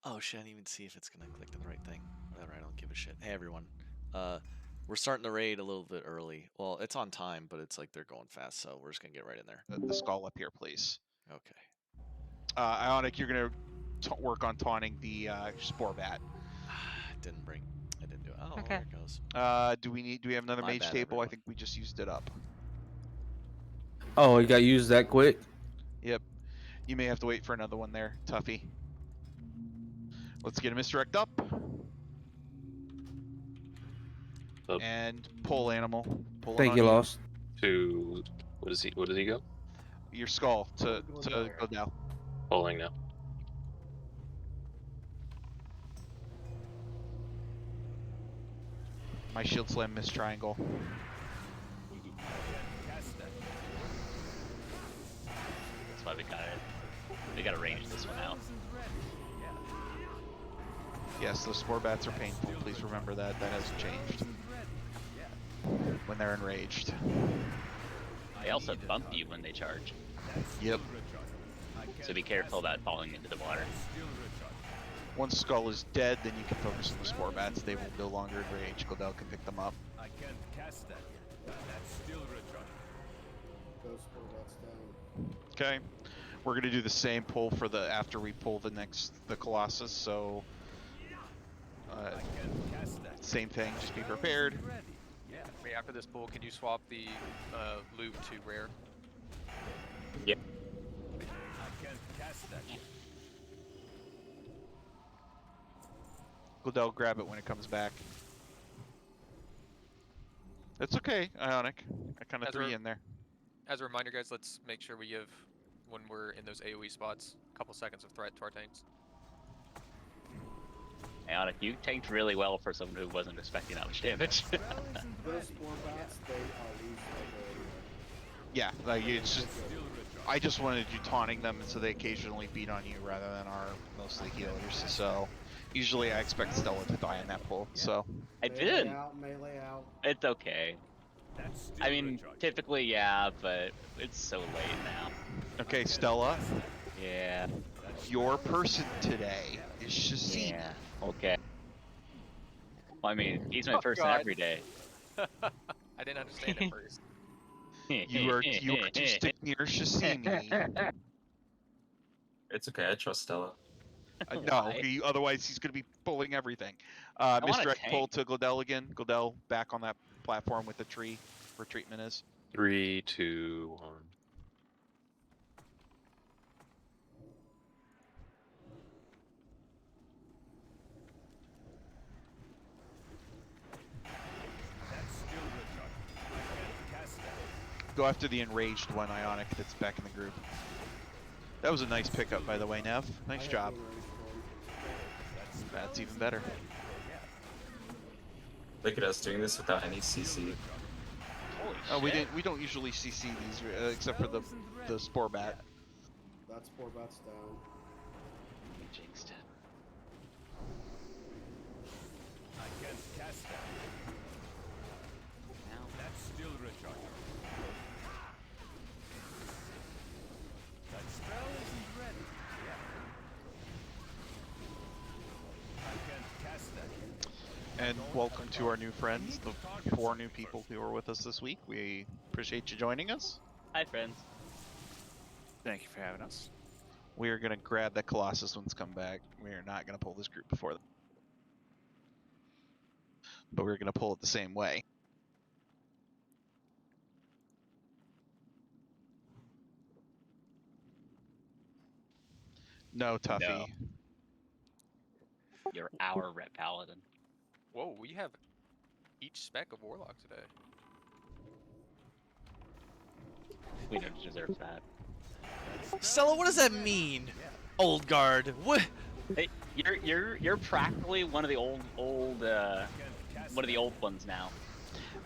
Oh shit, I didn't even see if it's gonna click to the right thing. Whatever, I don't give a shit. Hey everyone. We're starting the raid a little bit early. Well, it's on time, but it's like they're going fast, so we're just gonna get right in there. The skull up here, please. Okay. Ionic, you're gonna work on taunting the spore bat. I didn't do it. Oh, Okay. there it goes. Do we have another My mage bad, table? everyone. I think we just used it up. Oh, you got used that quick? Yep. You may have to wait for another one there, Tuffy. Let's get a misdirect up. And pull animal. Pull Thank it you, on Lost. To what does he go? your skull to go down. Pulling now. My shield slam missed triangle. That's why we gotta range this one out. Yes, those spore bats are painful. Please remember that. That hasn't changed. When they're enraged. They also bump you when they charge, Yep. so be careful about falling into the water. Once skull is dead, then you can focus on the spore bats. They will no longer enrage. Godel can pick them up. I can't cast that yet. That's still recharging. Those spore bats down. Okay. We're gonna do the same pull for the after we pull the Colossus. So I can't cast that. same thing. Just be prepared. Yeah. Wait, after this pull, can you swap the loop to rare? Yep. I can't cast that yet. Godel, grab it when it comes back. That's okay, Ionic. I kind of As threw we're- you in there. As a reminder, guys, let's make sure we give, when we're in those AoE spots, a couple seconds of threat to our tanks. Ionic, you tanked really well for someone who wasn't expecting that much damage. Those spore bats, they are loose. Yeah, like it's just. I just wanted you taunting them, and so they occasionally beat on you rather than our mostly healers. So usually I expect Stella to die in that pull. So I did. Melee out. It's okay. That's still I mean, recharging. typically, yeah, but it's so late now. okay, Stella, Yeah. your person today is Shazim. Yeah. Okay. Well, I mean, he's my person God. every day. I didn't understand at first. You are to stick near Shazimi. It's okay. I trust Stella. No, Why? otherwise he's going to be pulling everything. want a Misdirect pull tank. to Godel again. Godel back on that platform with the tree where treatment is. 3, 2, 1. That's still recharging. I can't cast that. Go after the enraged one, Ionic, that's back in the group. That was a nice pickup, by the way, Nev. Nice job. That's even better. Look at us doing this without any CC. Holy shit. We don't usually CC these except for the spore bat. That spore bat's down. You jinxed it. I can't cast that. Now, That's still recharging. That spell isn't ready. Yeah. I can't cast that yet. And welcome to our new friends, the 4 new people who are with us this week. We appreciate you joining us. hi, friends. Thank you for having us. We are going to grab that Colossus when it's come back. We are not going to pull this group before them. But we're going to pull it the same way. No, Tuffy. No. You're our rep paladin. Whoa, we have each spec of Warlock today. We don't deserve that. Stella, what does that mean? Old guard. What? Hey, you're practically one of the old one of the old ones now.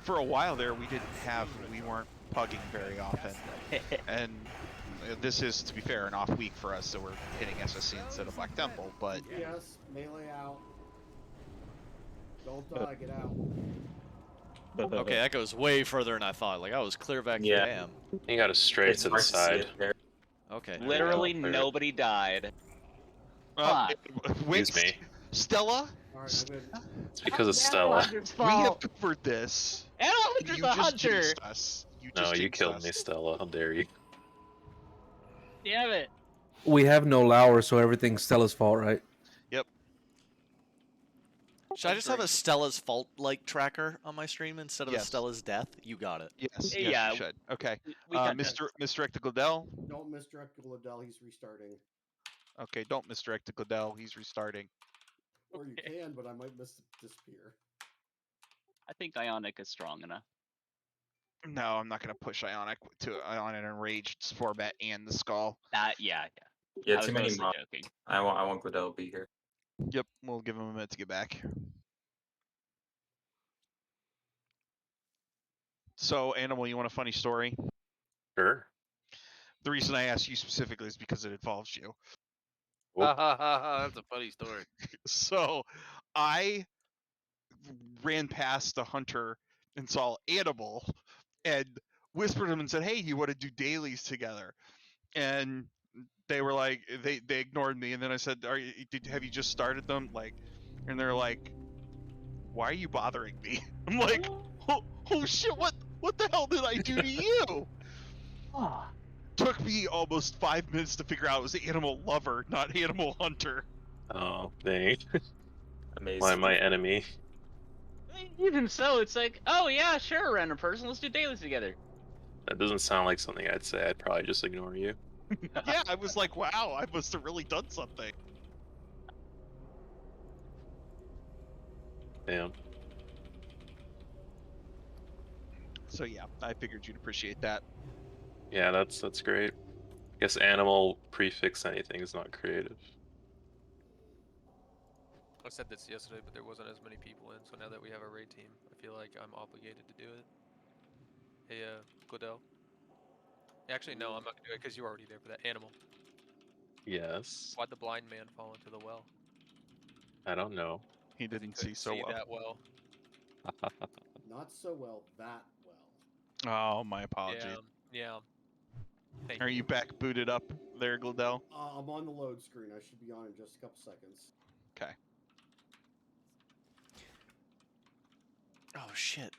For a while there, we weren't pugging very often. And this is, to be fair, an off week for us, so we're hitting SSC instead of Black Temple, but Yes, melee out. Don't die, get out. Okay, that goes way further than I thought. Like I was clear back Yeah. here. Damn. You got to stray It's to the hard to see side. it there. Okay. Literally Yeah. nobody died. Wait, Excuse me. Stella? Alright, I'm in. It's because of Animal Stella. Hunter's We have fault. covered this. Animal And Hunter's you the just hunter. jinxed us. You No, just you jinxed killed us. me, Stella. How dare you? Damn it. We have no Lauer, so everything's Stella's fault, right? Should I just have a Stella's fault like tracker on my stream instead of a Yes. Stella's death? You got it. Yes, Yeah, you should. Okay. We got Misdirect to Gladell. Don't misdirect Gladell, he's restarting. Okay, don't misdirect to Gladell. He's restarting. Or you Okay. can, but I might disappear. I think Ionic is strong enough. No, I'm not going to push Ionic on an enraged Sporbet and the Skull. Yeah. Yeah, I was too many mostly mobs. joking. I want Gladell to be here. Yep, we'll give him a minute to get back. So, Animal, you want a funny story? Sure. The reason I asked you specifically is because it involves you. Oh. That's a funny story. So, I ran past a hunter and saw Animal and whispered him and said, "Hey, you want to do dailies together?" And they were like, they ignored me, and then I said, have you just started them?" And they're like, "Why are you bothering me?" I'm like, oh shit, what the hell did I do to you? Ah, Took me almost 5 minutes to figure out it was Animal Lover, not Animal Hunter. Oh, dang. Why Amazing. my enemy? even so, it's like, oh yeah, sure, random person, let's do dailies together. That doesn't sound like something I'd say. I'd probably just ignore you. Yeah, I was like, wow, I must have really done something. Damn. So yeah, I figured you'd appreciate that. Yeah, that's great. Guess animal prefix anything is not creative. I said this yesterday, but there wasn't as many people in, so now that we have a raid team, I feel like I'm obligated to do it. Hey, Gladell. Actually, no, I'm not gonna do it because you're already there for that animal. Yes. Why'd the blind man fall into the well? I don't know. He 'Cause he didn't see couldn't so well. that well. Not so well, that well. Oh, my apologies. Yeah. Thank Are you back booted up there, Gladell? I'm on the load screen. I should be on in just a couple seconds. Okay. Oh shit.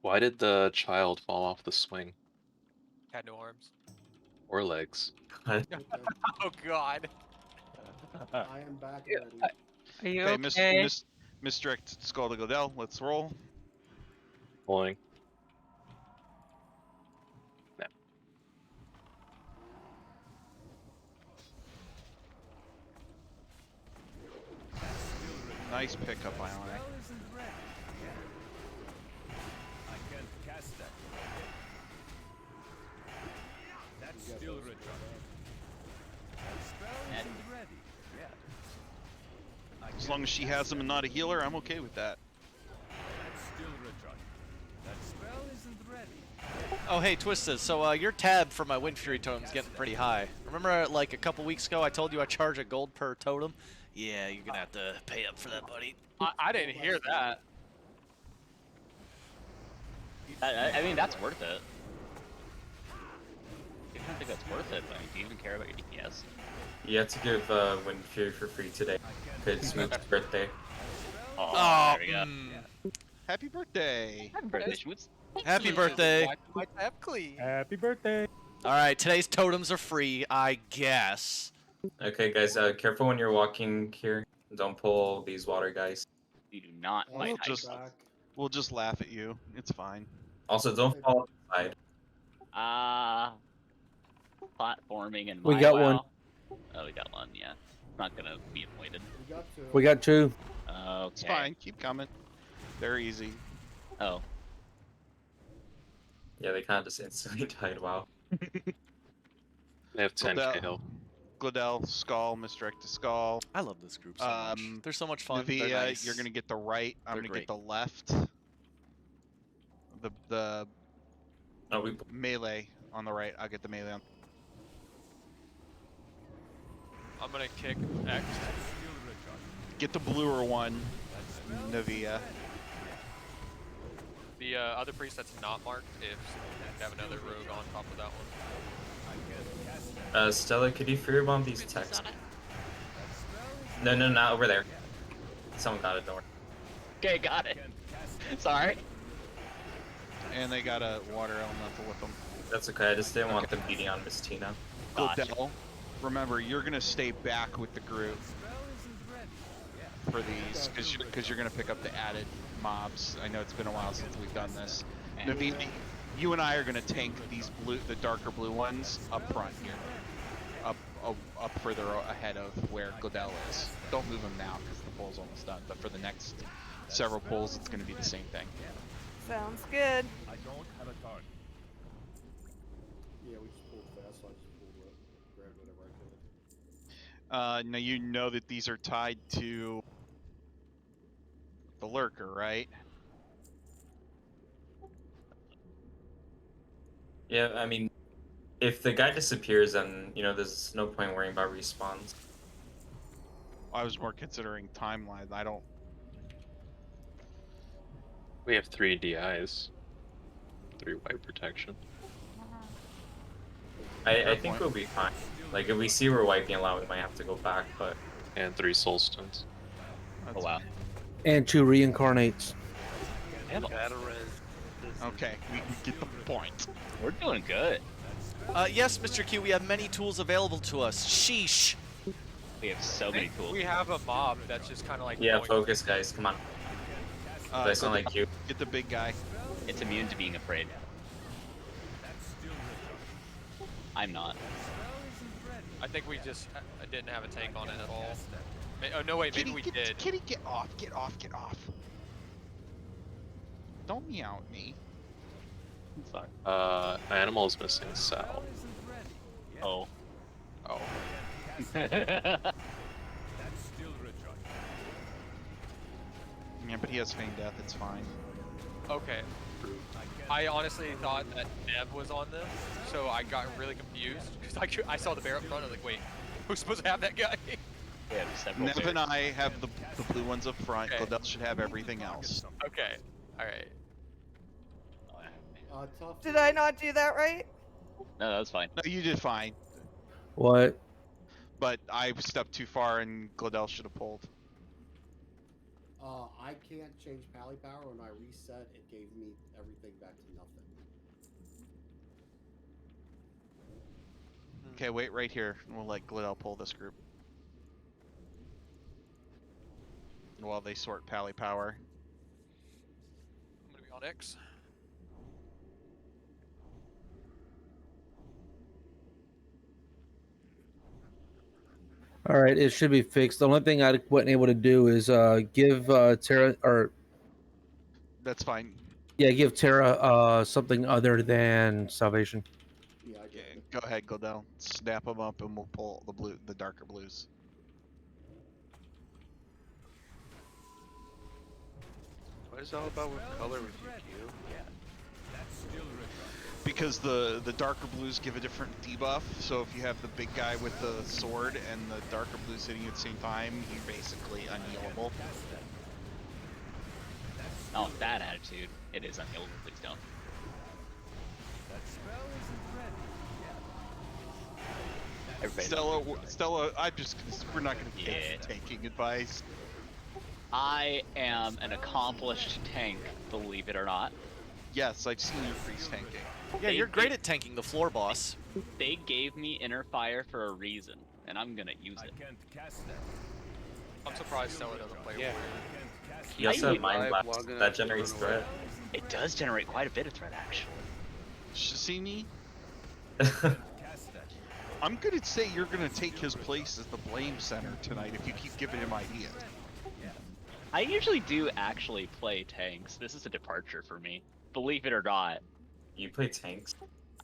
Why did the child fall off the swing? Had no arms. Or legs? Okay, Oh God. I am back Yeah, ready. Are you Okay, misdirect Skull to Gladell. Let's roll. Pulling. Nice pickup, Ionic. Spell isn't ready yet. I can't cast that. That's still recharging. That spell isn't ready yet. I As long as she has him and not a healer, I'm okay with that. That's still recharging. That spell isn't ready. Oh hey, Twisted. So your tab for my Wind Fury totem is getting pretty high. Remember, like a couple weeks ago, I told you I charge a gold per totem. Yeah, you're gonna have to pay up for that, buddy. I didn't hear that. I mean, that's worth it. I don't think that's worth it, but do you even care about your DPS? You have to give Wind Fury for free today. It's Smoot's birthday. Oh, there we go. Happy birthday! Happy birthday, Schmutz. Happy birthday. My tab clean. Happy birthday. All right, today's totems are free, I guess. Okay, guys, careful when you're walking here. Don't pull these water guys. You do not I'll fight be just- Hydra. back. We'll just laugh at you. It's fine. Also, don't fall off the side. Platforming and We got WoW. one. Oh, we got one, yeah. Not gonna be avoided. We got two. We got two. Okay. It's fine. Keep coming. They're easy. Oh. Yeah, they kind of just instantly died. Wow. They have 10k Gladell, health. Gladell, Skull, misdirect to Skull. I love this group so much. They're so much fun. They're Navia, nice. you're gonna get the right. I'm They're gonna great. get the left. The No, we. melee on the right. I'll get the melee on. I'm gonna kick X. Still recharging. Get the bluer one, That spell isn't Navia. ready. The other priest that's not marked, if you have another rogue on top of that one. I can't cast that. Stella, could you fear bomb these texts? No, not over there. Someone got it, don't worry. Okay, got it. Sorry. And they got a water elemental with them. That's okay, I just didn't want them beating on Miss Tina. Gotcha. Godell, remember, you're gonna stay back with the group for these, because you're gonna pick up the added mobs. I know it's been a while since we've done this. Naveen, you and I are gonna tank these the darker blue ones up front here, up further ahead of where Godell is. Don't move them now because the poll's almost done. But for the next several polls, it's gonna be the same thing. Sounds good. I don't have a target. Yeah, we just pulled fast, so I just pulled what, grabbed whatever I could. Now you know that these are tied to the lurker, right? Yeah, I mean, if the guy disappears, then, you know, there's no point worrying about respawns. I was more considering timeline. I don't. We have 3 DIs. 3 white protection. I think we'll be fine. Like, if we see we're wiping a lot, we might have to go back, but... And 3 soul stones. Oh wow. And 2 reincarnates. Okay, we get the point. We're doing good. Yes, Mr. Q, we have many tools available to us. Sheesh. We have so many tools. We have a mob that's just kind of like. Yeah, going- focus, guys, come on. I sound like you. Get the big guy. It's immune to being afraid. I'm not. I think we just didn't have a tank on it at all. Oh no, wait, maybe we did. Kitty, get off! Get off! Get off! Don't meow at me. Sorry. Animal is missing Sal. Oh. Oh. Yeah, but he has feigned death. It's fine. Okay. I honestly thought that Nev was on them, so I got really confused because I saw the bear up front. I was like, wait, who's supposed to have that guy? Yeah, several Nev and I have the blue ones up front. Okay. Godell should have everything else. Okay. All right. Tough. Did I not do that right? No, that's fine. No, you did fine. What? But I stepped too far and Godell should have pulled. I can't change pally power. When I reset, it gave me everything back to nothing. Okay, wait right here. And we'll let Godell pull this group. While they sort pally power. I'm gonna be on X. All right, it should be fixed. The only thing I wasn't able to do is give Tara, or That's fine. yeah, give Tara something other than salvation. Yeah, I get Okay, it. go ahead, Godell. Snap them up and we'll pull the darker blues. What is it all about with color with you, Q? Because the darker blues give a different debuff, so if you have the big guy with the sword and the darker blues hitting you at the same time, you're basically unhealable. Oh, that attitude. It is unkillable. Please don't. Stella, we're not gonna give Yeah. tanking advice. I am an accomplished tank, believe it or not. Yes, I've seen you priest tanking. Yeah, you're great at tanking the floor boss. They gave me inner fire for a reason, and I'm gonna use it. I'm surprised Stella doesn't play Yeah. weird. You also have I- mind Live blast. long enough That to generates run away. threat. It does generate quite a bit of threat, actually. See me? I'm gonna say you're gonna take his place as the blame center tonight if you keep giving him ideas. I usually do actually play tanks. This is a departure for me. Believe it or not. You play tanks?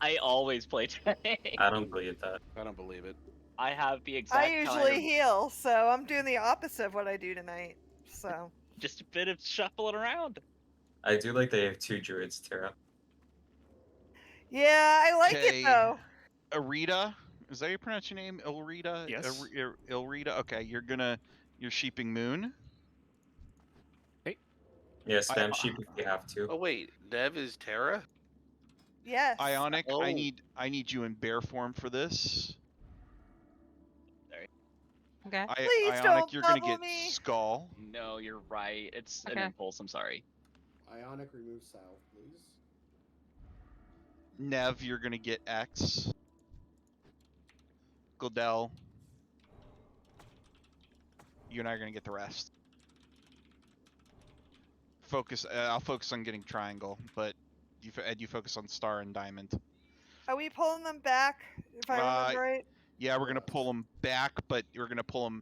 I always play tanks. I don't believe that. I don't believe it. I have the exact I usually heal, so I'm doing the opposite of what I do tonight. So just a bit of shuffling around. I do like they have 2 druids, Tara. yeah, I like Okay. it though. Arita, is that how you pronounce your name? Ilrita? Yes. Ilrita? Okay, you're sheeping Moon. Yeah, spam sheep if you have to. Oh wait, Nev is Terra? Yes. Ionic, Oh. I need you in bear form for this. Okay. Please Ionic, don't you're gonna bubble get me. Skull. No, you're right. It's an Okay. impulse. I'm sorry. Ionic, remove Sal, please. Nev, you're gonna get X. Godel, you and I are gonna get the rest. Focus. I'll focus on getting Triangle, but Ed, you focus on Star and Diamond. Are we pulling them back? If I remember right. Yeah, we're gonna pull them back, but we're gonna pull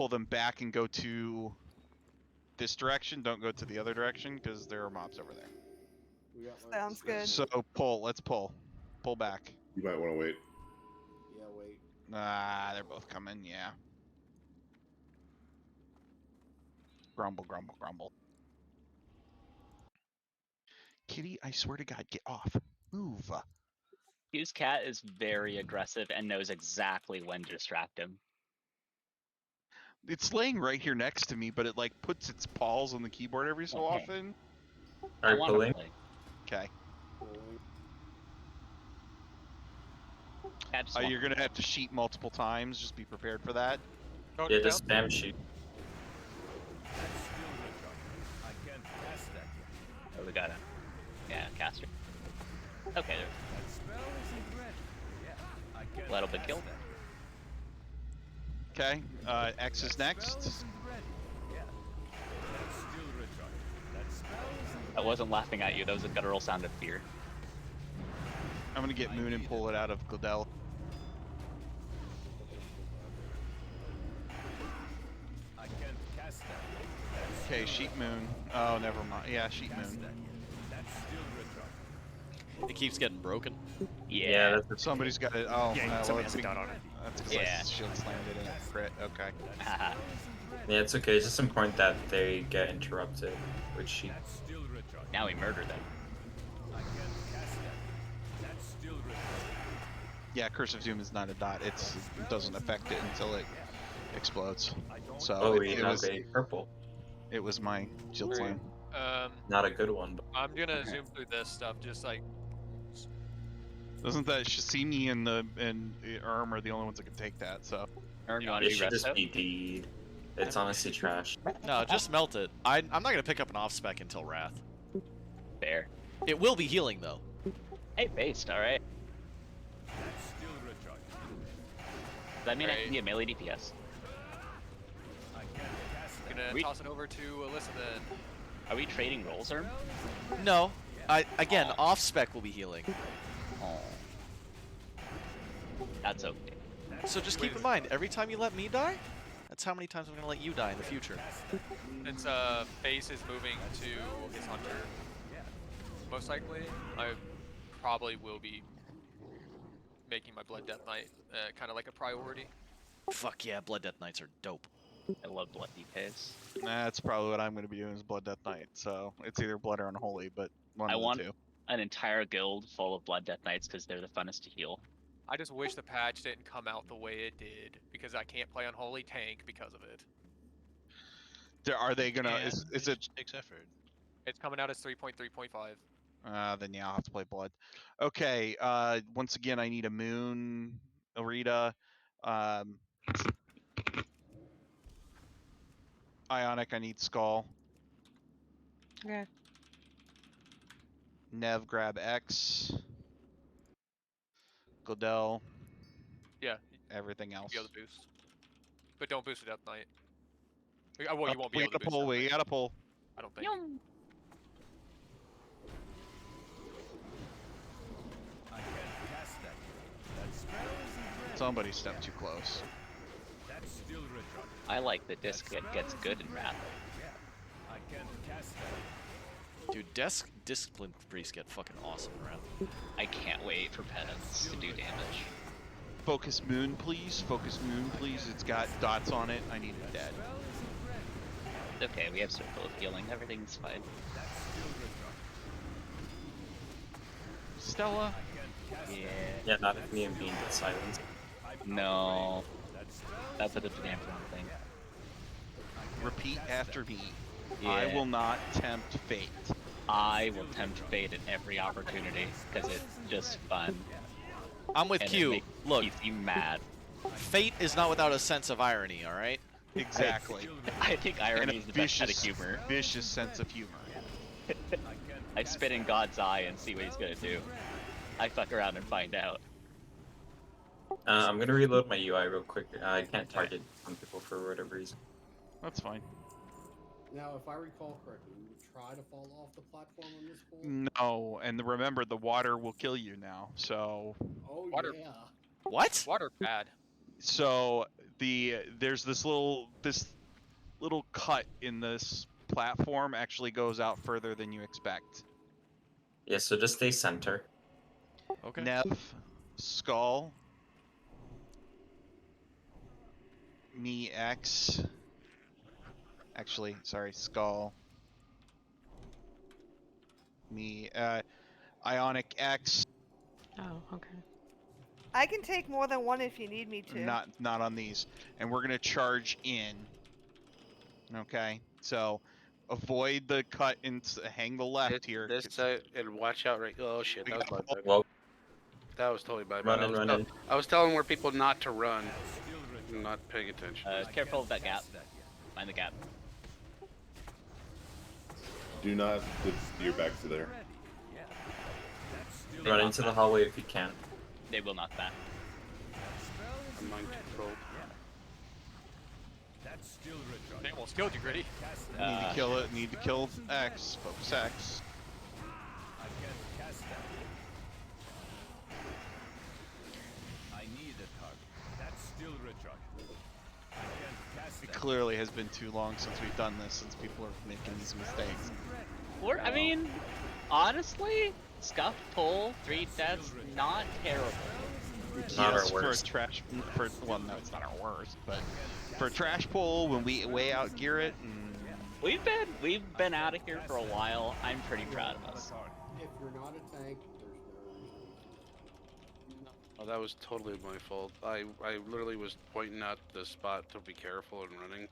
them back and go to this direction. Don't go to the other direction because there are mobs over there. We got like Sounds good. So pull. Let's pull. Pull back. You might want to wait. Yeah, wait. They're both coming. Yeah. Grumble, grumble, grumble. Kitty, I swear to God, get off. Move. Q's cat is very aggressive and knows exactly when to distract him. It's laying right here next to me, but it like puts its paws on the keyboard every so Okay. often. I Alright, want to pulling. play. Okay. Pulling. Cat just You're gonna have to sheet multiple times. Just be prepared for that. Oh, Yeah, down. just spam shoot. That's still recharging. I can't cast that yet. Oh, we got it. Yeah, caster. Okay, there. That spell isn't ready. Yeah, I can't Little bit cast kill. that. Okay. X is That next. spell isn't ready. Yeah, that's still recharging. That spell isn't I wasn't laughing at you. That was a guttural sound of fear. I'm gonna get Moon and pull it out of Godel. I can't cast that yet. Okay, sheet Moon. Oh, never mind. Yeah, sheet Cast Moon. that yet. That's still recharging. It keeps getting broken. Yeah. That's Somebody's got it. Oh, Yeah, well, somebody that's has a dot on it. That's because Yeah. I shield slammed it in a crit. Okay. Haha. yeah, it's okay. It's just important that they get interrupted with sheep. That's still recharging. Now we murder them. I can't cast that yet. That's still recharging. Yeah, Curse of Doom is not a dot. It doesn't affect it until it explodes. So Oh, it you was have a purple. it was my shield slam. Not a good one, but I'm gonna zoom through this stuff, just like Doesn't that Shasimi and Erm are the only ones that can take that? So Erm, you want it to do should just resto? be deed. It's honestly trash. No, just melt it. I'm not gonna pick up an off spec until Wrath. Fair. It will be healing though. Hey, based. All right. That's still recharging. Does that mean I can get melee DPS? I can't cast that. gonna We- toss it over to Alyssa then. Are we trading roles, Erm? No. Again, off spec will be healing. Oh. That's okay. So just keep in mind, every time you let me die, that's how many times I'm gonna let you die in the future. Since base is moving to his hunter, most likely, I probably will be making my Blood Death Knight kind of like a priority. Fuck yeah, Blood Death Knights are dope. I love blood DPS. that's probably what I'm going to be doing is Blood Death Knight. So it's either Blood or Unholy, but one I of want the two. an entire guild full of Blood Death Knights because they're the funnest to heal. I just wish the patch didn't come out the way it did, because I can't play Unholy Tank because of it. Are they gonna? Is it? Takes effort. It's coming out as 3.3.5. Then yeah, I'll have to play Blood. Okay. Once again, I need a Moon, Arita, Ionic. I need Skull. Okay. Nev, grab X. Godel. Yeah, Everything else. be able to boost. But don't boost with Death Knight. Well, you won't be we able to gotta boost pull. Death We Knight, gotta pull. I don't think. I can't cast that yet. That spell isn't ready. Somebody stepped too close. That's still recharging. I like the disc that gets good in Wrath. Yeah, I can't cast that. Dude, Discipline Priest get fucking awesome in Wrath. I can't wait for Penance to do damage. Focus Moon, please. Focus Moon, please. It's got dots on it. I need it dead. Okay, we have Circle of Healing. Everything's fine. Stella. Yeah. Yeah, not if me and Bean get silence. No. That's a damn wrong thing. Repeat after me. Yeah. I will not tempt fate. I will tempt fate at every opportunity because it's just fun. I'm with and Q. It Look. keeps you mad. Fate is not without a sense of irony, all right? Exactly. I think And irony a is the best kind of vicious, humor. vicious sense of humor. I spit in God's eye and see what he's gonna do. I fuck around and find out. I'm gonna reload my UI real quick. I can't target some people for whatever reason. That's fine. Now, if I recall correctly, you would try to fall off the platform on this pool? No, and remember, the water will kill you now. So. Oh, Water. yeah. What? Water bad. So there's this little cut in this platform actually goes out further than you expect. Yeah, so just stay center. Okay. Neff, Skull, me X. Actually, sorry, Skull. Me, Ionic X. Oh, okay. I can take more than one if you need me to. Not on these, and we're gonna charge in. Okay, so avoid the cut and hang the left here. This and watch out right. Oh shit, We that was got my bad. Well, That was totally my bad. running. I was telling more people not to run. Not paying attention. Careful of that gap. Mind the gap. Do not. Your backs are there. Run into the hallway if you can. They will knock back. I'm mind control. They almost killed you, Gritty. Need to kill it. Need to kill X. Focus X. I need a target. That's still recharged. I can't cast It that. clearly has been too long since we've done this, since people are making these mistakes. Or, I mean, honestly, scuff pull, 3 deaths, not terrible. Not Yes, our worst. well, no, it's not our worst, but for a trash pull, when we way out gear it, We've been out of here for a while. I'm pretty proud of us. If you're not a tank, there's no reason. Oh, that was totally my fault. I literally was pointing out the spot to be careful and running,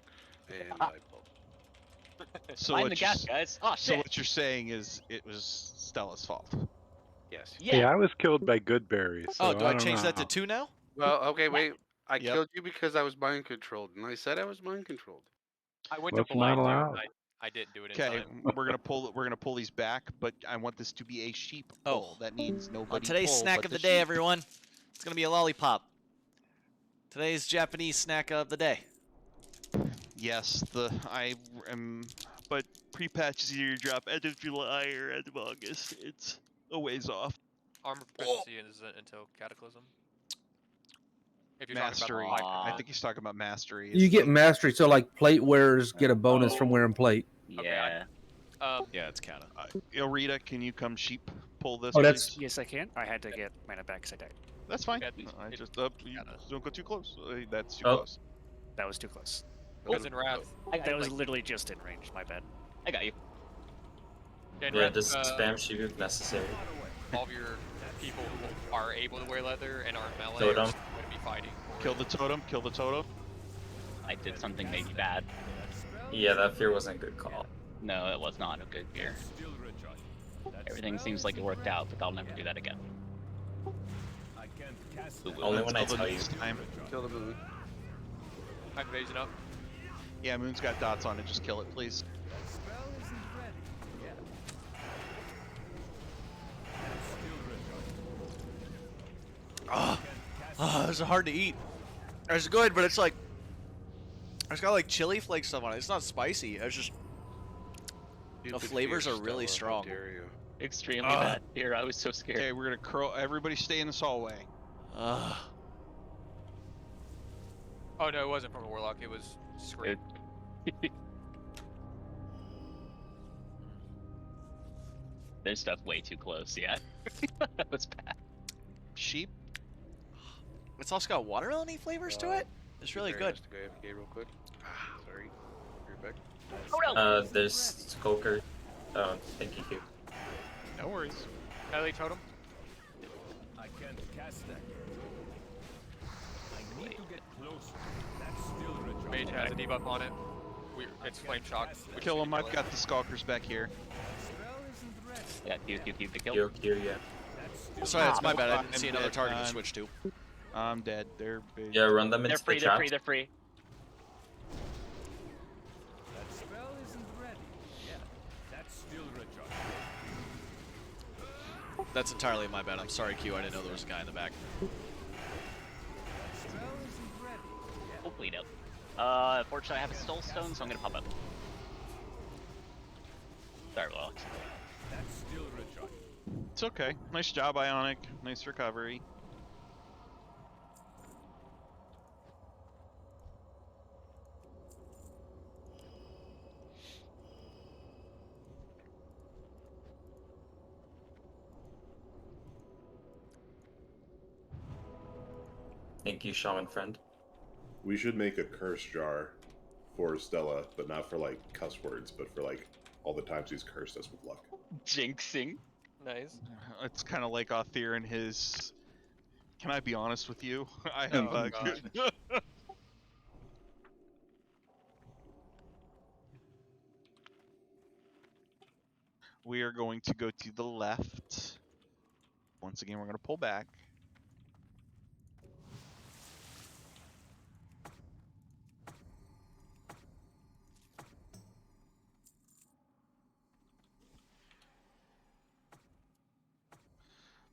and I pulled. so Mind what the you're gap, guys. Oh, so shit. what you're saying is it was Stella's fault. Yes. Yeah. Hey, I was killed by Goodberry. So Oh, do I don't change know that to how- 2 now? Well, okay, wait. I Yep. killed you because I was mind controlled, and I said I was mind controlled. I went That's to blind not too, allowed. and I didn't do it in Okay, time. we're gonna pull these back, but I want this to be a sheep pull. That means nobody. On today's pull snack but of the the day, sheep. everyone, it's gonna be a lollipop. Today's Japanese snack of the day. Yes, but pre-patch is either drop end of July or end of August. It's a ways off. Armor proficiency isn't until Cataclysm. If you're Mastery. talking about I think he's talking about mastery. You It's get the- mastery, so like plate wearers get a bonus from wearing plate. Yeah. Yeah, it's counted. Ilrita, can you come sheep pull this? Oh, that's- please? Yes, I can. I had to get mana back because I died. That's fine. Okay, I it- just you don't go too close. That's too Oh. close. That was too close. Goes in Wrath. I got That you, was Blake. literally just in range. My bad. I got you. In Yeah, Wrath, just spam sheep if necessary. all of your people who are able to wear leather and aren't melee Totem. are going to be fighting. for Kill it. the totem. Kill the totem. I did something maybe bad. Yeah, that fear wasn't a good call. No, it was not a good gear. Still recharged. That Everything spell seems is like it worked out, but I'll never do that again. I can't cast Ooh, that. Only when I Kill the tell you. next time. Kill the moon. I'm phasing up. Yeah, Moon's got dots on it. Just kill it, please. That spell isn't ready yet. That's still recharged. Oh, Can't cast it's hard to eat. It's good, but it's like it's got like chili flake stuff on it. It's not spicy. It's just the Stupid flavors fear, are really Stella, how strong. dare you. Extremely bad here. I was so scared. Okay, we're gonna crow. Everybody, stay in this hallway. Ugh. Oh no, it wasn't from a warlock. It was Scream. There's stuff way too close. Yeah. That was bad. Sheep. It's also got watermelon-y flavors to it. It's really good. Okay, real quick. Sorry. You're back. Oh no. There's Skulker. Oh, thank you. Q. No worries. Melee totem. I can't cast that. I need to get closer. That's still recharged. Mage has a debuff on it. It's flame shock. which Kill you him. can I've got the skulkers back here. Spell isn't ready. Yeah, Q to kill. Q, yeah. That's still Sorry, that's my no bad. I time didn't see another yet, target to man. switch to. I'm dead. They're big. Yeah, run them They're into free. the They're trap. free. They're free. That spell isn't ready. Yeah, that's still recharged. That's entirely my bad. I'm sorry, Q. I didn't know there was a guy in the back. That spell isn't ready. Yeah. Hopefully no. Fortunately I have a soul stone, so I'm gonna pop up. Sorry, Alex. That's still recharged. It's okay. Nice job, Ionic. Nice recovery. Thank you, shaman friend. We should make a curse jar for Stella, but not for like cuss words, but for like all the times he's cursed us with luck. Jinxing. Nice. It's kind of like Othir and his. Can I be honest with you? I Oh, have. God. We are going to go to the left. Once again, we're going to pull back.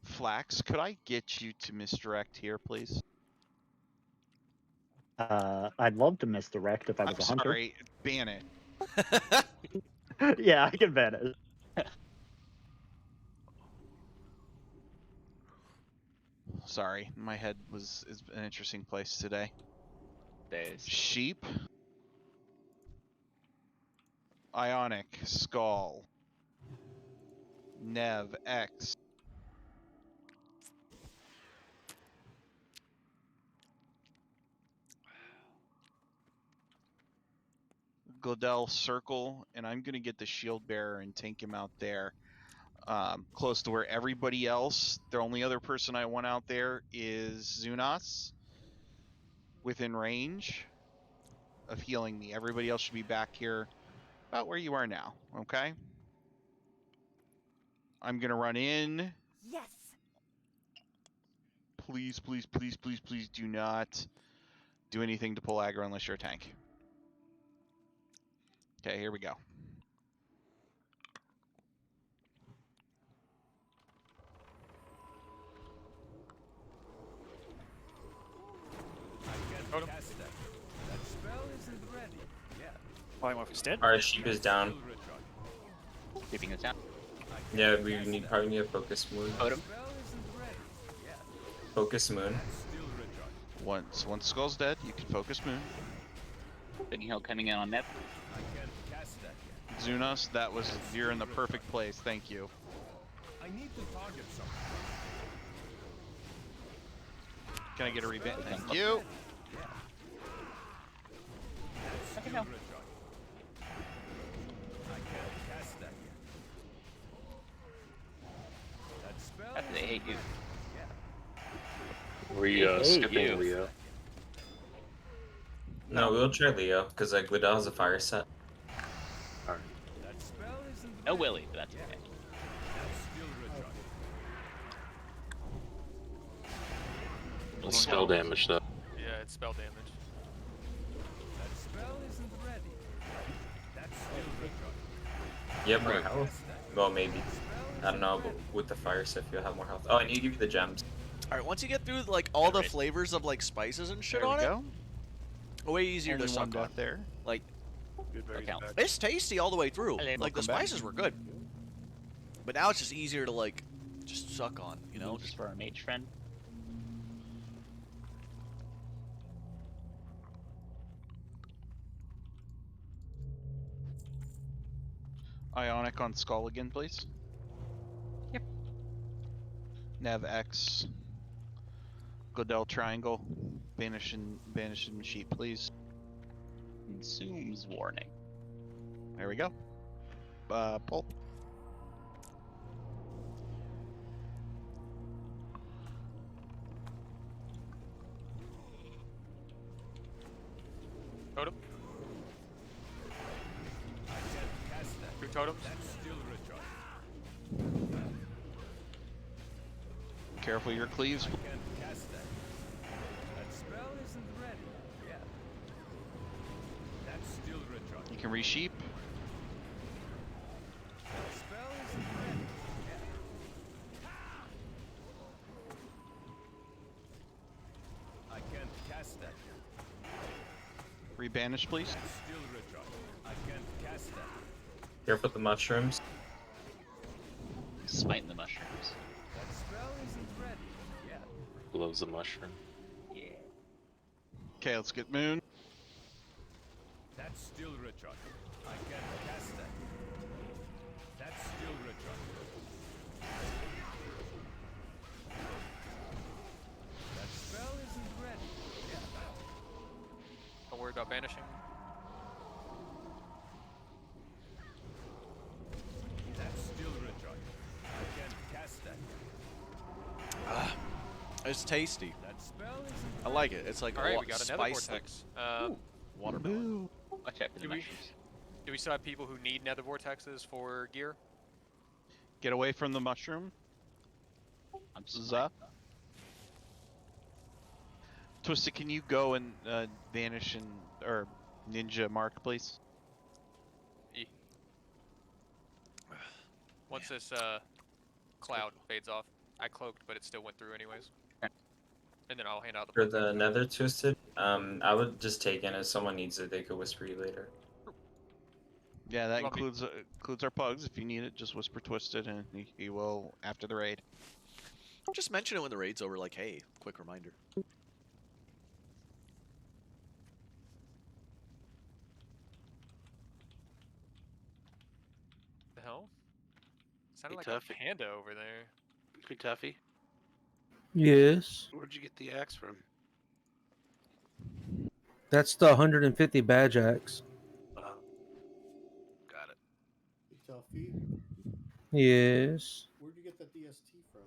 Flax, could I get you to misdirect here, please? I'd love to misdirect if I was I'm a hunter. sorry, ban it. Yeah, I can ban it. Sorry, my head is an interesting place today. Days. Sheep. Ionic, Skull. Nev, X. Glodell, Circle, and I'm going to get the Shield Bearer and tank him out there. Close to where everybody else, the only other person I want out there is Zunas. Within range of healing me. Everybody else should be back here about where you are now, okay? I'm going to run in. Yes. Please, please, please, please, please do not do anything to pull aggro unless you're a tank. Okay, here we go. I can't cast that. That spell isn't ready. Yeah. Polymorph's dead. Our sheep is down. Still recharged. Keeping this down. Yeah, we probably need a focus moon. Totem. Spell isn't ready. Yeah. Focus moon. That's still recharged. Once Skull's dead, you can focus Moon. Big heal coming in on Nep. I can't cast that yet. Zunas, you're in the perfect place. Thank you. I need to target something. Can I get a reband? Thank you. Yeah. That's Okay, still no. recharged. I can't cast that yet. That spell They hate you. We Hey, skipping you. Leo. No, we'll try Leo, because like Glodell has a fire set. That spell isn't No ready. Willy, but that's okay. That's still recharged. It's spell damage though. Yeah, it's spell damage. That spell isn't ready. That's still recharged. You have more health? Well, maybe. I don't know, but with the fire set, you'll have more health. Oh, I need to give you the gems. All right, once you get through like all the Alright. flavors of like spices and shit There we on go. it, way easier Only to one suck on. death there. Like Good berries Okay. back. it's tasty all the way through. Hello. Like the Welcome back. spices were good, but now it's just easier to like just suck on. You know, Just just for our mage friend. Ionic on Skull again, please. Yep. Nev X. Glodell Triangle. Banishing sheep, please. Consumes warning. There we go. Pull. Totem. I can't cast that. Two totems. That's still recharged. Careful your cleaves. I can't cast that. resheep. I can't cast that. Rebanish, please. Still recharge. I can't cast that. Careful with the mushrooms. Smiting the mushrooms. That spell isn't ready. Yeah. Blows the mushroom. Yeah. Okay, let's get Moon. That's still recharge. I can't cast that. That's still recharge. That spell isn't ready. Yeah. Don't worry about banishing. That's still recharge. I can't cast that. It's tasty. That spell isn't I like it. It's like All right, a we got another spice vortex. watermelon. Watch out for the Do we- mushrooms. Do we still have people who need nether vortexes for gear? Get away from the mushroom. I'm Zuh. Twisted, can you go and vanish and or ninja mark, please? Once this cloud fades off, I cloaked, but it still went through anyways. And then I'll hand out the For the nether twisted, I would just take in if someone needs it, they could whisper you later. Yeah, that You want me- includes our pugs. If you need it, just whisper Twisted, and he will after the raid. Just mention it when the raid's over. Like, hey, quick reminder. The hell? Sounded Hey, like Tuffy. a panda over there. Hey, Tuffy. Yes. Where'd you get the axe from? That's the 150 badge axe. Got it. Hey, Tuffy, Yes. where'd you get that DST from?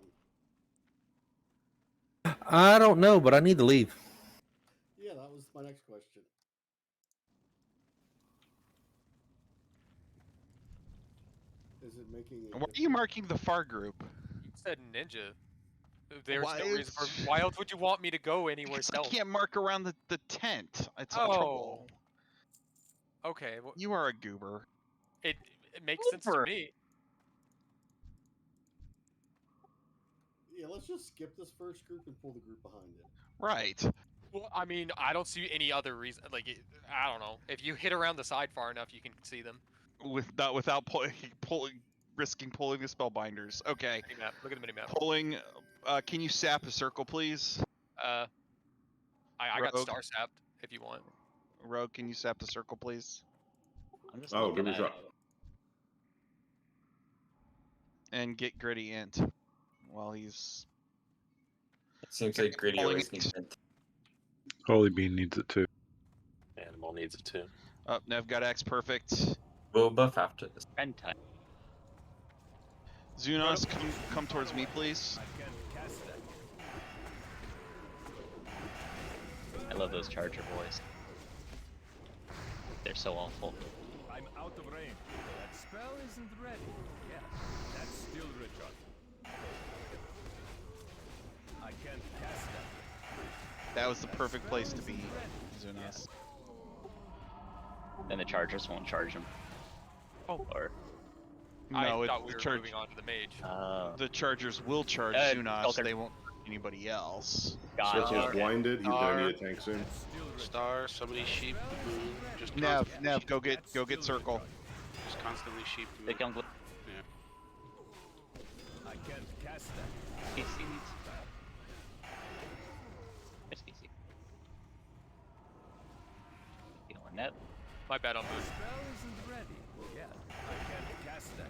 I don't know, but I need to leave. Yeah, that was my next question. Is it making a Why are you marking the far group? You said ninja. There's Why no reason for. Why else would you want me to go anywhere Because I else? can't mark around the tent. It's Oh. trouble. Okay, well, You are a goober. it makes sense to me. Yeah, let's just skip this first group and pull the group behind it. Right. Well, I mean, I don't see any other reason. Like, I don't know. If you hit around the side far enough, you can see them. Without risking pulling the spellbinders. Okay. Map. Look at the mini map. Pulling. Can you sap a circle, please? I got Rogue. star sapped. If you want. Rogue, can you sap the circle, please? I'm just Oh, looking give me a at shot. it. And get Gritty int while he's. It seems like Gritty Pulling always it. needs it. Holy Bean needs it too. Animal needs it too. Up, Nev got X perfect. We'll buff after this. Friend time. Zunos, come towards me, please. I can't cast that. I love those charger boys. They're so awful. I'm out of range. That spell isn't ready. Yeah. That's still recharge. I can't cast that. That was the perfect place to be, Zunos. Then the chargers won't charge them. Oh. Or No, I thought we the were moving on to the mage. The Chargers will charge Zunos. Shelter. They won't charge anybody else. Circle's Gotcha. blinded. He's gonna need a tank soon. Star, somebody sheep, moon, just Nev, constantly go get Circle. just constantly sheep. They Moon. can go. Yeah. I can't cast that. PC needs. It's PC. Feeling that. My bad on The moon. spell isn't ready. Yeah. I can't cast that.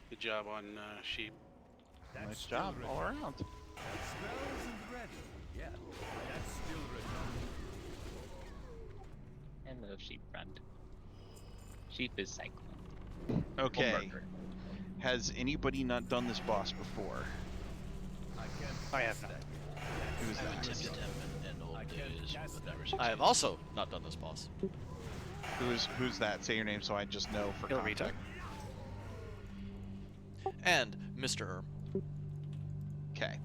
Good job on sheep. That's Nice still job all recharge. around. That spell isn't ready. Yeah. That's still recharge. Hello, sheep friend. Sheep is cycling. Okay. Murder. Has anybody not done this boss before? I can't I have cast not. that. Who's I've that? attempted him in old I can't days, cast but that. never succeeded. I have also not done this boss. Who's that? Say your name so I just know for Kill context. And Mr. Erm. Okay.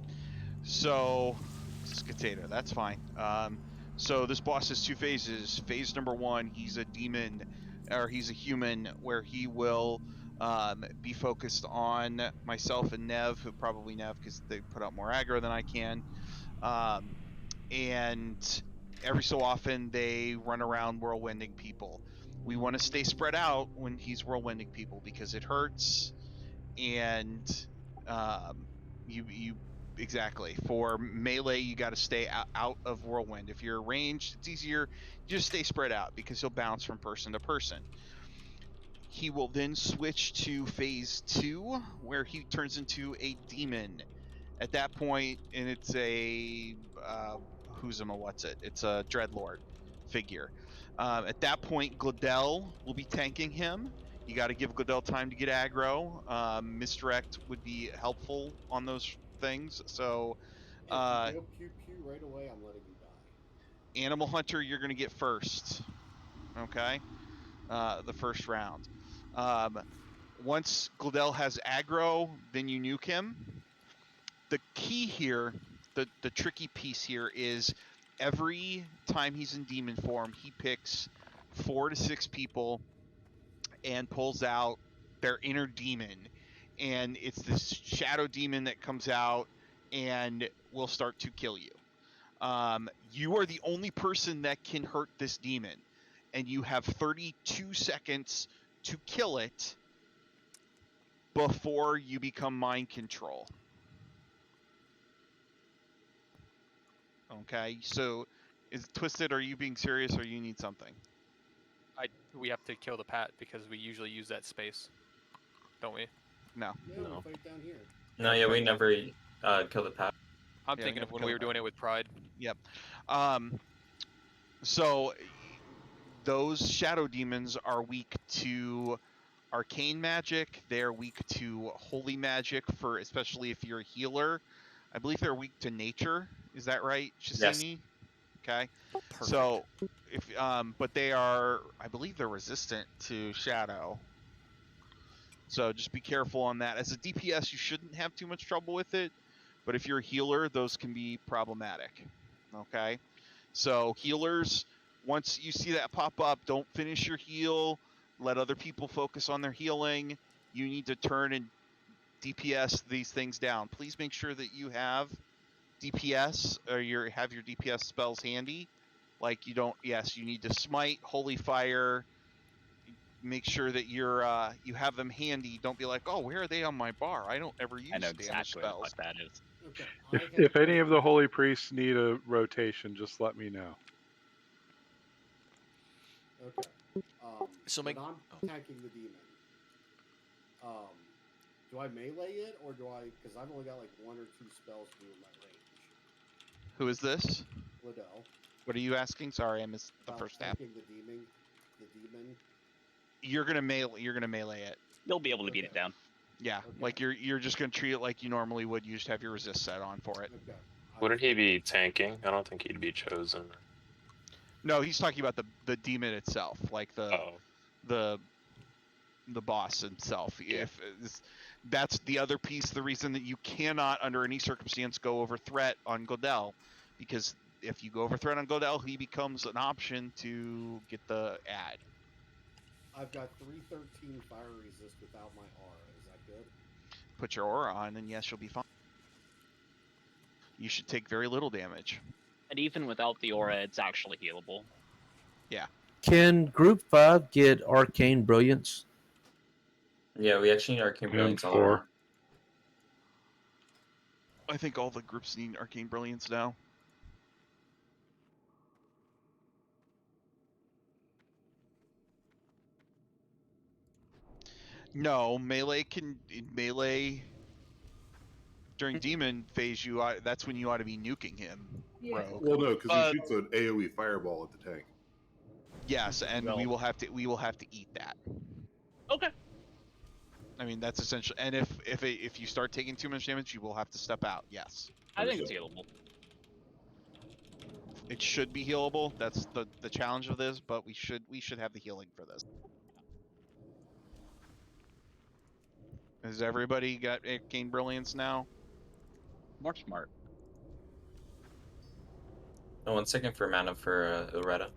So, Potato, that's fine. So this boss has 2 phases. Phase number 1, he's a demon, or he's a human, where he will be focused on myself and Nev, who probably Nev because they put out more aggro than I can. And every so often they run around whirlwinding people. We want to stay spread out when he's whirlwinding people because it hurts, and you exactly for melee you got to stay out of whirlwind. If you're ranged, it's easier. You just stay spread out because he'll bounce from person to person. He will then switch to phase 2, where he turns into a demon. At that point, and it's a it's a dreadlord figure. At that point, Gladel will be tanking him. You got to give Gladel time to get aggro. Misdirect would be helpful on those things. So, If you go pew pew right away, I'm letting you die. Animal Hunter, you're going to get first. Okay, the first round. Once Gladel has aggro, then you nuke him. The key here, the tricky piece here is every time he's in demon form, he picks 4 to 6 people and pulls out their inner demon. And it's this shadow demon that comes out and will start to kill you. You are the only person that can hurt this demon. And you have 32 seconds to kill it before you become mind control. Okay, so is Twisted, are you being serious or you need something? We have to kill the Pat because we usually use that space, don't we? No. No. Fight down here. No, yeah, we never kill the Pat. I'm thinking of when we were doing it with Pride. Yep. So those shadow demons are weak to arcane magic. They're weak to holy magic, for especially if you're a healer. I believe they're weak to nature. Is that right, Shasini? Yes. Okay. Perfect. So if but they are, I believe they're resistant to shadow. So just be careful on that. As a DPS, you shouldn't have too much trouble with it, but if you're a healer, those can be problematic. Okay? So healers, once you see that pop up, don't finish your heal. Let other people focus on their healing. You need to turn and DPS these things down. Please make sure that you have DPS or have your DPS spells handy. Like you don't. Yes, you need to smite, holy fire. Make sure that you have them handy. Don't be like, oh, where are they on my bar? I don't ever use I know damage exactly spells. what that is. Okay. If any of the holy priests need a rotation, just let me know. Okay. So when I'm attacking the demon, do I melee it or do I? Because I've only got like 1 or 2 spells to do in my range. Who is this? Liddell. What are you asking? Sorry, I missed the first half. The demon. You're gonna melee it. You'll be able to beat it down. Yeah, Okay. like you're just gonna treat it like you normally would. You just have your resist set on for it. Okay. Wouldn't he be tanking? I don't think he'd be chosen. No, he's talking about the demon itself, like the boss himself. Yeah. If that's the other piece, the reason that you cannot, under any circumstance, go over threat on Godel, because if you go over threat on Godel, he becomes an option to get the ad. I've got 313 fire resist without my aura. Is that good? Put your aura on, and yes, you'll be fine. You should take very little damage. And even without the aura, it's actually healable. Yeah. Can Group 5 get Arcane Brilliance? Yeah, we actually need Arcane Brilliance all 4. around. I think all the groups need Arcane Brilliance now. No, melee during demon phase. That's when you ought to be nuking him. Rogue. Well, no, because he shoots an AOE fireball at the tank. Yes, and we will have to eat that. Okay. I mean, that's essential. And if you start taking too much damage, you will have to step out. Yes. I think it's healable. It should be healable. That's the challenge of this, but we should have the healing for this. Has everybody got Arcane Brilliance now? More smart. Oh, 1 second for mana for Loretta.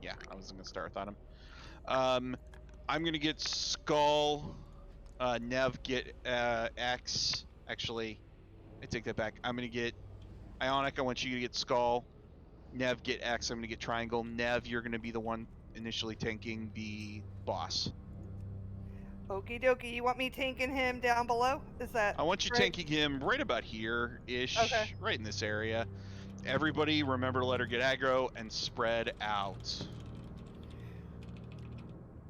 Yeah, I was gonna start without him. I'm gonna get Skull. Nev get X. Actually, I take that back. I'm gonna get Ionic. I want you to get Skull. Nev get X. I'm gonna get Triangle. Nev, you're gonna be the one initially tanking the boss. Okie dokie. You want me tanking him down below? Is that? I want you right? tanking him right about here-ish, Okay. right in this area. Everybody, remember to let her get aggro and spread out.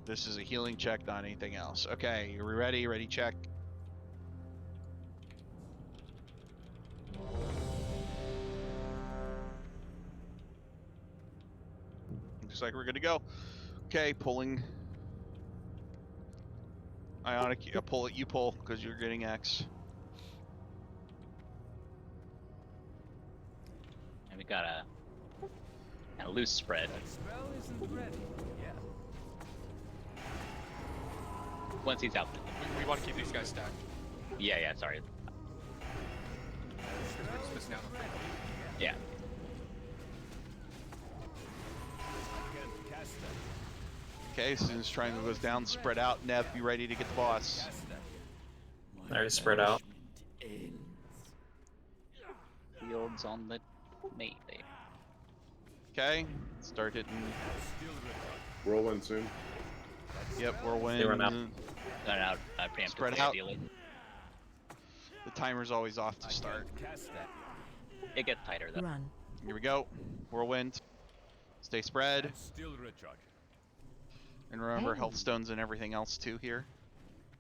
This is a healing check, not anything else. Okay, are we ready? Ready, check. Looks like we're good to go. Okay, pulling. Ionic, you pull it. You pull because you're getting X. And we got a loose spread. That spell isn't ready yet. Once he's out. We want to keep these guys stacked. Yeah, sorry. Because we're just missing out on Phantom. Yeah. Okay, as soon as triangle goes down, spread out. Nev, be ready to get the boss. Alright, spread out. Fields on the melee. Okay, start hitting. Whirlwind soon. Yep, whirlwind. They run out. Not preemptively, Spread out. ideally. The timer's always off to start. It gets tighter though. Run. Here we go. Whirlwind. Stay spread. Still recharge. And remember health stones and everything else too here.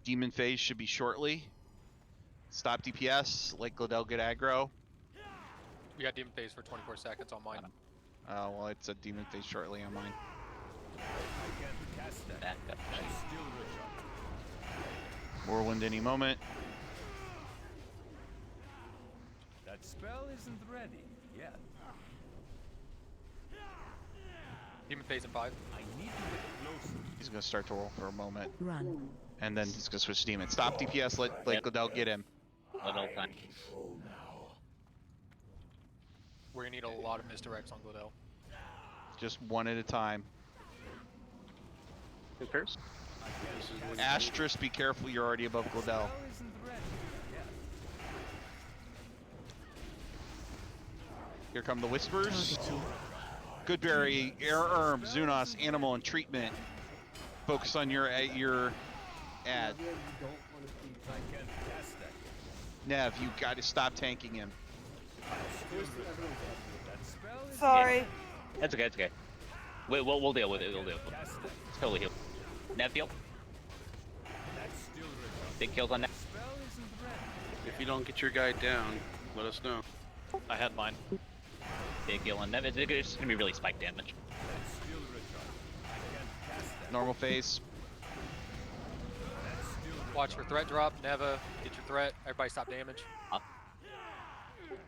Demon phase should be shortly. Stop DPS. Let Glodell get aggro. We got Demon Phase for 24 seconds on mine. Well, it's a demon phase shortly on mine. Back up. Whirlwind any moment. That spell isn't ready yet. Demon Phase in 5. I need to get closer. He's gonna start to roll for a moment. Run. And then he's gonna switch demon. Stop DPS, let Glodell get him. Little time. We're gonna need a lot of misdirects on Glodell. Just one at a time. Who curse? Astrus, be careful, you're already above Glodell. Here come the whispers. Goodberry, Air Zunos, Animal, and Treatment. Focus on your ad. Nev, you gotta stop tanking him. Sorry. That's okay. That's okay. We'll deal with it. We'll deal with it. It's totally healed. Nev heal. Big kills on Nev. If you don't get your guy down, let us know. I had mine. Big heal on Nev. It's just gonna be really spike damage. Normal phase. Watch for threat drop. Neva, get your threat. Everybody stop damage.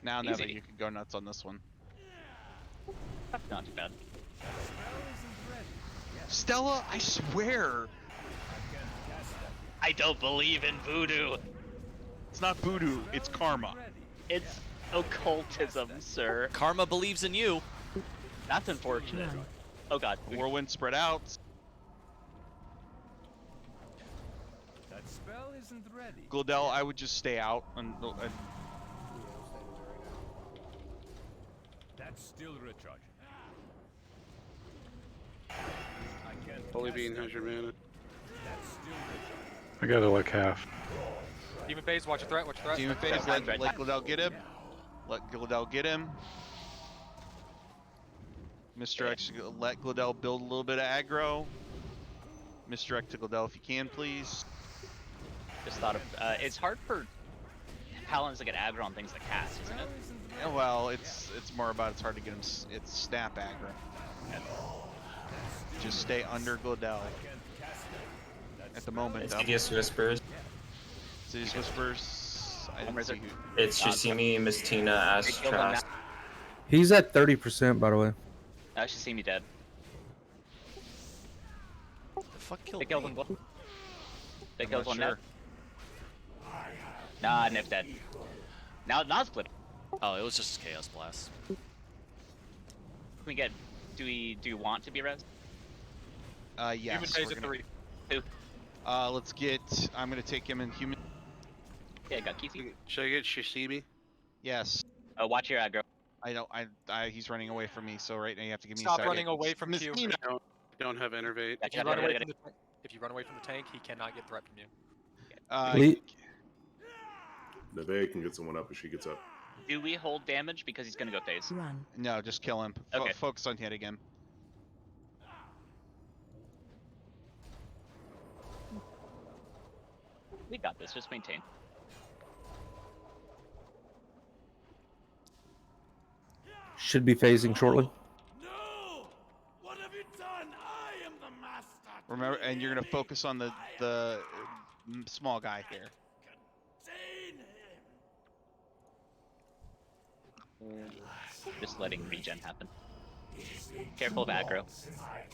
Now, Neva, Easy. you can go nuts on this one. Not too bad. Stella, I swear. I don't believe in voodoo. It's not voodoo, it's karma. It's occultism, sir. Karma believes in you. That's unfortunate. Oh god. Whirlwind spread out. That spell isn't ready. Glodell, I would just stay out. That's still recharging. Holy Bean has your mana. That's still recharging. I got like half. Demon Phase, watch your threat. Watch your threat. Demon phase, let Glodell get him. Let Glodell get him. Misdirect, let Glodell build a little bit of aggro. Misdirect to Glodell if you can, please. Just thought of. It's hard for paladins to get aggro on things like cast, isn't it? Yeah, well, it's more about it's hard to get him. It's snap aggro. Just stay under Glodell. At the moment, though. Insidious Whispers. Insidious Whispers. I didn't see who. It's Shishimi, Miss Tina, Astras. He's at 30%, by the way. I should see me dead. The fuck killed They killed me? him. They I'm killed not one sure. Nev. Nah, Nev's dead. Now it's split. Oh, it was just Chaos Blast. we get? Do we want to be res? Yes. Human phase we're at gonna- 3. Let's get. I'm gonna take him in human. Yeah, got Kiki. Should I get Shishimi? Yes. Watch your aggro. I don't. He's running away from me. So right now you have to give me. Stop a second. running away from Q. Messina. Don't have Innervate. If you run away from the if you run away from the tank, he cannot get threat from you. Neve can get someone up if she gets up. Do we hold damage because he's gonna go phase? Run. No, just kill him. Okay. Focus on hitting him. We got this. Just maintain. Should be phasing shortly. No! What have you done? I am the master. Remember, and you're gonna focus on the small guy here. Just letting regen happen. Careful of aggro.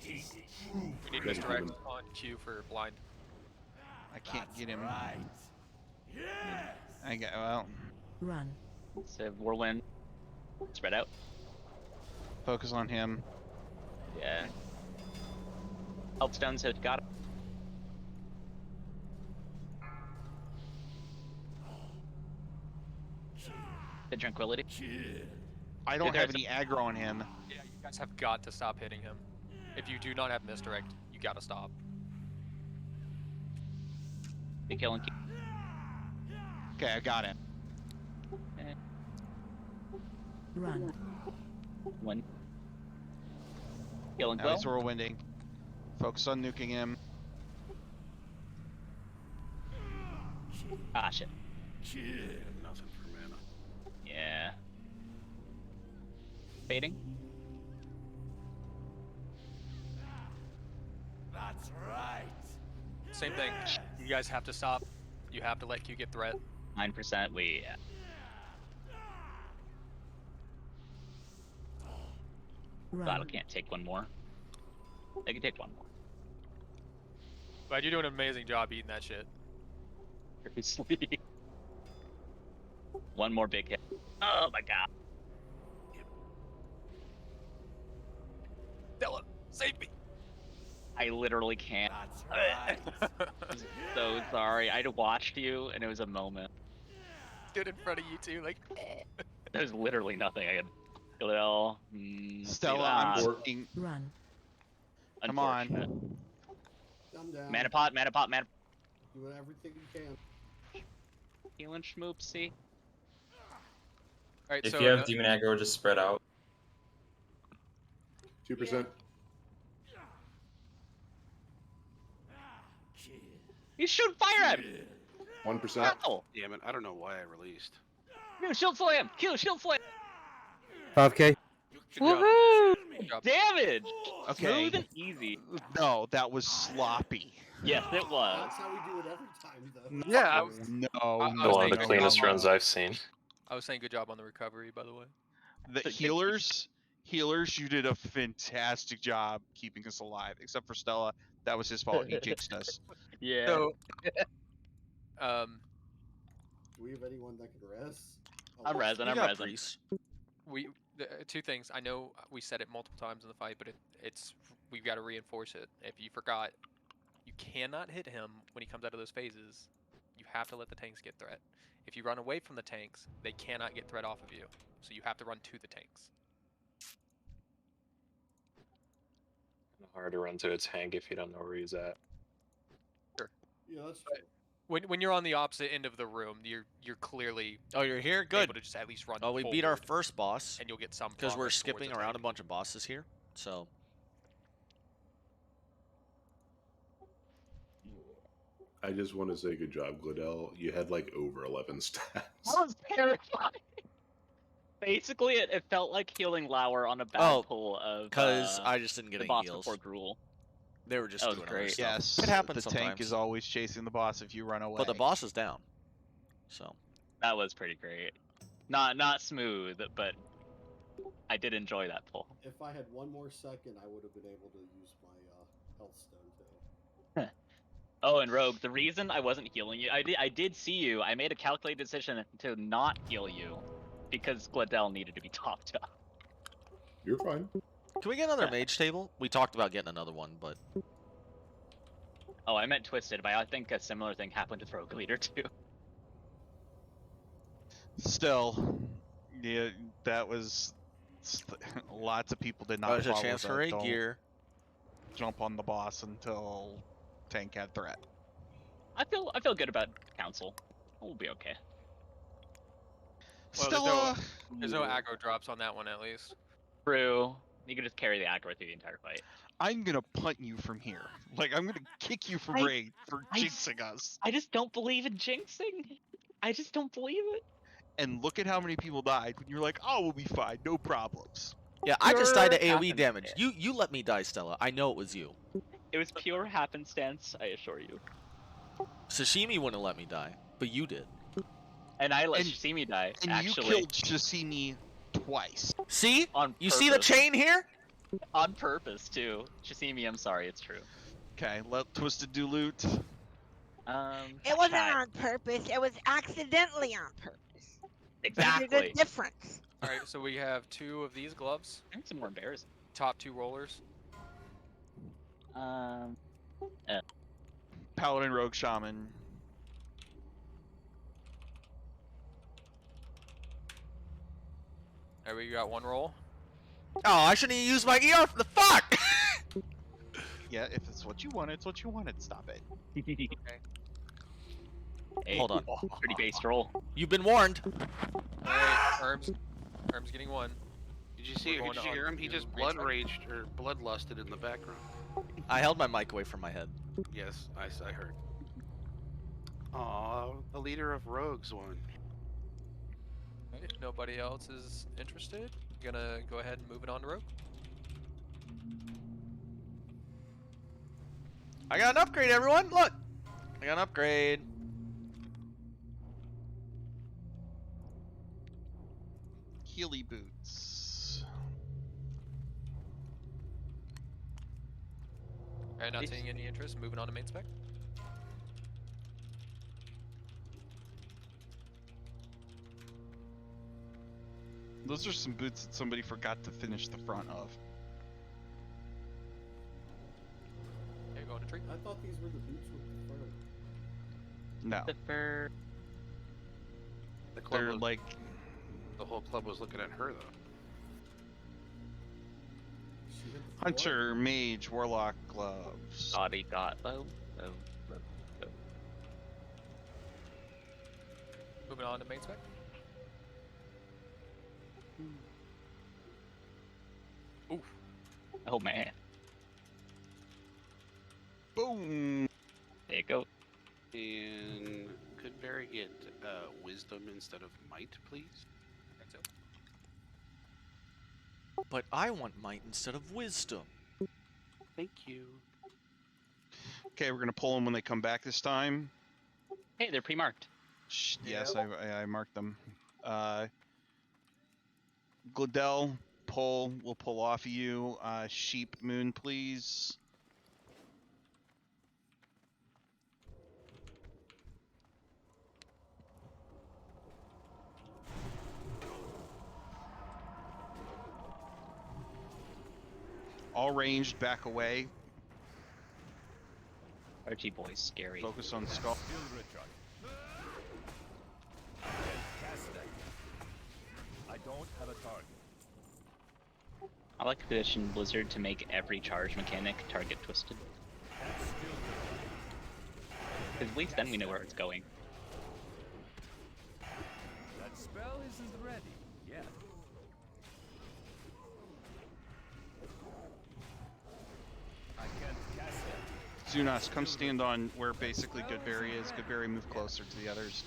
We need misdirect on Q for blind. I can't get him. Yes. I got well. Run. So whirlwind. Spread out. Focus on him. Yeah. Help stone, so got it. The tranquility. I don't have any aggro on him. Yeah, you guys have got to stop hitting him. If you do not have misdirect, you gotta stop. Be killing. Okay, I got him. Okay. Run. One. Killing Now he's whirlwinding. Focus on nuking him. Ah, shit. Nothing for mana. Yeah. Fading. That's right. Same thing. You guys have to stop. You have to let Q get threat. 9%. We. Battle can't take one more. They can take one more. But you're doing an amazing job eating that shit. Seriously. One more big hit. Oh my god. Stella, save me. I literally can't. That's right. I'm so sorry. I watched you and it was a moment. Stood in front of you too, like. There's literally nothing I could. Little. Stella, I'm seeing. Run. Come on. Come down. Mana pot, mana pot, mana. Doing everything you can. Healing schmoopsie. Alright, If so you have demon aggro, just spread out. 2%. You shoot fire at him! 1%. Ow! Damn it! I don't know why I released. Q, shield slam! Q, shield slam! 5K. Woohoo! Good job. Damage! Okay. Smooth and easy. No, that was sloppy. Yes, it was. That's how we do it every time, though. Yeah, I was One of the saying cleanest good job. runs I've seen. I was saying good job on the recovery, by the way. The healers, you did a fantastic job keeping us alive. Except for Stella, that was his fault. He jinxed us. Yeah. So, Do we have anyone that can res? I'm resin, I'm resin. two things. I know we said it multiple times in the fight, but we've got to reinforce it. If you forgot, you cannot hit him when he comes out of those phases. You have to let the tanks get threat. If you run away from the tanks, they cannot get threat off of you. So you have to run to the tanks. Hard to run to a tank if you don't know where he's at. Sure. Yeah, that's true. When you're on the opposite end of the room, you're clearly Oh, you're here? Good. able to just at least run. Oh, we beat our forward, first boss. and you'll get some Because we're progress towards skipping the around a tank. bunch of bosses here. So. I just want to say good job, Gladell. You had like over 11 stats. That was terrifying. Basically, it felt like healing Lauer on a bad pull of. Because I just didn't get the any boss heals. before Gruul. They were just That was doing other great. stuff. Yes, It happens the sometimes. tank is always chasing the boss if you run away. But the boss is down. So. That was pretty great. Not smooth, but I did enjoy that pull. If I had one more second, I would have been able to use my health stone too. Oh, and Rogue, the reason I wasn't healing you, I did see you. I made a calculated decision to not heal you because Gladell needed to be topped up. You're fine. Can we get another mage table? We talked about getting another one, but Oh, I meant Twisted, but I think a similar thing happened with Rogue Leader too. Still, yeah, that was lots of people did not there's a follow chance the for a don't gear. jump on the boss until tank had threat. I feel good about Council. We'll be okay. Well, Stella, there's no aggro drops on that one at least. True. You can just carry the aggro through the entire fight. I'm gonna punt you from here. Like I'm gonna kick you from raid for jinxing us. I just don't believe in jinxing. I just don't believe it. And look at how many people died when you're like, "Oh, we'll be fine, no problems." Yeah, I just died to Pure AoE damage. You let me die, Stella. I know it was you. It was pure happenstance, I assure you. Sashimi wouldn't let me die, but you did. And I let Shishimi die, And actually. you killed Shishimi twice. See? On you see the purpose. chain here? On purpose, too. Shishimi, I'm sorry, it's true. Okay, let Twisted do loot. It wasn't on purpose. It was accidentally on purpose. Exactly. There's a difference. All right, so we have 2 of these gloves. I think some more embarrassing. Top 2 rollers. Paladin, Rogue, Shaman. All right, we got 1 roll. Oh, I shouldn't have used my ER for the fuck! Yeah, if it's what you wanted, it's what you wanted. Stop it. Okay. Hey, Hold on. Pretty based roll. You've been warned. All right, Herm's getting 1. Did you see? Did you hear him? He just blood raged or bloodlusted in the background. I held my mic away from my head. Yes, I heard. Aw, the leader of rogues won. If nobody else is interested, I'm gonna go ahead and move it on to Rogue. I got an upgrade, everyone. Look, I got an upgrade. Healy boots. All right, not seeing any interest. Moving on to main spec. Those are some boots that somebody forgot to finish the front of. Okay, going to tree. I thought these were the boots with the fur. No. The fur. The club They're was, like the whole club was looking at her though. Hunter, Mage, Warlock gloves. Body got low. Moving on to main spec. Oof. Oh man. Boom. There you go. And could Barry get wisdom instead of might, please? But I want might instead of wisdom. Thank you. Okay, we're gonna pull them when they come back this time. Hey, they're pre-marked. Yes, I marked them. Gladell, pull. We'll pull off of you. Sheep Moon, please. All ranged, back away. Archie boy's scary. Focus on skull. I don't have a target. I like Condition Blizzard to make every charge mechanic target twisted. Because at least then we know where it's going. That spell isn't ready yet. I can't cast it. Zunas, come stand on where basically Goodberry is. Goodberry, move closer to the others.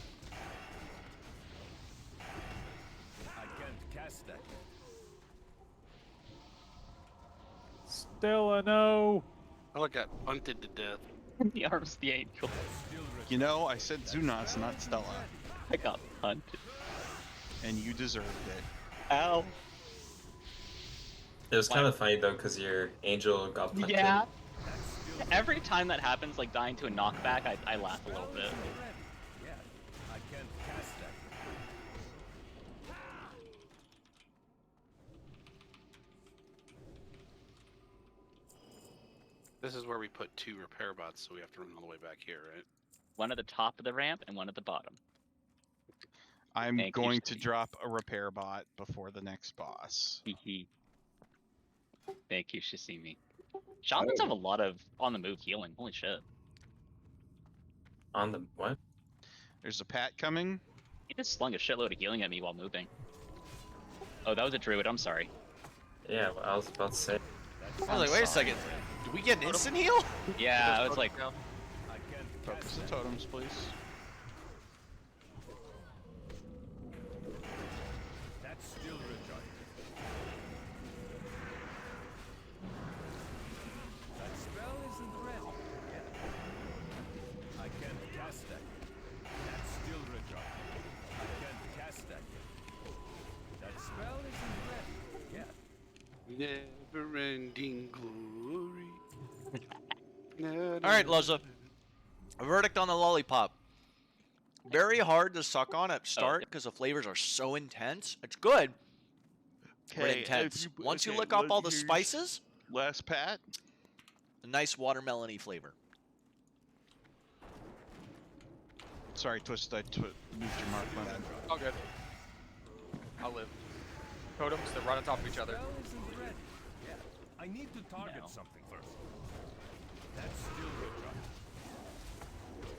I can't cast that. Stella, no. I got hunted to death. The arms, the angel. You know, I said Zunas, not Stella. I got hunted. And you deserved it. Ow. It was kind of funny though, because your angel got punted. Yeah. Every time that happens, like dying to a knockback, I laugh a little bit. I can't cast that. This is where we put 2 repair bots, so we have to run all the way back here, right? One at the top of the ramp and one at the bottom. I'm Thank you, going to Shizzy. drop a repair bot before the next boss. Thank you, Shizzy. Shamans have a lot of on the move healing. Holy shit. On the what? There's a pat coming. He just slung a shitload of healing at me while moving. Oh, that was a druid. I'm sorry. Yeah, well, I was about to say. I was like, wait a second. Did we get an instant heal? Yeah, I was like, Focus the totems, please. That's still recharged. That spell isn't ready yet. I can't cast that yet. That's still recharged. I can't cast that yet. That spell isn't ready yet. Never-ending glory. All right, Loza. A verdict on the lollipop. Very hard to suck on at start because the flavors are so intense. It's good, but intense. Once you lick off all the spices, last pat, a nice watermelon-y flavor. Sorry, Twist. I moved your mark. My bad. All good. I'll live. Totems that run on top of each other. Spell isn't ready yet. I need to target something first. That's still recharged.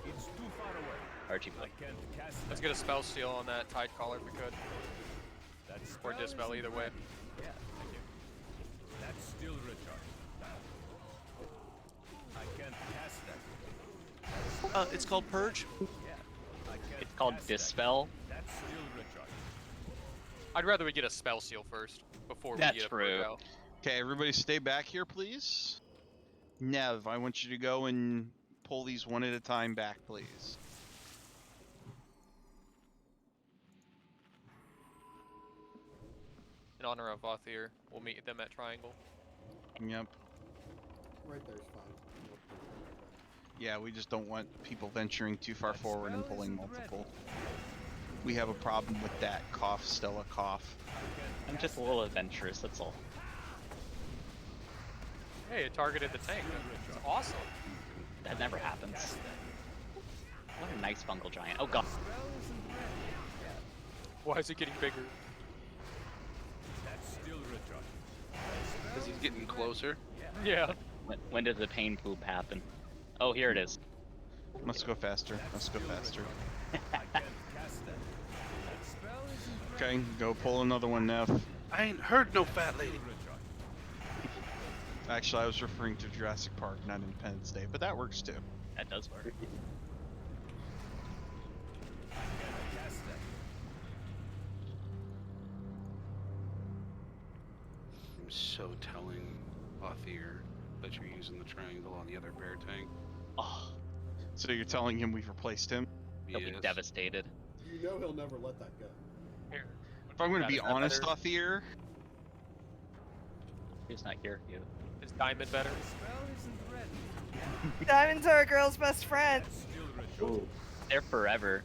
It's too far away. Archie, I can't cast Let's that. get a spell steal on that Tide Caller if we could. That's Or Dispel, either way. Yeah, thank you. That's still recharged. I can't cast that. It's called Purge. Yeah. I can't it's called cast that. Dispel. That's still recharged. I'd rather we get a spell seal first before That's we get true. a purge out. Okay, everybody stay back here, please. Nev, I want you to go and pull these one at a time back, please. In honor of Othir, we'll meet them at Triangle. Yep. Right there's fine. Yeah, we just don't want people venturing too far forward and pulling multiple. We have a problem with that. Cough, Stella, cough. I'm just a little adventurous, that's all. Hey, it targeted the tank. It's awesome. That never happens. What a nice fungal giant. Oh god. Why is it getting bigger? That's still recharged. Because he's getting closer. Yeah. When does the pain poop happen? Oh, here it is. Let's go faster. Let's go faster. I can't cast that. That spell isn't Okay, go pull another one, Nev. I ain't heard no fat lady. Actually, I was referring to Jurassic Park, not Independence Day, but that works too. That does work. I'm so telling Othir that you're using the triangle on the other bear tank. Oh, So you're telling him we've replaced him? he'll be Yes. devastated. You know he'll never let that go. Here. If I'm going to be Is that honest, better? Othir, He's not here. You. Is Diamond better? spell isn't ready. Diamonds are a girl's best friend. Still recharged. They're forever.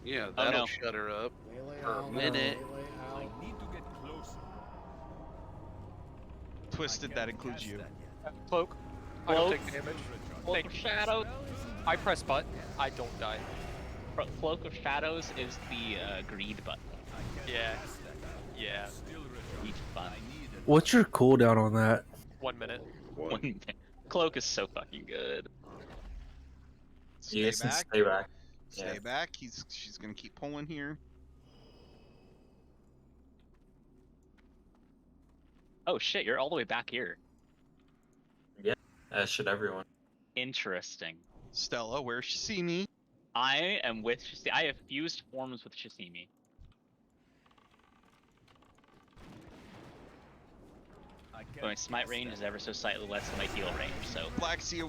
Yeah, Oh, that'll no. shut her up. Melee For a out, minute. melee I out. need to get closer. Twisted, I that can't includes cast you. that yet. Cloak. I don't Cloak. take damage. Cloak Thank of you. Shadows. I press button. I don't die. Cloak of Shadows is the greed button. Yeah. Yeah. Each fun. What's your cooldown on that? 1 minute. One. Cloak is so fucking good. Stay Yes, and back. stay back. Stay Yeah. back. She's going to keep pulling here. Oh shit, you're all the way back here. Should everyone. Interesting. Stella, where's she see me? I am with Shisi. I have fused forms with Shisimi. But my smite range is ever so slightly less than my heal range, so. Blaxia,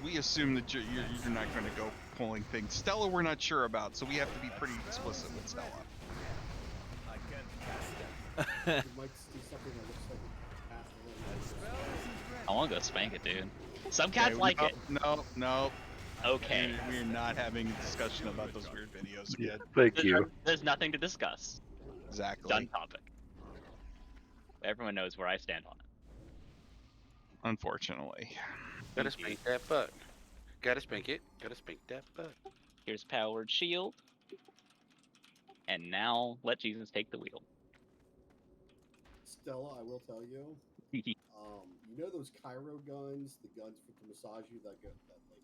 we assume that you're not going to go pulling things. Stella, we're not sure about, so we have to be pretty explicit with Stella. I can't cast that. You might see something that looks like a path a little Spell isn't ready. I want to go spank it, dude. Some cats like it. No. Okay. We're not having a discussion about those weird videos again. Thank you. There's nothing to discuss. Exactly. Done topic. Everyone knows where I stand on it. Unfortunately. Gotta spank that butt. Gotta spank it. Gotta spank that butt. Here's powered shield. And now let Jesus take the wheel. Stella, I will tell you. You know those Cairo guns, the guns to massage you that go that like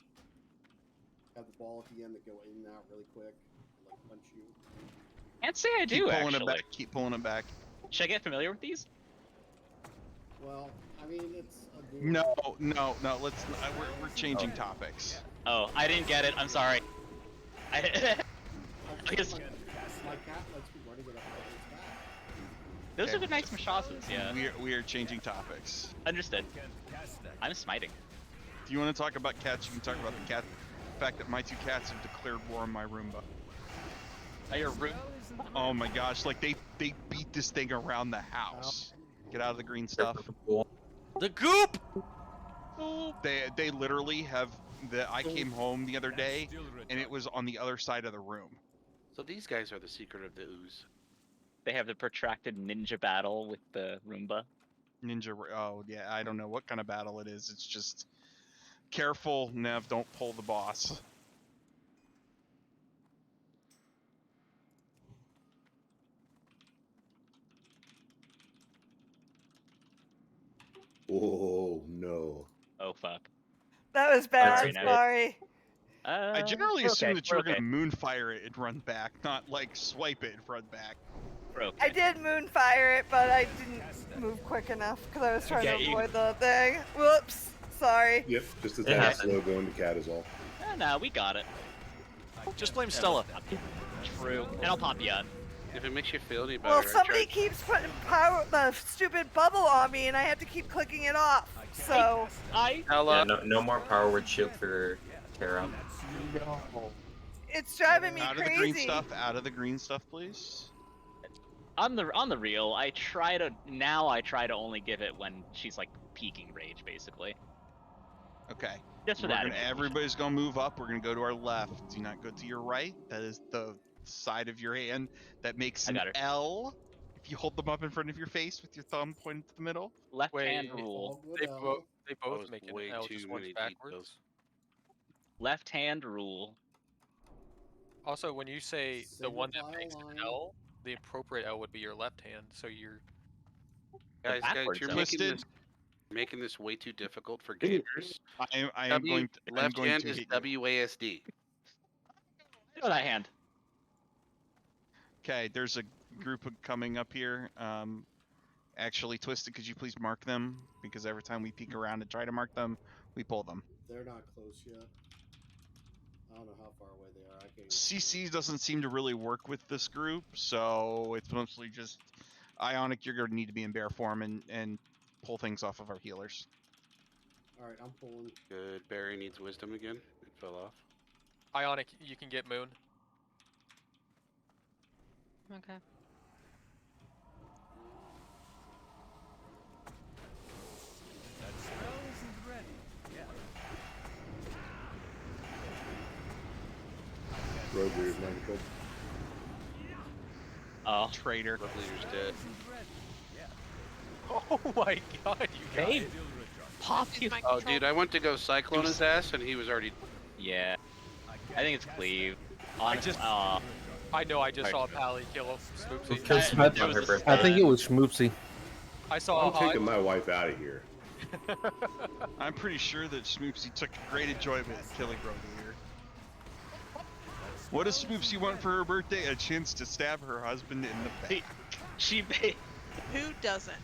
have the ball at the end that go in and out really quick and like punch you. Can't say I do Keep pulling actually. it back. Keep pulling it back. Should I get familiar with these? Well, I mean it's a new No. Let's. We're changing topics. Oh, I didn't get it. I'm sorry. I guess my cat lets me running it up its back. those are the nice Mashasas, yeah. We are changing topics. Understood. I'm smiting. If you want to talk about cats, you can talk about the fact that my 2 cats have declared war on my Roomba. Oh my gosh! Like they beat this thing around the house. Get out of the green stuff. The goop. They literally have. I came home the other day, and it was on the other side of the room. So these guys are the secret of the ooze. They have the protracted ninja battle with the Roomba. Ninja. Oh yeah, I don't know what kind of battle it is. It's just careful, Nev. Don't pull the boss. Oh no. Oh fuck. That was bad. Sorry, Nev. Sorry. I generally assume that you were gonna moonfire it and run back, not like swipe it and run back. I did moonfire it, but I didn't move quick enough because I was trying to avoid the thing. Whoops. Sorry. Yep, just as that slow going to cat is all. No, we got it. Just blame Stella. True. And I'll pop you on. If it makes you feel any better, Well, I somebody tried- keeps putting the stupid bubble on me, and I have to keep clicking it off. So Yeah, no more power word shield for Terra. it's driving me Out of crazy. the green stuff. Out of the green stuff, please. On the real, I try to only give it when she's like peaking rage, basically. Okay. Just for that. Everybody's gonna move up. We're gonna go to our left. Do not go to your right. That is the side of your hand that makes an L. If you hold them up in front of your face with your thumb pointed to the middle. Left hand rule. They both was make an way L, too just one's many backwards. details. Left hand rule. Also, when you say the one that Single makes file an line. L, the appropriate L would be your left hand. So you're Guys, backwards you're L. making this way too difficult for gamers. I am going to. I'm Left going hand to is hit you. WASD. I know that hand. Okay, there's a group coming up here. Actually, Twisted, could you please mark them? Because every time we peek around and try to mark them, we pull them. They're not close yet. I don't know how far away they are. I can't. CC doesn't seem to really work with this group, so it's mostly just Ionic. You're going to need to be in bear form and pull things off of our healers. All right, I'm pulling. Good. Barry needs wisdom again. It fell off. Ionic. You can get Moon. Okay. That spell isn't ready. Yeah. Road leader's mind control. Oh, traitor. Road leader's dead. Oh my god, you guys. Babe. Pop you. Oh, dude, I went to go cyclone his ass, and he was already. Yeah. I think it's Cleave. Honestly, I know. I just saw Pally kill Snoopsy. Kill Snoopsy on her birthday. I think it was Schmoopsy. I saw. I'm taking my wife out of here. I'm pretty sure that Smoopsy took great enjoyment in killing Road Leader. What does Smoopsy want for her birthday? A chance to stab her husband in the back. Who doesn't?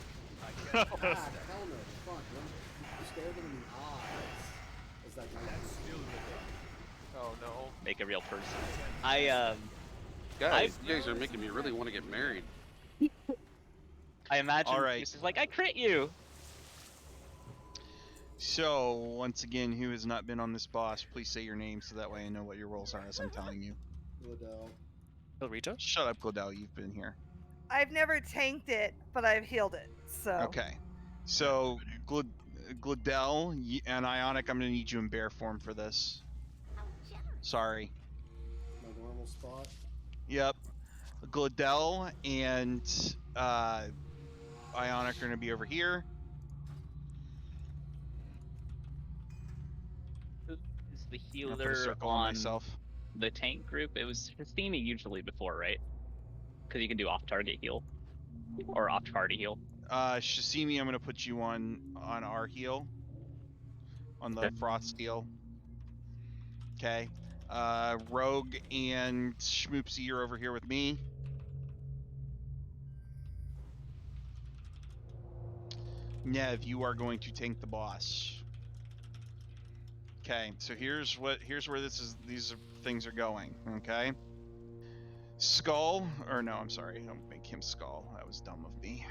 Hell no. Fuck. You stare them in the eyes. Is that nice? Oh no. Make a real person. Guys, you guys are making me really want to get married. I imagine All right. this is like, I crit you. So, once again, who has not been on this boss, please say your name so that way I know what your roles are as I'm telling you. Liddell. Rita? Shut up, Glodell, you've been here. I've never tanked it, but I've healed it. So Okay. So, Glodell and Ionic, I'm going to need you in bear form for this. Sorry. My normal spot. Yep. Glodell and Ionic are going to be over here. the I'll put a healer circle on on myself. the tank group? It was Shasimi usually before, right? Because you can do off-target heal or off-target heal. Shasimi, I'm gonna put you on our heal, on the frost heal. Okay. Rogue and Schmoopsy are over here with me. Nev, you are going to tank the boss. Okay, so here's where these things are going. Okay. Skull, or no, I'm sorry, I'll make him Skull. That was dumb of me.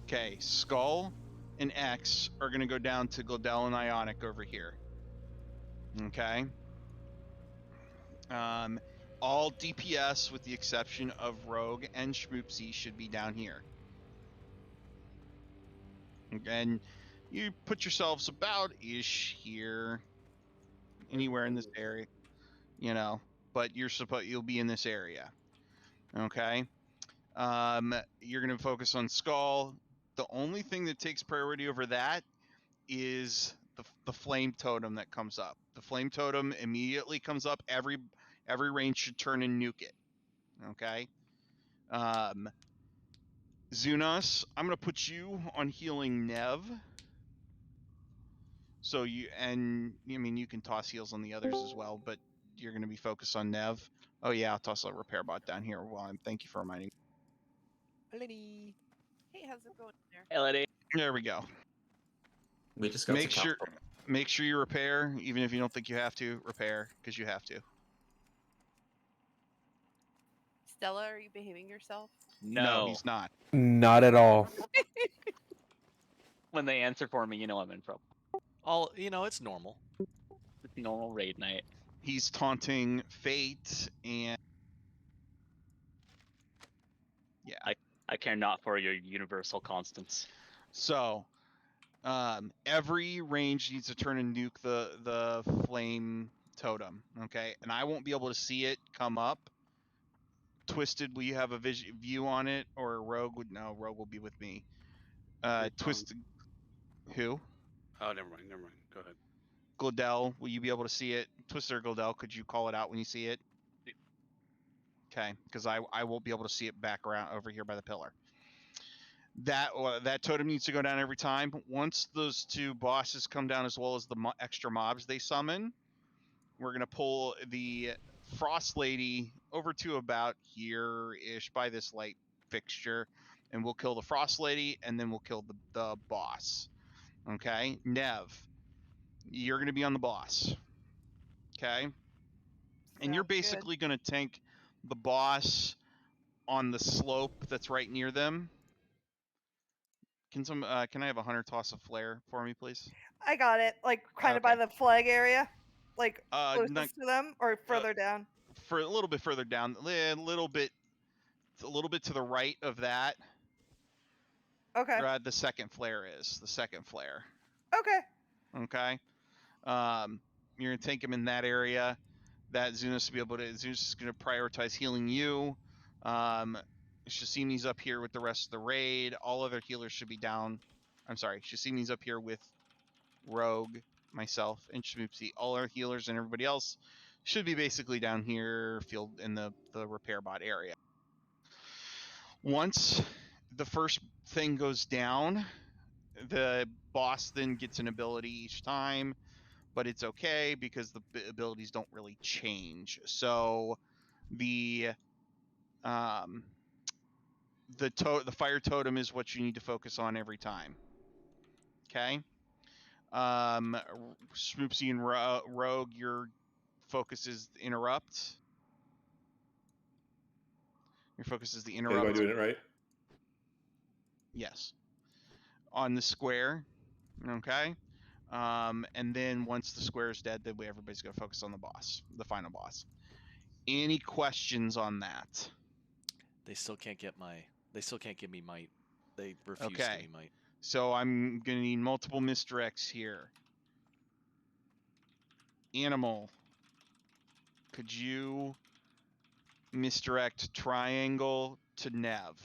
Okay, Skull and X are going to go down to Glodell and Ionic over here. Okay. All DPS with the exception of Rogue and Schmoopsy should be down here. And you put yourselves about ish here, anywhere in this area, you know. But you'll be in this area. Okay. You're gonna focus on Skull. The only thing that takes priority over that is the flame totem that comes up. The flame totem immediately comes up. Every range should turn and nuke it. Okay. Zunas, I'm gonna put you on healing Nev. So you can toss heals on the others as well, but you're gonna be focused on Nev. Oh yeah, I'll toss a repair bot down here. Well, thank you for reminding. Lenny. Hey, how's it going there? Hey, Lenny. There we go. We just got Make to sure you repair, even if you don't think you have to repair, because you have to. Stella, are you behaving yourself? No, he's not. Not at all. When they answer for me, you know I'm in trouble. It's normal. It's normal raid night. He's taunting Fate and yeah. I care not for your universal constants. So, every range needs to turn and nuke the flame totem. Okay, and I won't be able to see it come up. Twisted, will you have a view on it, or Rogue would? No, Rogue will be with me. Twisted, who? Oh, never mind. Go ahead. Glodell, will you be able to see it? Twister Glodell, could you call it out when you see it? Okay, because I won't be able to see it back around over here by the pillar. That totem needs to go down every time. Once those two bosses come down, as well as the extra mobs they summon, we're gonna pull the Frost Lady over to about here-ish by this light fixture, and we'll kill the Frost Lady, and then we'll kill the boss. Okay, Nev, you're gonna be on the boss. Okay, and you're basically gonna tank the boss on the slope that's right near them. Can I have a hunter toss a flare for me, please? I got it. Like kind of by the flag area, like closest to them, or further down. For a little bit further down, a little bit to the right of that. Okay. The second flare is the second flare. Okay. Okay. You're gonna tank him in that area. That Zunas is gonna prioritize healing you. Shasimi's up here with the rest of the raid. All other healers should be down. I'm sorry, Shasimi's up here with Rogue, myself, and Schmoopsy. All our healers and everybody else should be basically down here, field in the repair bot area. Once the first thing goes down, the boss then gets an ability each time, but it's okay because the abilities don't really change. So the fire totem is what you need to focus on every time. Okay. Schmoopsy and Rogue, your focus is the interrupt. Your focus is the interrupt. Am I doing it right? Yes. On the square. Okay. And then once the square is dead, then everybody's gonna focus on the boss, the final boss. Any questions on that? They still can't give me might. They refuse to give me might. So I'm gonna need multiple misdirects here. Animal, could you misdirect triangle to Nev.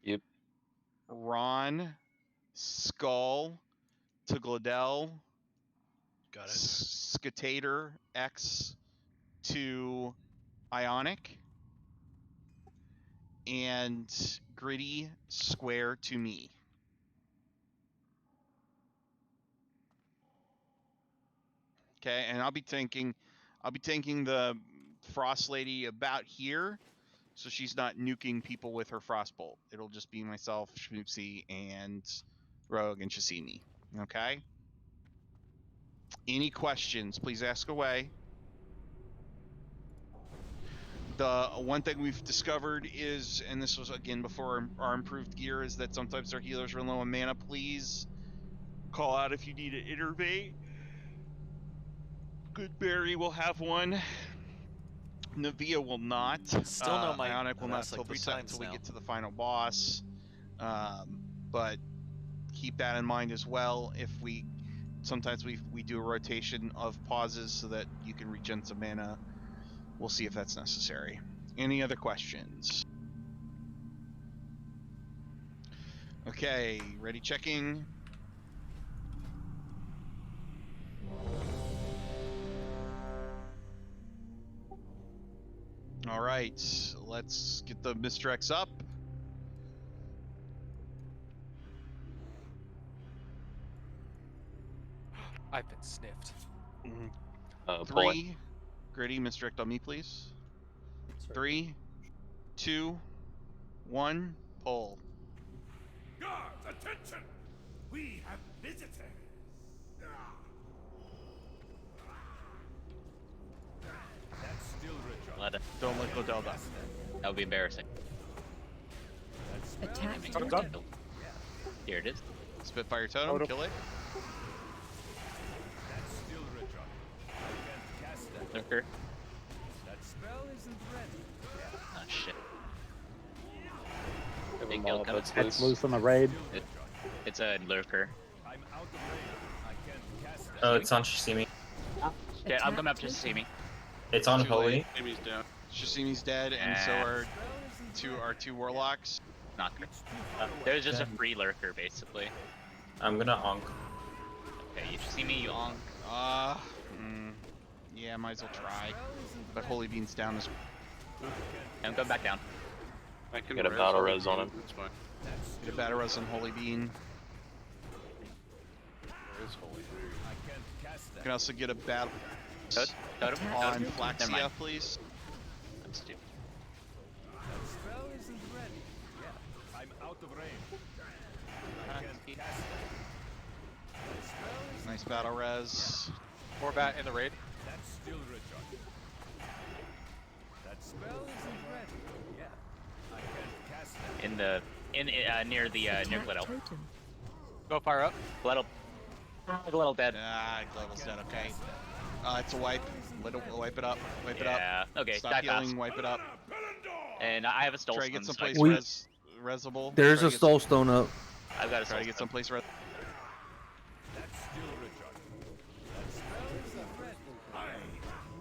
Yep. Ron, skull to Glodell. Got it. Scatator X to Ionic. And Gritty square to me. Okay, and I'll be tanking the Frost Lady about here, so she's not nuking people with her Frostbolt. It'll just be myself, Schmoopsy, and Rogue, and Shasimi. Okay? Any questions, please ask away. The one thing we've discovered is, and this was again before our improved gear, is that sometimes our healers run low on mana. Please call out if you need to innervate. Goodberry will have one. Navia will not. Still know my Ionic will not asked, till like, the 3 set times until we now. get to the final boss. But keep that in mind as well. If sometimes we do a rotation of pauses so that you can regen some mana. We'll see if that's necessary. Any other questions? Okay, ready checking. All right, let's get the Mr. X up. I've been sniffed. Three. Gritty, misdirect on me, please. 3, 2, 1, pull. Guards, attention! We have visitors! That's still Richard. Let it. Don't let Glodell die. That would be embarrassing. Attack. Here it is. Spitfire Totem, kill it. That's still Richard. I can't cast that. Lurker. That spell isn't ready. Oh shit. Big Big Hill It's loose on the raid. It's a lurker. I'm out of range. I can't cast that. Oh, it's on Shasimi. Yeah, I'm coming up to see me. It's on Too Holy. late. Amy's down. Shasimi's dead, and so are two warlocks. Not good. There's just a free lurker, basically. I'm gonna onk. Okay, you see me, you onk. Yeah, might as well try. But Holy Bean's down as well. I'm going back down. I can Get a battle res on him. That's fine. Get a battle res on Holy Bean. Where is Holy Bean? I can't cast You that. can also get a battle Totem? on Never Flaxia, mind. please. I'm stupid. That spell isn't ready. Yeah, I'm out of range. I can't cast that. That spell isn't Nice battle res. More bat in the raid. That's still Richard. That spell isn't ready. Yeah, I can't cast that. In the near the near Gliddle. Go fire up. Gliddle dead. Ah, Global's dead, okay. It's a wipe. Wipe it up. Wipe it Yeah. up. Okay. Stop die healing, fast. wipe it up. And I have a stole. Try to get stone, someplace so I can- resable. There's Try a to get soul stone up. I've got a Try soul to get stone. someplace That's still Richard. That spell isn't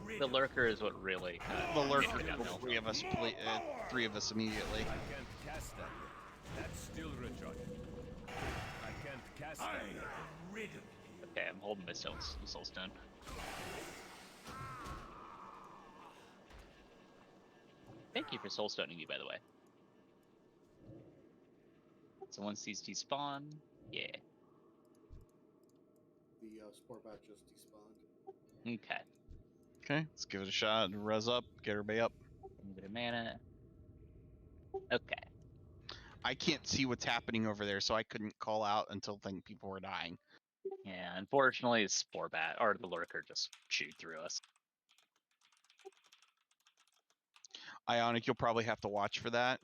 ready. The lurker is what really. the lurker makes me downhill. three of us immediately. I can't cast that. That's still Richard. I can't cast that. Rid of Okay, I'm holding my soul stone. Thank you for soul stoning me, by the way. So once these despawn, yeah. The spore bat just despawned. Okay. Okay, let's give it a shot. Res up, get everybody up. A bit of mana. Okay. I can't see what's happening over there, so I couldn't call out until people were dying. Yeah, unfortunately, the spore bat or the lurker just chewed through us. Ionic, you'll probably have to watch for that.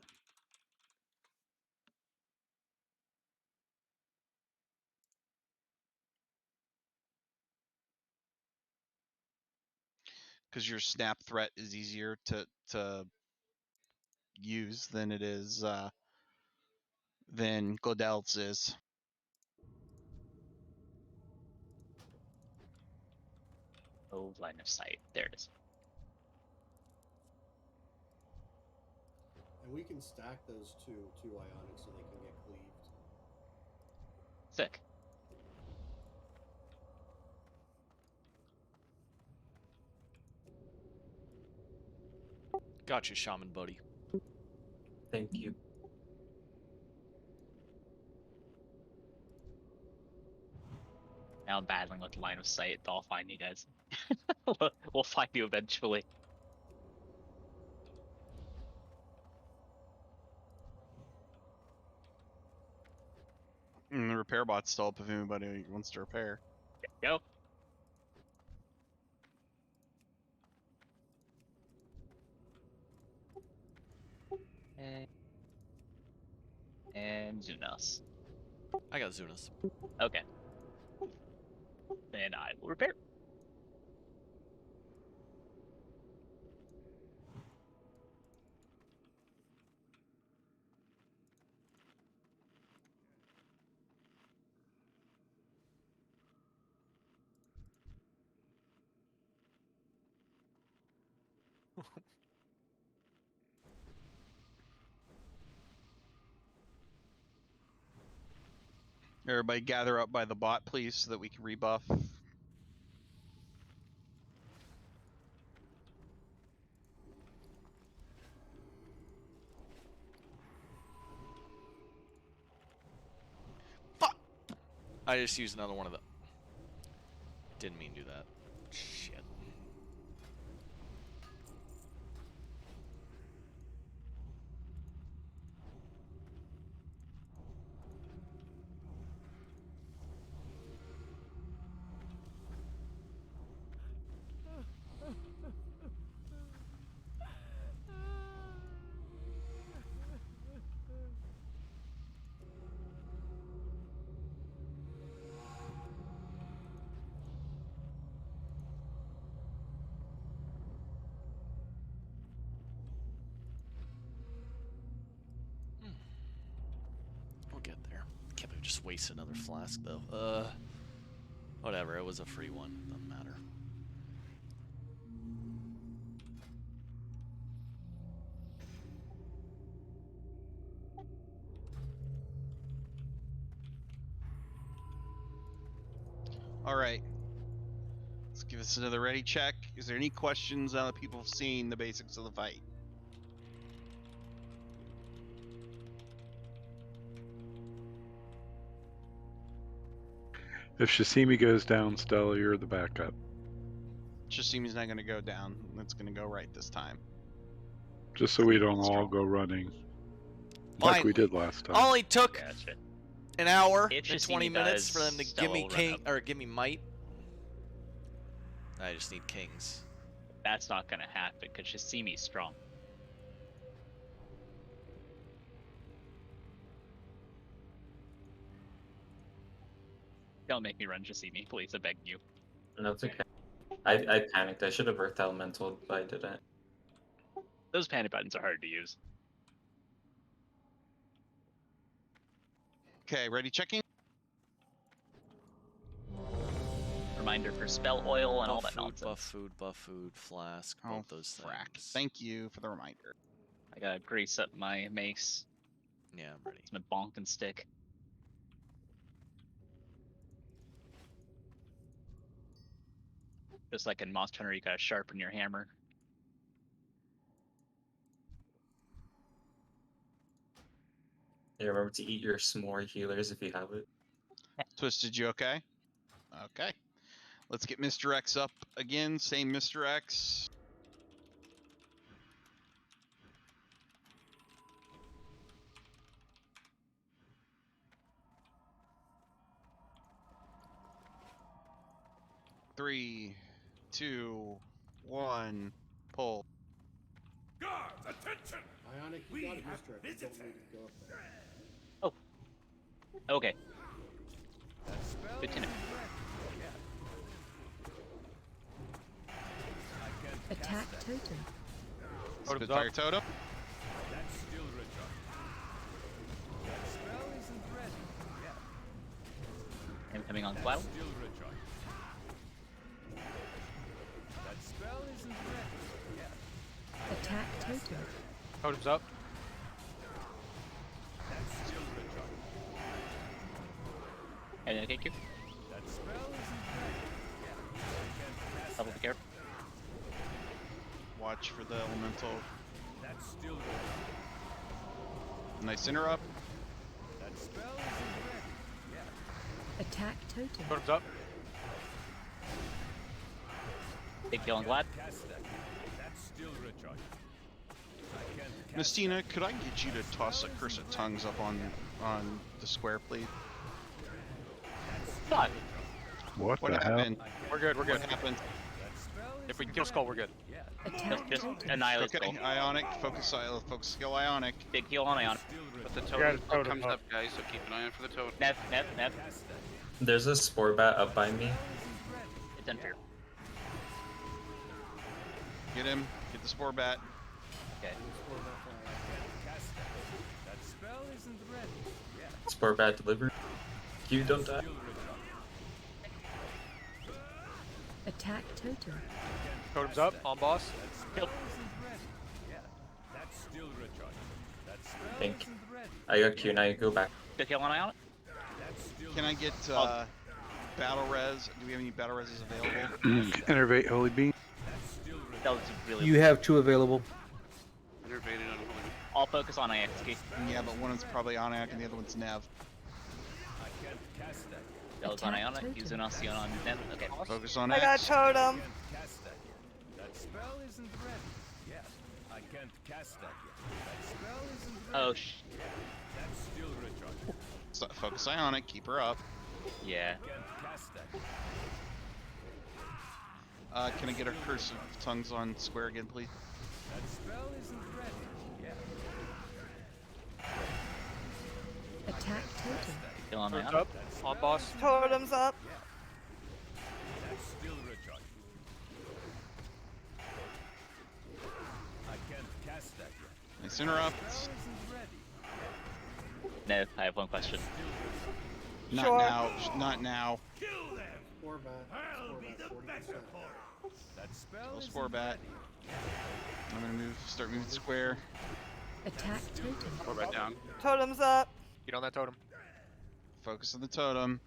Because your snap threat is easier to use than it is than Godel's is. Oh, line of sight. There it is. we can stack those two ionics so they can get cleaved. Sick. Gotcha, shaman buddy. Thank you. Now I'm battling with line of sight. I'll find you guys. We'll find you eventually. And the repair bot's still up if anybody wants to repair. Go. And Zunos. I got Zunas. Okay. Then I will repair. Everybody gather up by the bot, please, so that we can rebuff. Fuck! I just used another one of them. Didn't mean to do that. Shit. We'll get there. Can't believe I just wasted another flask though. Whatever, it was a free one. Doesn't matter. All right. Let's give us another ready check. Is there any questions now that people have seen the basics of the fight? If Shasimi goes down, Stella, you're the backup. Shasimi's not going to go down. It's going to go right this time. Just so we don't all go running. Like we did last time. Only took Gotcha. an hour If and Shasimi 20 minutes for them to Stella give me will run king up. or give me might. I just need kings. That's not gonna happen because Shasimi's strong. Don't make me run Shasimi, please. I beg you. No, it's okay. I panicked. I should have Earth Elemental, but I didn't. Those panic buttons are hard to use. Okay, ready checking? Reminder for spell oil and all that nonsense. Buff food, flask, both those frack. things. Thank you for the reminder. I gotta grease up my mace. Yeah, I'm ready. It's my bonking stick. Just like in Monster Hunter, you gotta sharpen your hammer. Yeah, remember to eat your s'more healers if you have it. Twisted, you okay? Okay. Let's get Mr. X up again. Same Mr. X. Three, 2, 1, pull. Guards, attention! Ionic, you We got it, have Mr. X. You don't visited. need to go up there. Okay. That spell Good to know. isn't ready. I can't Attack cast that. totem. Spitfire totem. That's still recharged. That spell isn't ready. I'm coming on That's Quaddle. still recharged. That spell isn't ready. Attack totem. Totem's up. And then thank you. That spell isn't ready. I can't cast Level that. be careful. Watch for the elemental. That's still ready. Nice interrupt. That spell isn't ready. Yeah. Attack totem. Totem's up. Big kill on Glad. Cast that. That's still recharged. I can't cast Mistina, could I get you to toss a Curse of Tongues up on the square, please? God. What the hell? happened? We're good. We're good. What happened? that spell If we can kill Skull, we're good. Attack Just totem. annihilate Okay, Skull. Ionic, focus skill Ionic. Big heal on Ion. But the got totem a still totem comes up. up, guys, so keep an eye out for the totem. Nev. There's a spore bat up by me. It's unfair. Get him. Get the spore bat. Okay. that spell isn't ready. Yeah. Spore bat delivered. You don't die. Attack totem. Totem's up on boss. Kill. Yeah. That's still recharged. That spell Think. isn't ready. I got Q, now you go back. Big kill on Ion. That's still Can I get battle res? Do we have any battle reses available? Innervate Holy Beam. That was really. You have 2 available. Innervated on holy. I'll focus on IXK. Yeah, but one is probably Ionic and the other one's Nev. I can't cast that. That was on Attack Ionic. totem. Using Ocean on Nev. Okay. Focus on I got X. totem. Cast that yet. That spell isn't ready. Yeah. I can't cast that yet. That spell isn't ready. Oh That's still recharged. So, focus Ionic, keep her up. yeah. Can't cast that yet. Can I get a Curse of Tongues on square again, please? That spell isn't ready. Yeah. Attack totem. Kill on Totem's Ion. up on boss. Totem's up. That's still recharged. I can't cast that yet. Nice interrupt. Spell isn't ready. Nev, I have one question. Not Sure. now. Not now. Spore bat. Spore bat, 40%. That spell Kill isn't spore bat. I'm gonna start moving square. Attack totem. Go back down. Totem's up. Get on that totem. Focus on the totem.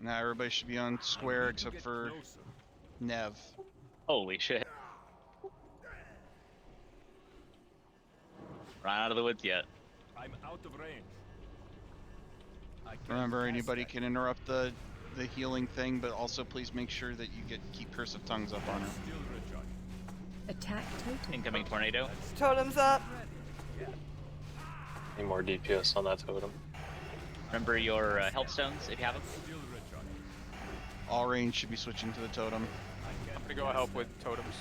Now everybody should be on square except for Nev. Holy shit. Run out of the woods yet. I'm out of range. I can't Remember, cast anybody that can interrupt the healing thing, but also please make sure that you keep Curse of Tongues up on her. Still recharged. Attack totem. Incoming tornado. Totem's up. Need more DPS on that totem. Remember your health stones if you have them. Still recharged. All range should be switching to the totem. I'm gonna go help with totems.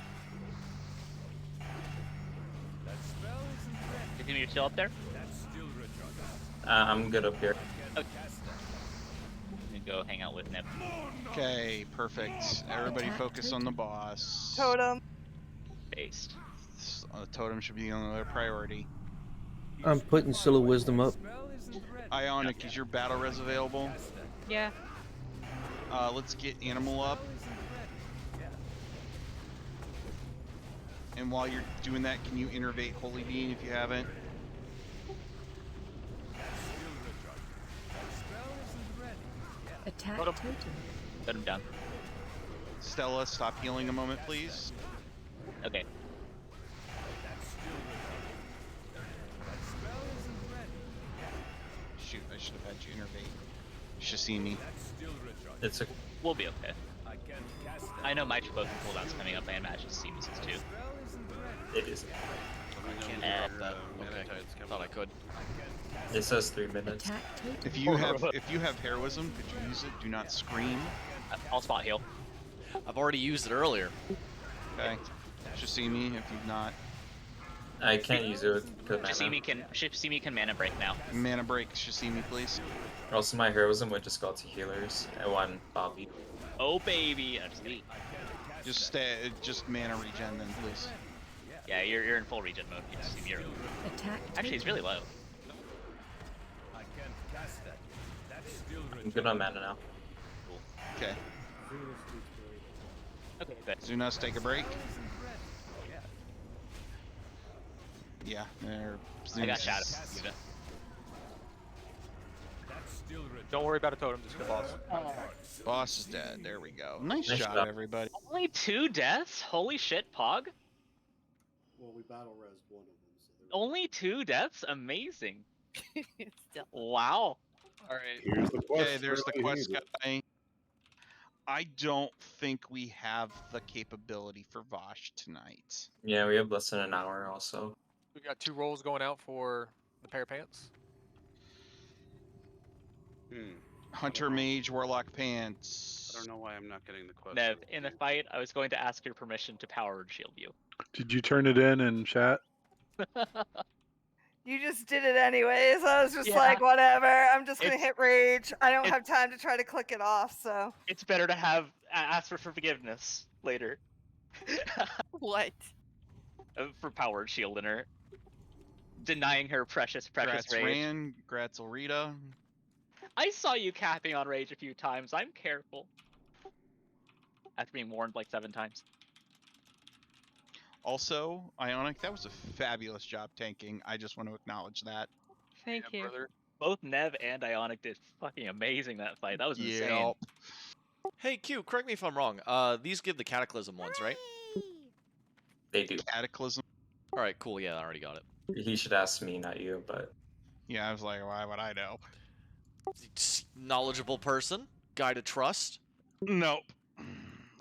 That spell isn't ready. Continue, you're still up there. That's still recharged. I'm good up here. Okay. I'm gonna go hang out with Nip. Okay, perfect. Everybody focus on the boss. Totem. Based. Totem should be the only other priority. I'm putting Still of Wisdom up. Ionic, is your battle res available? Yeah. Let's get Animal up. And while you're doing that, can you innervate Holy Being if you haven't? Attack Totem. totem. Put him down. Stella, stop healing a moment, please. Okay. Shoot, I should have had you innervate. You should see me. It's a. We'll be okay. I know my both cooldowns coming up. I imagine Seamus is too. It is. I can't interrupt interrupt that. Okay. Thought I could. It says 3 minutes. Attack totem. If you have heroism, could you use it? Do not scream. I'll spot heal. I've already used it earlier. Okay. Should see me if you've not. I can't use it with good mana. Shishimi can mana break now. Mana break, should see me, please. Also, my heroism would just go to healers and one Bobby. Oh baby, I'm just kidding. Just stay. Just mana regen, then, please. Yeah, you're in full regen mode. You just see me. Attack Actually, it's really low. I can't cast that. That's still I'm good on mana now. Okay. Okay, good. Zunas, take a break. Yeah, there. I got Zunas shadow. is- Give it. still rejoice. Don't worry about a totem, just kill boss. Boss is dead. There we go. Nice Nice job, job. everybody. Only 2 deaths? Holy shit, Pog. Well, we battle res one of them, so there Only 2 deaths? Amazing. Still. Wow. All right. Here's the quest. Okay, there's the for everybody who quest needs it. guy. I don't think we have the capability for Vosh tonight. Yeah, we have less than an hour also. We got 2 rolls going out for the pair of pants. Hunter, Mage, Warlock, Pants. I don't know why I'm not getting the quest. Nev, in the fight, I was going to ask your permission to power shield you. Did you turn it in chat? You just did it anyways. I was just Yeah. like, whatever. I'm just gonna It's- hit rage. I don't it's- have time to try to click it off. So It's better to have ask for forgiveness later. What? For power shielding her. Denying her precious Gratz rage. Ran, Gratzelrita. I saw you capping on rage a few times. I'm careful. After being warned like 7 times. Also, Ionic, that was a fabulous job tanking. I just want to acknowledge that. Thank Yeah, you. brother. Both Nev and Ionic did fucking amazing that fight. That was insane. Yep. Hey, Q, correct me if I'm wrong. These give the Cataclysm ones, right? They do. Cataclysm. All right, cool. Yeah, I already got it. He should ask me, not you, but Yeah, I was like, why would I know? Knowledgeable person, guy to trust. Nope.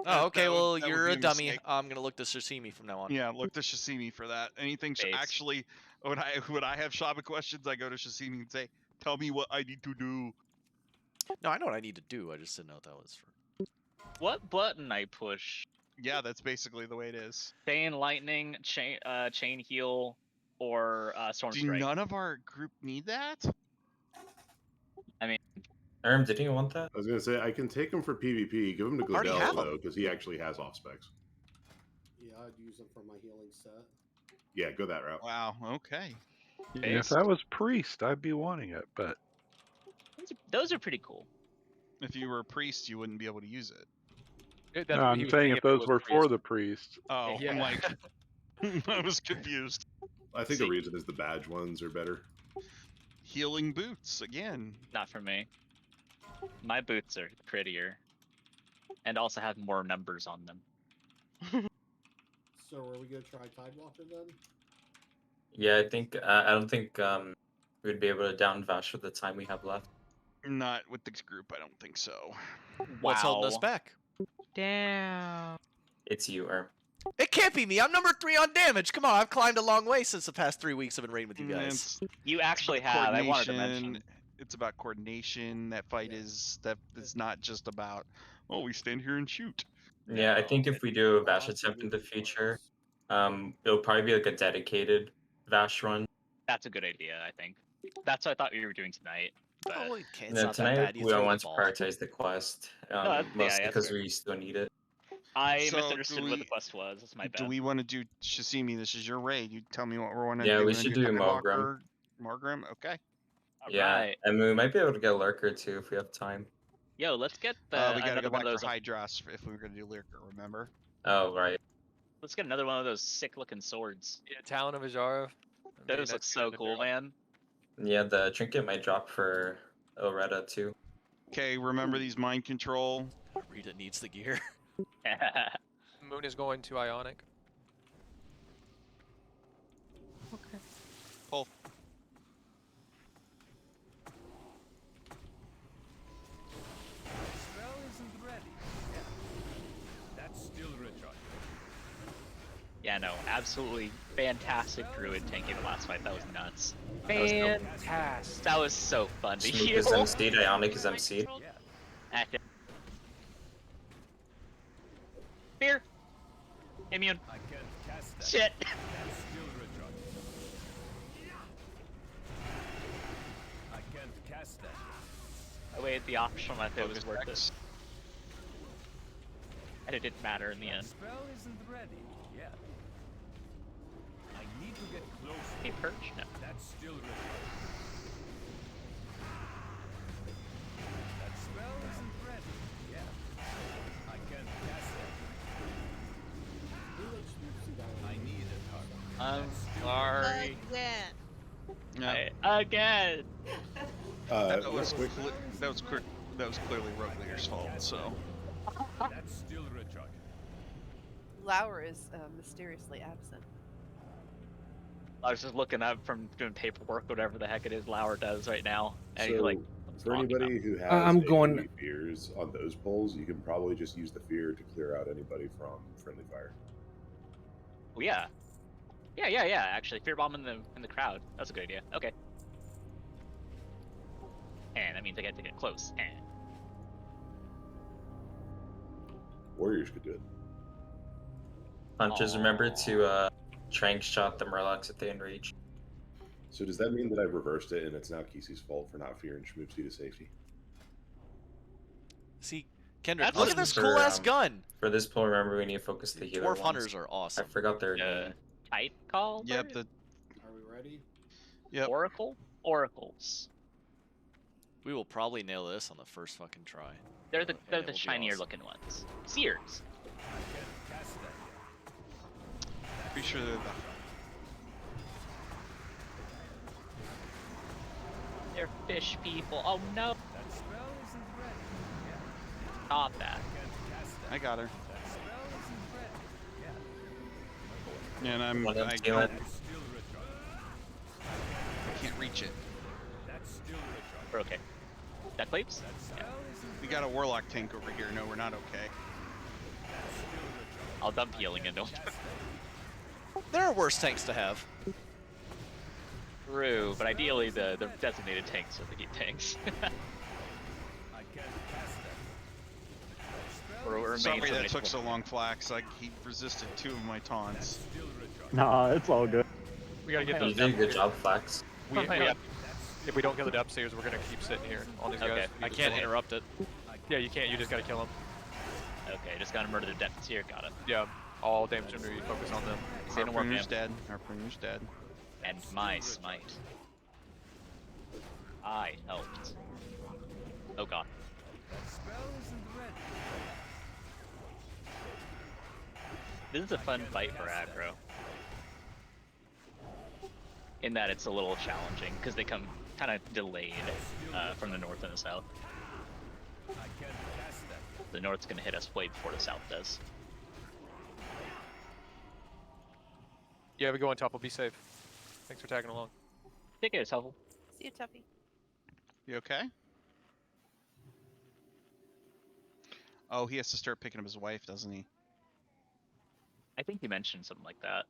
Oh, okay. That would- Well, that would you're be a dummy. mistake. I'm gonna look to Sashimi from now on. Yeah, look to Shasimi for that. Anything Base. actually, when I have Shaman questions, I go to Shasimi and say, "Tell me what I need to do." No, I know what I need to do. I just didn't know what that was for. What button I push? Yeah, that's basically the way it is. Chain lightning, chain heal, or storm Do strike. none of our group need that? I mean, Erm, didn't you want that? I was gonna say I can take him for PvP. Give him to Already have Gladell him. though, because he actually has off specs. Yeah, I'd use them for my healing set. Yeah, go that route. Wow. Okay. Yeah, if that was priest, I'd be wanting it, but those are pretty cool. If you were a priest, you wouldn't be able to use it. That's no, what he I'm was saying thinking if those it were was for priest. the priest. Oh, Yeah. I'm like, I was confused. I think the reason is the badge ones are better. Healing boots again. Not for me. My boots are prettier, and also have more numbers on them. So are we gonna try Tidewalker then? Yeah, I think I don't think we'd be able to down Vash with the time we have left. Not with this group, I don't think so. What's holding us Wow. back? Damn. It's you, Erm. It can't be me. I'm number 3 on damage. Come on, I've climbed a long way since the past 3 weeks I've been raiding with you guys. You actually have. I wanted to Coordination. mention. It's about coordination. That fight is not just about, oh, we stand here and shoot. Yeah, I think if we do a Vash attempt in the future, it'll probably be like a dedicated Vash run. That's a good idea, I think. That's what I thought we were doing tonight. But Oh, it's And not that tonight bad. You we throw the want to ball. prioritize the quest, yeah, mostly that's because fair. we still need it. I So, misunderstood do what the we- quest was. That's my bad. Do we want to do Shasimi? This is your raid. You tell me what we want to Yeah, do. we Wanna should do Tidewalker, Margrim. Okay. Yeah, Alright. and we might be able to get a lurker too if we have time. Yo, let's get we gotta another go one back of for those. Hydras if we were gonna do Lurker. Remember? Oh, right. Let's get another one of those sick-looking swords. Yeah, Talon of Ajara. Those look so cool, man. Yeah, the trinket might drop for Oretta too. Okay. Remember these mind control. Rita needs the gear. Moon is going to Ionic. Okay. Pull. Spell isn't ready. Yeah. That's still rejoice. Yeah, no, absolutely fantastic druid tanking the last fight. That was nuts. That was Fantastic. That was so fun to Sneak heal. is MC'd, Ionic is MC'd. Active. Fear. Immune. I can't cast that. Shit. That's still rejoice. I can't cast that. I weighed the optional if it was Focus worth it. X. And it didn't matter in the end. Spell isn't ready yet. I need to get closer. Hey, Perch? No. That's still rejoice. That spell isn't ready yet. I can't cast that. I need a target. I'm sorry. Again. No. Again. That real was quick. that was clearly Rogue Leader's fault. So That's still recharging. Lauer is mysteriously absent. I was just looking up from doing paperwork, whatever the heck it is Lauer does right now, and he's So, like, for anybody who has I'm going- AoE fears on those polls, you can probably just use the fear to clear out anybody from friendly fire. well, yeah, actually, fear bomb in the crowd. That's a good idea. Okay. And that means I get to get close. And Warriors could do it. Just remember to trank shot the Murlocs if they in reach. So does that mean that I reversed it and it's now Kesey's fault for not fearing Schmoopsy to safety? See, Kendrick, That's look at this cool ass gun. For this pull, remember we need to focus the healer Dwarf ones. hunters are awesome. I forgot their name. tight call. yep, Are we ready? Yep. Oracles. We will probably nail this on the first fucking try. They're the it will be shinier awesome. looking ones. Seers. Pretty sure they're the They're fish people. Oh no. Stop that. I got her. And I can't reach it. We're okay. That claims? Yeah. We got a warlock tank over here. No, we're not okay. I'll dump healing into them. There are worse tanks to have. True, but ideally the designated tanks are the good tanks. Sorry that took so long, Flax. He resisted 2 of my taunts. Nah, it's all good. We gotta get You those. did a good job, Flax. If we don't kill the upstairs, we're gonna keep sitting here. All these guys. I can't interrupt it. Yeah, you can't. You just gotta kill them. Okay, just gotta murder the depths here. Got it. Yeah, all damage and we focus on them. Say no more, Harpooner's man. dead. Harpooner's dead. And my smite. I helped. Oh god. This is a fun fight for aggro. In that it's a little challenging, because they come kind of delayed from the north and the south. The north's going to hit us way before the south does. Yeah, we go on top. We'll be safe. Thanks for tagging along. Take care, Tuffle. See you, Tuffy. You okay? Oh, he has to start picking up his wife, doesn't he? I think you mentioned something like that.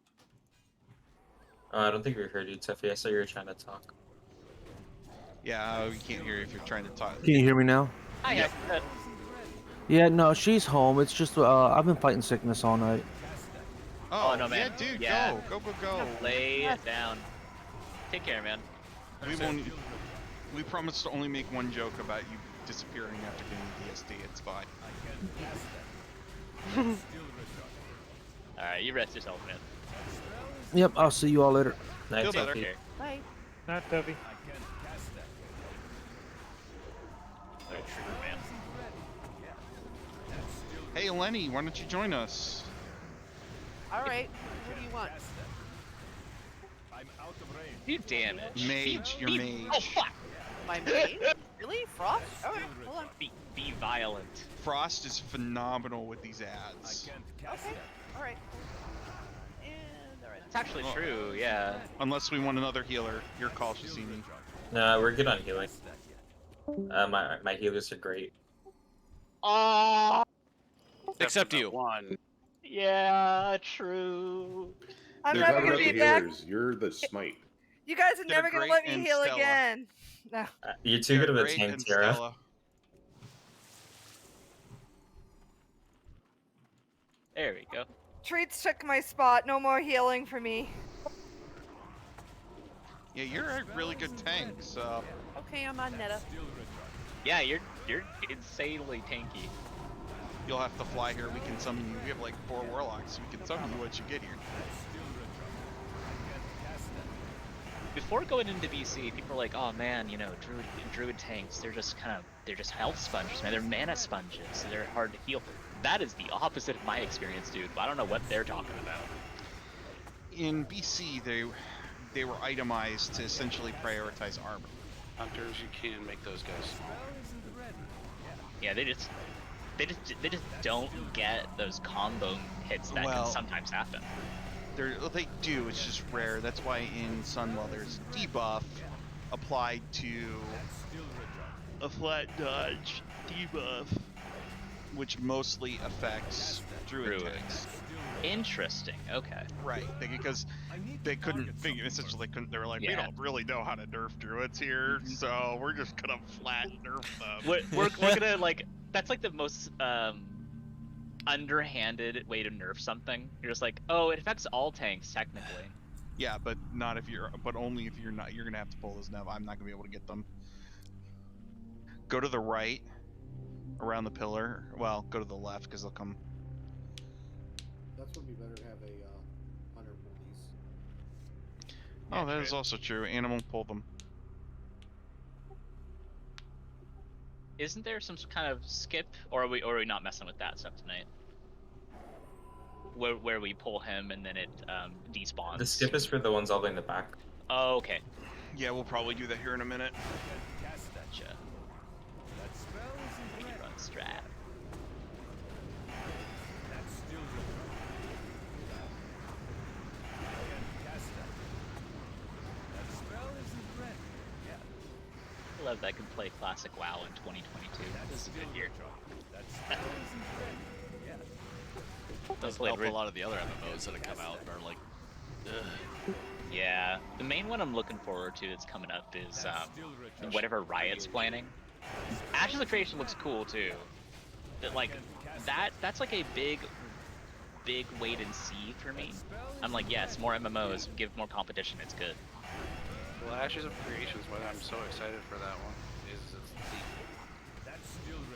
I don't think we heard you, Tiffy. I saw you were trying to talk. Yeah, we can't hear you if you're trying to talk. Can you hear me now? Hi, Yep. Yeah, no, she's home. It's just I've been fighting sickness all night. Oh, no, man. Yeah, dude, Yeah. go. Lay it down. Take care, man. We promised to only make one joke about you disappearing after getting DSD. It's fine. Alright, you rest yourself, man. Yep, I'll see you all later. Night, Feel better. Tiffy. Bye. Not Tuffy. Alright, trigger, man. Hey, Lenny, why don't you join us? All right. What do you want? Do damage. Mage, you're mage. Oh, fuck! My mage? Really? Frost? All right. Hold on. Be violent. Frost is phenomenal with these ads. Okay. All right. And all right. It's actually true, yeah. Unless we want another healer. Your call, Shizini. No, we're good on healing. My healers are great. Oh! Except you. One. Yeah, true. I'm They're never talking gonna about be the back. healers. You're the smite. You guys are They're never gonna great let me and heal Stella. again. No. You're too good of a Great tank, and Tara. Stella. There we go. Treats took my spot. No more healing for me. Yeah, you're a really good tank, so... Okay, I'm on Netta. Yeah, you're insanely tanky. You'll have to fly here. We can summon you. We have like 4 warlocks. We can summon you once you get here. Before going into BC, people are like, "Oh man, you know, druid tanks. They're just health sponges, man. They're mana sponges. So they're hard to heal." That is the opposite of my experience, dude. I don't know what they're talking about. In BC, they were itemized to essentially prioritize armor. Hunters, you can make those guys smaller. Yeah, they just don't get those combo hits that can sometimes happen. They do. It's just rare. That's why in Sunwell there's debuff applied to a flat dodge debuff, which mostly affects druid tanks. Interesting. Okay. Right, because they couldn't figure. Essentially, they were like, we don't really know how to nerf druids here, so we're just gonna flat nerf them. We're gonna like that's like the most underhanded way to nerf something. You're just like, oh, it affects all tanks technically. Yeah, but not if you're. But only if you're not. You're gonna have to pull this Nev. I'm not gonna be able to get them. Go to the right, around the pillar. Well, go to the left because they'll come. That's would be better to have a hunter pull these. Oh, that is also true. Animal pull them. Isn't there some kind of skip, or are we not messing with that stuff tonight? Where we pull him and then it despawns. The skip is for the ones all in the back. Oh, okay. Yeah, we'll probably do that here in a minute. Gotcha. We can run strat. I love that I can play classic WoW in 2022. This is a good year. Doesn't help a lot of the other MMOs that have come out and are like, ugh. Yeah, the main one I'm looking forward to that's coming up is whatever Riot's planning. Ashes of Creation looks cool too. Like that's like a big wait and see for me. I'm like, yes, more MMOs, give more competition. It's good. Well, Ashes of Creation is why I'm so excited for that one. Is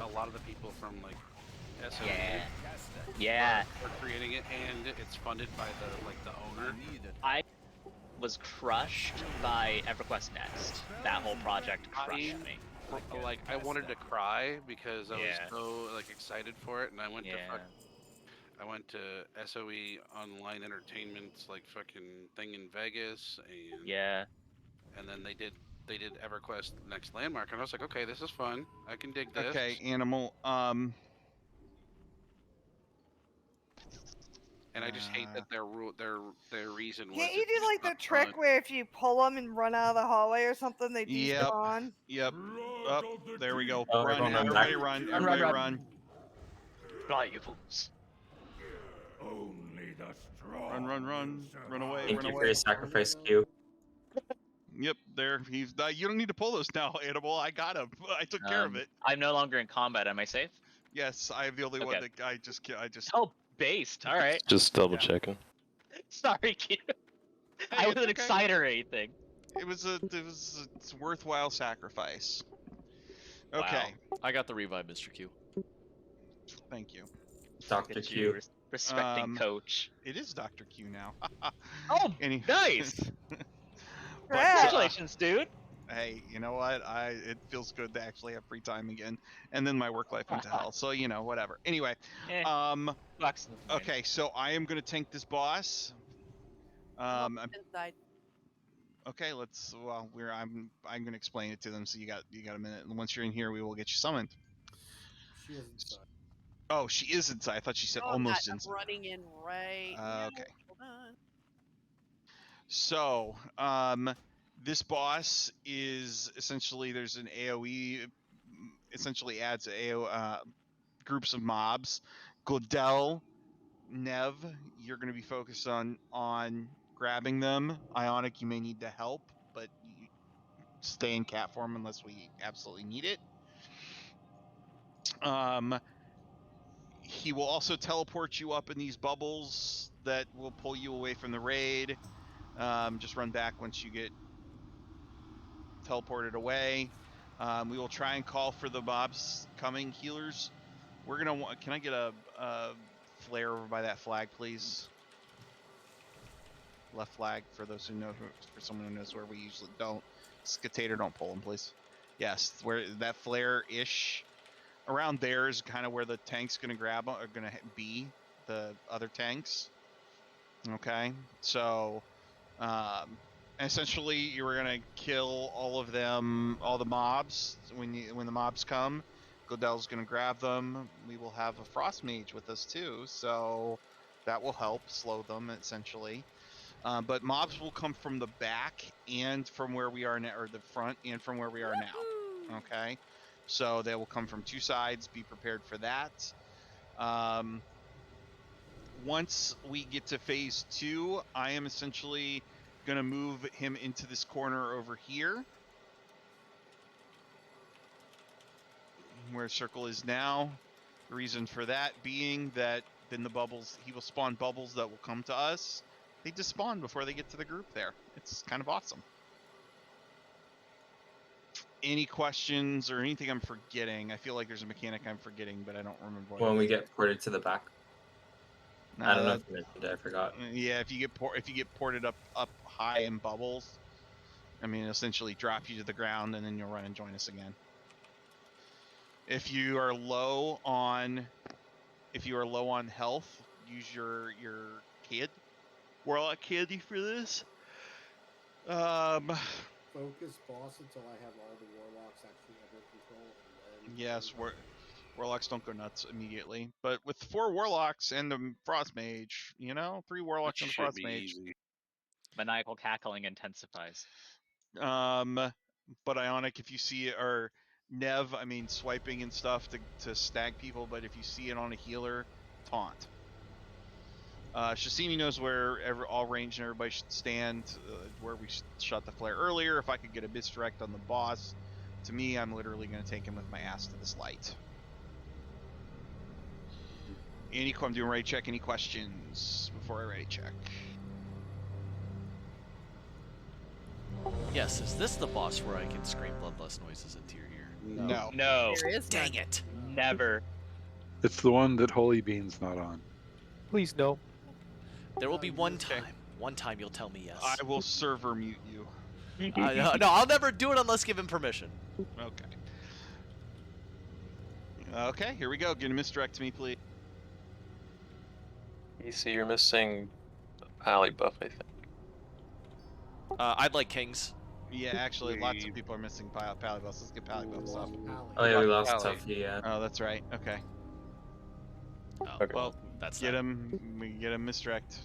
a lot of the people from like SO Yeah. are creating it, and it's funded by the owner. I was crushed by EverQuest Next. That whole project crushed me. Like I wanted to cry because I was so like excited for it, and I went to SOE Online Entertainment's like fucking thing in Vegas, and and then they did EverQuest Next Landmark, and I was like, okay, this is fun. I can dig this. Okay, Animal. And I just hate that their reason was. Can't you do like the trick where if you pull them and run out of the hallway or something, they despawn? Yep. Up. There we go. Oh, Run. Everybody run. Everybody run. Fly, you fools. Only the strong. Run. Run away. Thank Run you away. for your sacrifice, Q. Yep, there. He's. You don't need to pull those now, Animal. I got him. I took care of it. I'm no longer in combat. Am I safe? Yes, I am the only one that I just. Oh, based. All right. Just double checking. Sorry, Q. I wasn't excited or anything. It was a worthwhile sacrifice. Okay. Wow. I got the revive, Mr. Q. Thank you. Dr. Q. Respecting coach. It is Dr. Q now. Oh, nice. Congratulations, dude. Hey, you know what? It feels good to actually have free time again, and then my work life went to hell. So whatever. Anyway, okay, so I am gonna tank this boss. Okay, let's. Well, I'm gonna explain it to them. So you got a minute, and once you're in here, we will get you summoned. She is inside. Oh, she is inside. I thought she said almost inside. I'm running in right now. Okay. Hold on. So, this boss is essentially there's an AOE. Essentially adds groups of mobs. Glodell, Nev, you're going to be focused on grabbing them. Ionic, you may need to help, but you stay in cat form unless we absolutely need it. He will also teleport you up in these bubbles that will pull you away from the raid. Just run back once you get teleported away. We will try and call for the mobs coming. Healers, we're gonna want. Can I get a flare over by that flag, please? Left flag for those who know. For someone who knows where we usually don't. Scatator, don't pull them, please. Yes, where that flare-ish around there is kind of where the tank's gonna be the other tanks. Okay, so essentially, you were gonna kill all of them, all the mobs. When the mobs come, Godel's gonna grab them. We will have a frost mage with us too, so that will help slow them essentially. But mobs will come from the back and from where we are now, or the front and from where we are now. Okay, so they will come from two sides. Be prepared for that. Once we get to phase 2, I am essentially going to move him into this corner over here, where circle is now. The reason for that being that then the bubbles, he will spawn bubbles that will come to us. They just spawn before they get to the group there. It's kind of awesome. Any questions or anything I'm forgetting? I feel like there's a mechanic I'm forgetting, but I don't remember what When it we is. get ported to the back. I don't know if you mentioned it, I forgot. Yeah, if you get ported up high in bubbles, I mean, essentially drop you to the ground, and then you'll run and join us again. If you are low on health, use your warlock candy for this. Focus boss until I have all the warlocks actually under control. And then Yes, warlocks don't go nuts immediately, but with 4 warlocks and the frost mage, 3 warlocks and the frost mage. Easy. Maniacal cackling intensifies. But Ionic, if you see it, or Nev, I mean, swiping and stuff to stag people, but if you see it on a healer, taunt. Shasimi knows where all range and everybody should stand, where we shot the flare earlier. If I could get a misdirect on the boss, to me, I'm literally going to take him with my ass to this light. I'm doing ready check. Any questions before I ready check? Yes, is this the boss where I can scream bloodless noises into your ear? No. No. There is Dang it. Never. It's the one that Holy Bean's not on. Please no. There will be one time. One time you'll tell me yes. I will server mute you. No, I'll never do it unless given permission. Okay. Okay, here we go. Get a misdirect to me, please. You see, you're missing Pally buff, I think. I'd like kings. Yeah, actually, lots of people are missing Pally buffs. Let's get Pally buffs up. Oh yeah, we lost Pally. Tuffy, yeah. Oh, that's right. Okay. Oh, Okay. Well, that's get him. We can get him misdirect.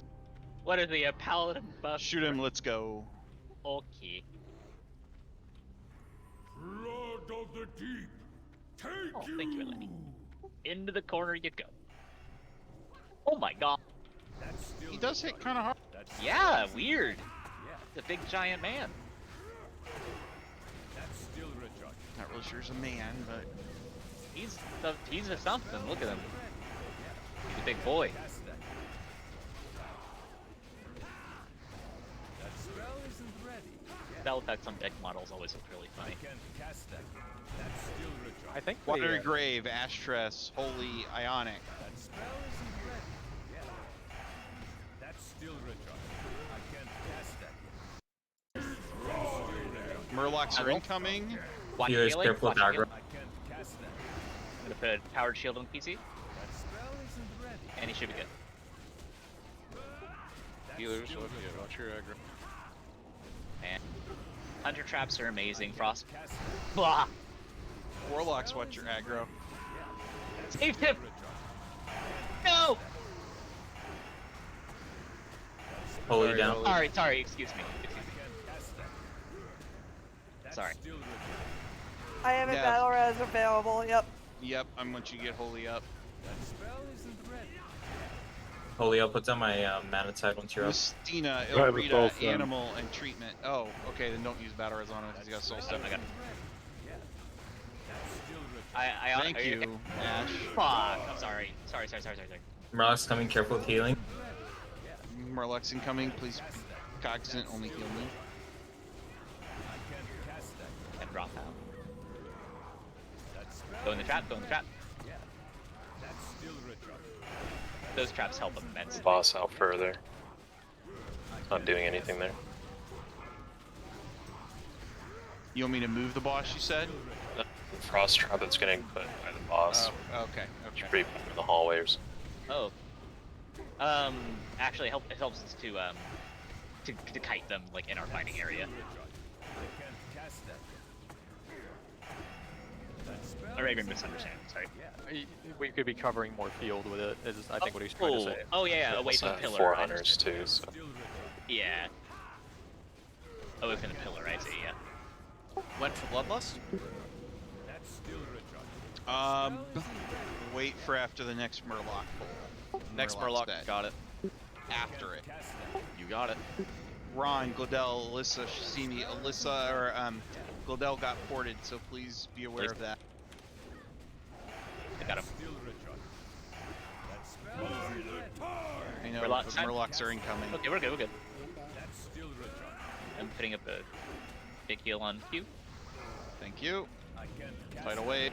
What is he, a paladin buff? Shoot him. Let's go. Okay. Blood of the deep, take Oh, thank you, Eleni. Into the corner you go. Oh my god. He does hit kind of hard. Yeah, weird. He's a big giant man. That's still recharged. Not really sure he's a man, but He's a something. Look at him. He's a big boy. That spell isn't ready. Spell effects on deck models always look really funny. I can't cast that. That's still recharged. I think Watery Grave, Ashtress, Holy, Ionic. That spell isn't ready. That's still recharged. I can't cast that yet. Murlocs are incoming. Watch Healers, healing, careful watch with healing. aggro. I can't cast that. I'm gonna put a powered shield on PC, That spell isn't ready. and he should be good. Healers, watch your aggro. And hunter traps are amazing. Frost. Blah. Warlocks, watch your aggro. Saved him. No. Holy down. Sorry. Excuse me. Sorry. I am in Yeah. battle res available. Yep. Yep, I'm once you get Holy up. That spell isn't ready. Holy, I'll put down my mana tide once you're up. Mystina, Right, with Ilrita, both, Animal, and Treatment. Oh, okay, then don't use Battle Res on him because he got Soul Step. I got. That's still recharged. I Thank you, Ash. Fuck. I'm sorry. Sorry. Murloc's coming, careful with healing. Murlocs incoming, please be cognizant, only heal me. And drop out. That spell Go in the trap. that's still recharged. Those traps help immensely. Boss out further. Not doing anything there. You want me to move the boss, you said? The frost trap that's getting put by the boss. Oh, okay. Should be put in the hallways. Oh. Actually, it helps us to to kite them like in our fighting area. Or maybe I'm misunderstanding. Sorry. We could be covering more field with it. Is I think what he's trying to say. Oh yeah, away from the pillar. 4 hunters too. So. Yeah. Away from the pillar, I see. Yeah. Went for bloodlust. Wait for after the next Murloc pull. Next Murloc, got it. After it. You got it. Ron, Glodell, Alyssa, Shasimi, Alyssa, or Glodell got ported, so please be aware of that. I got him. I know, but Murlocs are incoming. Okay, we're good, we're good. I'm putting up a big heal on Q. Thank you. Fight away.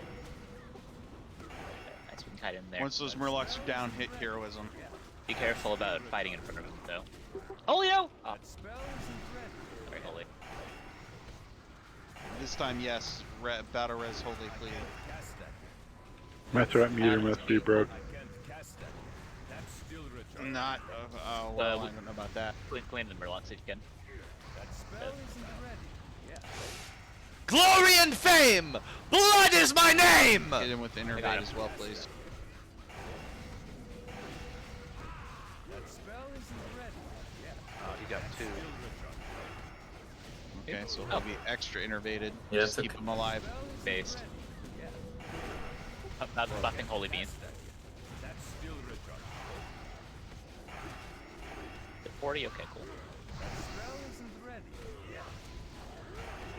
Nice, we can kite in there. Once those Murlocs are down, hit heroism. Be careful about fighting in front of him, though. Holy no! Oh. Sorry, Holy. This time, yes. Battle res Holy Fleet. My threat meter must be broke. Not. Well, I don't know about that. Claim the Murlocs if you can. Glory and fame! Blood is my name! Get in with Innervate as well, please. You got 2. Okay, so he'll be extra innervated. Yeah, just keep him alive. Based. Not buffing Holy Beam. The 40, okay, cool.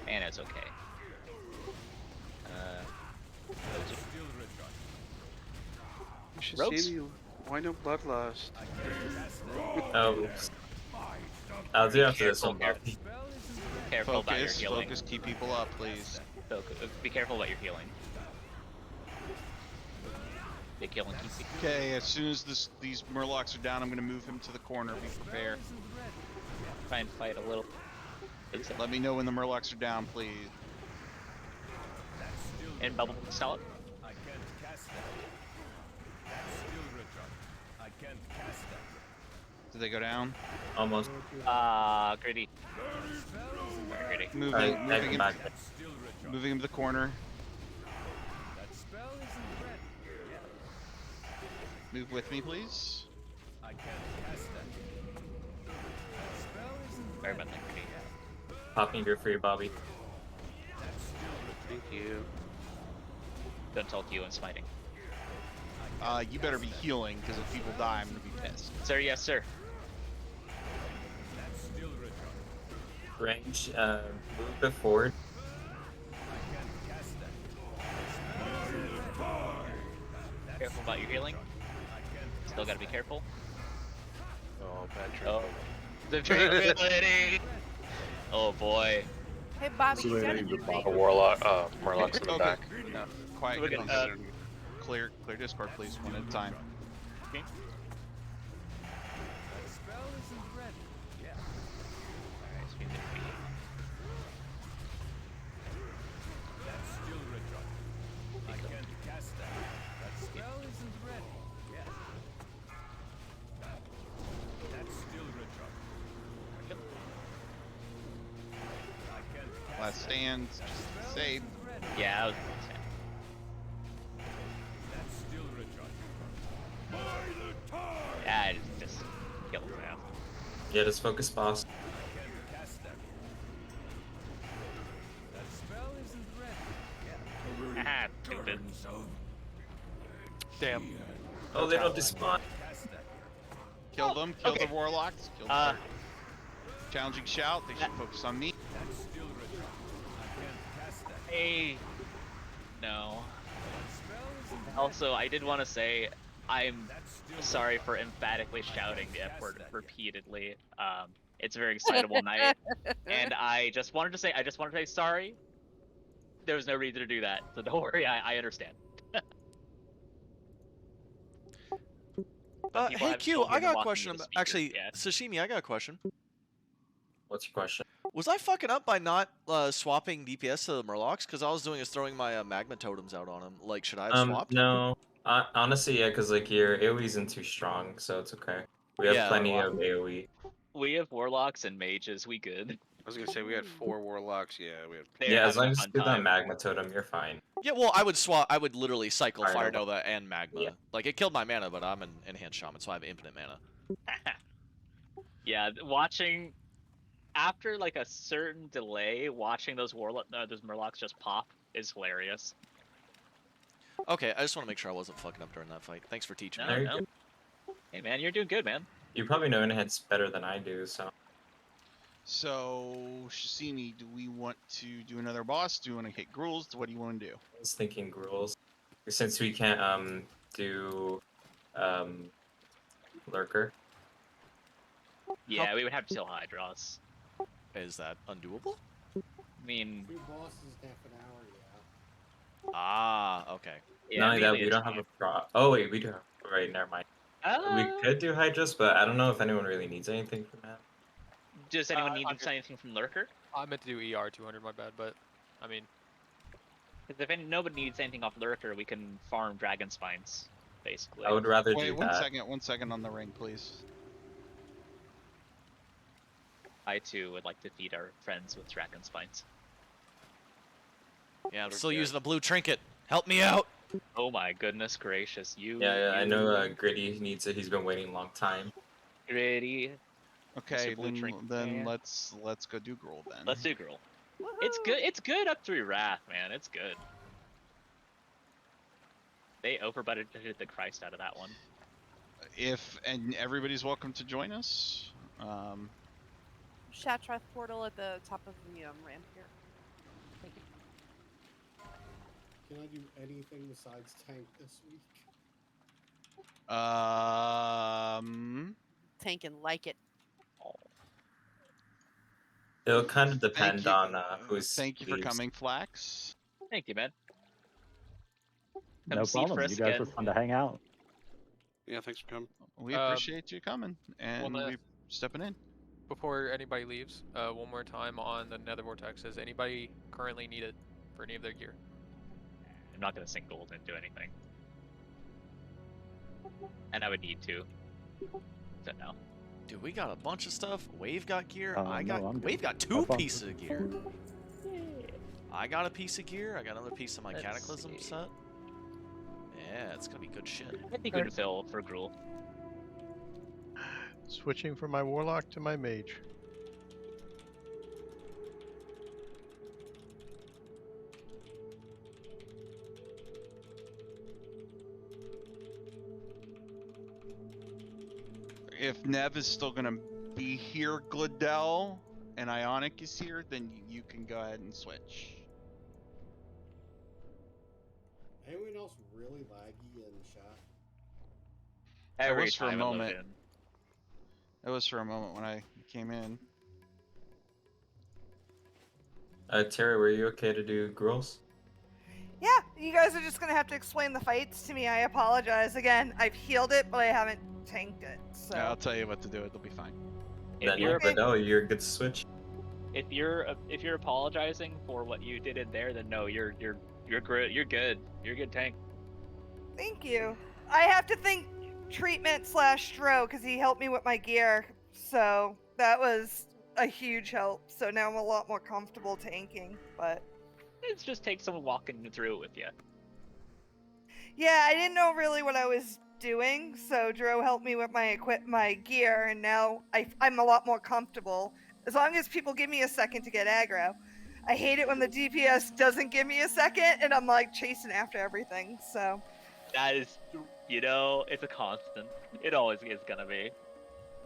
And it's okay. Rogues? Why no bloodlust? Oh. I'll do after this one, Bobby. Careful about your healing. Focus, keep people up, please. Be careful about your healing. Big heal and keep. Okay, as soon as these Murlocs are down, I'm gonna move him to the corner. Be prepared. Try and fight a little. Let me know when the Murlocs are down, please. And bubble stall it. Did they go down? Almost. Gritty. Very gritty. Moving him to the corner. Move with me, please. Very much like gritty. Popping your free, Bobby. Thank you. Don't tell you and smiting. You better be healing, because if people die, I'm gonna be pissed. Sir, yes, sir. Range, move it forward. Careful about your healing. Still gotta be careful. Oh, bad trick. Oh. The tranquility! Oh boy. Hey Bobby, you gotta do A warlock, Murloc's in the back. No, quiet. We're gonna, clear Discord, please, one at a time. Okay. Last stand, save. Yeah, I was yeah, just kill him now. Yeah, just focus, boss. Haha, stupid. Damn. Oh, they don't despawn. Kill them, kill the warlocks, kill them. Challenging shout, they should focus on me. Hey. No. Also, I did want to say, I'm sorry for emphatically shouting the F word repeatedly. It's a very excitable night, and I just wanted to say sorry. There was no reason to do that, so don't worry, I understand. Hey Q, I got a question about, actually, Sashimi, I got a question. What's your question? Was I fucking up by not swapping DPS to the Murlocs? Because all I was doing is throwing my magma totems out on them. Like, should I have swapped? No. Honestly, yeah, because like your AoE isn't too strong, so it's okay. We have plenty of AoE. We have warlocks and mages. We good. I was gonna say we had 4 warlocks. Yeah, we had. They're Yeah, as having long a as you fun do that time. magma totem, you're fine. Yeah, well, I would swap. I would literally cycle Fire Fire Nova. Nova and Magma. Yeah. Like, it killed my mana, but I'm an enhanced shaman, so I have infinite mana. Yeah, watching after like a certain delay, watching those those murlocs just pop is hilarious. Okay, I just want to make sure I wasn't fucking up during that fight. Thanks for teaching No, me. no. Hey man, you're doing good, man. You probably know Enhance better than I do, so. So, Shasini, do we want to do another boss? Do we want to hit Gruels? What do you want to do? I was thinking Gruels. Since we can't do Lurker. Yeah, we would have to kill Hydros. Is that undoable? I mean, 2 bosses, half an hour, yeah. Ah, okay. Yeah, Not only that, melee we is don't have fine. a pro. Oh wait, we do have. Right, never mind. We could do Hydros, but I don't know if anyone really needs anything from that. Does anyone need anything from Lurker? I meant to do ER 200, my bad, but I mean, Because if nobody needs anything off Lurker, we can farm Dragon Spines, basically. I would rather Wait, do one that. second. 1 second on the ring, please. I too would like to feed our friends with Dragon Spines. Yeah, I'm still using the blue trinket. Help me out. Oh my goodness gracious, you. Yeah, I know Gritty needs it. He's been waiting a long time. Gritty. Okay, Blue then trinket. let's go do Gruel then. Let's do Gruel. It's good. It's good up through Wrath, man. It's good. They over-budgeted the Christ out of that one. And everybody's welcome to join us. Shatrath portal at the top of the ramp here. Thank you. Can I do anything besides tank this week? Tank and like it. It'll kind of depend you. on who's. Thank you for coming, Flax. Thank you, man. No see problem. You Frisk guys again. are fun to hang out. Yeah, thanks for coming. We appreciate you coming and well, we stepping in. before anybody leaves, one more time on the Nether Vortex. Does anybody currently need it for any of their gear? I'm not gonna sink gold into anything. And I would need to. So no. Dude, we got a bunch of stuff. Wave got gear. Wave got Have 2 fun. pieces of gear. I got a piece of gear. I got another piece of my Cataclysm set. Yeah, it's gonna be good shit. I'd be good to fill for Gruel. Switching from my warlock to my mage. If Nev is still gonna be here, Glidell, and Ionic is here, then you can go ahead and switch. Anyone else really laggy in chat? It was for a moment. It was for a moment when I came in. Terry, were you okay to do Gruels? Yeah, you guys are just gonna have to explain the fights to me. I apologize. Again, I've healed it, but I haven't tanked it. So Yeah, I'll tell you what to do. It'll be fine. Then you're good to switch. If you're apologizing for what you did in there, then no, you're good. You're a good tank. thank you. I have to thank Treatment/Stro because he helped me with my gear. So that was a huge help. So now I'm a lot more comfortable tanking. But It just takes someone walking through it with you. yeah, I didn't know really what I was doing, so Dro helped me with my gear, and now I'm a lot more comfortable. As long as people give me a second to get aggro. I hate it when the DPS doesn't give me a second, and I'm like chasing after everything. So That is, it's a constant. It always is gonna be.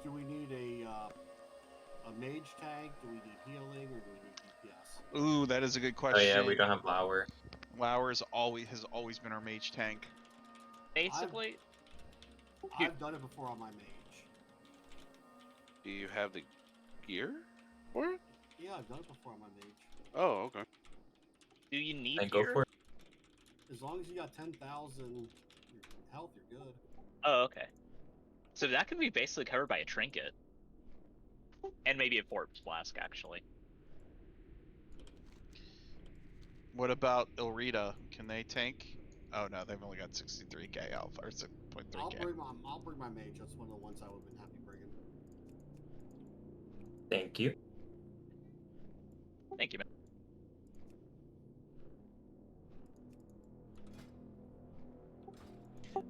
Do we need a mage tank? Do we need healing, or do we need DPS? Ooh, that is a good question. Oh yeah, we don't have Lauer. Lauer has always been our mage tank. Basically, I've done it before on my mage. Do you have the gear for it? Yeah, I've done it before on my mage. Oh, okay. do you need Then go gear? for it. As long as you got 10,000 health, you're good. Oh, okay. So that can be basically covered by a trinket. And maybe a corpse flask, actually. What about Ilrita? Can they tank? Oh no, they've only got 63k health or 6.3k. I'll bring my mage. That's one of the ones I would have been happy bringing. Thank you. Thank you, man.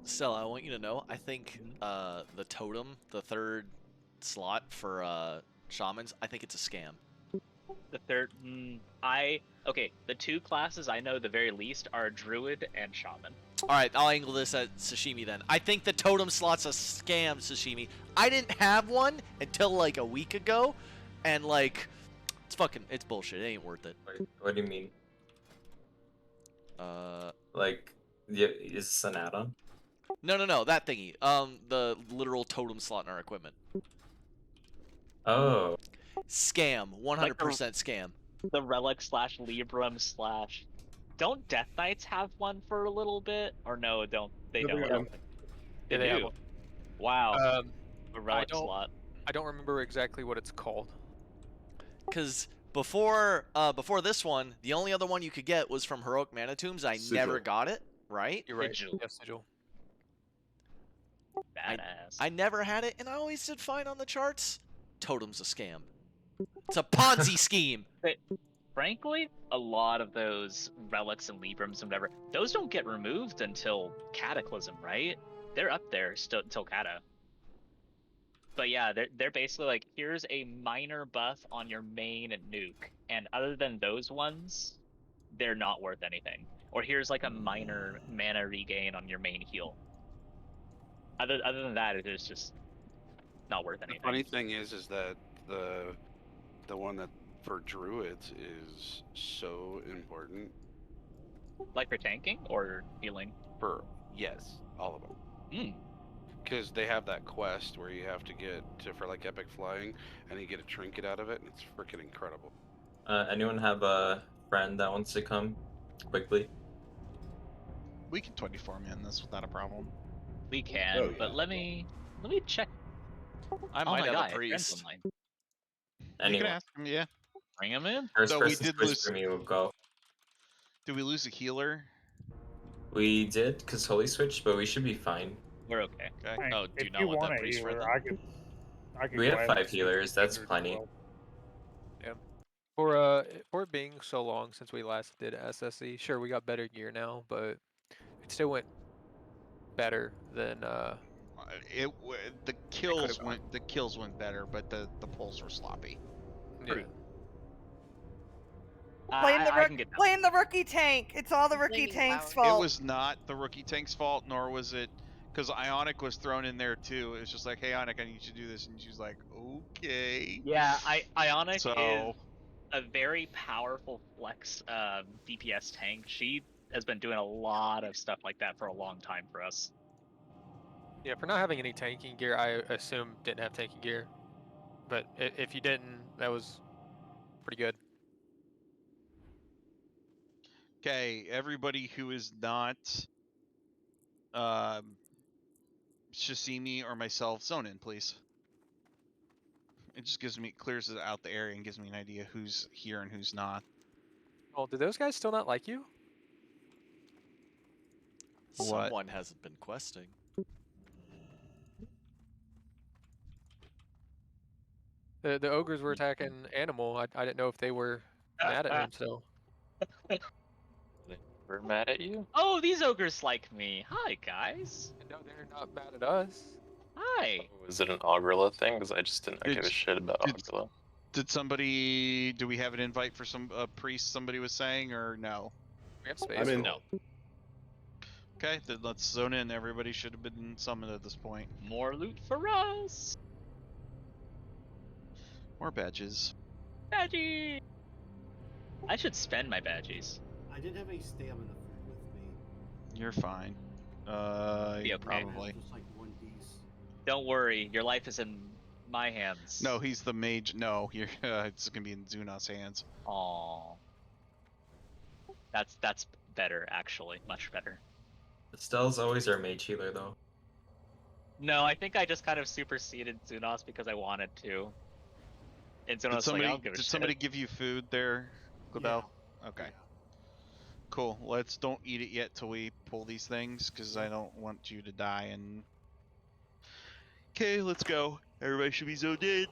Stella, I want you to know, I think the totem, the third slot for shamans, I think it's a scam. The third, okay. The two classes I know the very least are druid and shaman. All right, I'll angle this at Sashimi then. I think the totem slot's a scam, Sashimi. I didn't have one until like a week ago, and like, it's bullshit. It ain't worth it. What do you mean? Like, yeah, is this an add-on? No, that thingy. The literal totem slot in our equipment. Oh. Scam. 100% scam. The relic / Libram / don't Death Knights have one for a little bit? Or no, don't they? No, Don't. Yeah, they have one. Wow. A relic I don't, slot. I don't remember exactly what it's called. Because before this one, the only other one you could get was from Heroic Mana Tombs. I never got it. Right? You're right. Sigil. Yeah, Sigil. Badass. I never had it, and I always did fine on the charts. Totem's a scam. It's a Ponzi scheme. But frankly, a lot of those relics and Librams and whatever, those don't get removed until Cataclysm, right? They're up there still until Cata. But yeah, they're basically like, here's a minor buff on your main nuke, and other than those ones, they're not worth anything. Or here's like a minor mana regain on your main heal. Other than that, it is just not worth anything. The funny thing is that the one that for druids is so important. Like for tanking or healing? Yes, all of them. Hmm. Because they have that quest where you have to get for like epic flying, and you get a trinket out of it, and it's freaking incredible. Anyone have a friend that wants to come quickly? We can 24-man this without a problem. We can, but let me check. I might have a priest. You Anyone. can ask him, yeah. Bring him in. First So we person did to lose. for me will go. Did we lose a healer? We did, because Holy switched, but we should be fine. We're okay. Okay. Oh, do you If not you want want that a priest friend? healer, I could We have gladly 5 healers, that's standard plenty. well. Yeah. For it being so long since we last did SSE, sure we got better gear now, but it still went better than The kills went better, but the pulls were sloppy. yeah. Blame the rookie tank. It's all the rookie tank's fault. It was not the rookie tank's fault, nor was it because Ionic was thrown in there too. It was just like, hey, Ionic, I need you to do this, and she's like, okay. Yeah, Ionic So- is a very powerful flex DPS tank. She has been doing a lot of stuff like that for a long time for us. Yeah, for not having any tanking gear, I assume didn't have tanking gear. But if you didn't, that was pretty good. Okay, everybody who is not Shasimi or myself, zone in, please. It just clears out the area and gives me an idea who's here and who's not. Oh, do those guys still not like you? What? Someone hasn't been questing. The ogres were attacking Animal. I didn't know if they were mad at him still. We're mad at you? Oh, these ogres like me. Hi, guys. No, they're not mad at us. Hi. Was it an Ogrilla thing? Because I just didn't give a shit about Ogrilla. Do we have an invite for some priest somebody was saying, or no? We have space. I'm in. No. Okay, then let's zone in. Everybody should have been summoned at this point. More loot for us. More badges. Badgie. I should spend my badgies. I did have a stamina food with me. You're fine. Be okay. Probably. Just like one piece. Don't worry, your life is in my hands. No, he's the mage. No, you're. It's gonna be in Zuna's hands. Aww. That's better, actually. Much better. Estelle's always our mage healer, though. No, I think I just kind of superseded Zunos because I wanted to. And Zunos like, I don't give a Did shit. somebody give you food there, Glabell? Yeah. Okay. Cool. Don't eat it yet till we pull these things, because I don't want you to die. And okay, let's go. Everybody should be zoned in.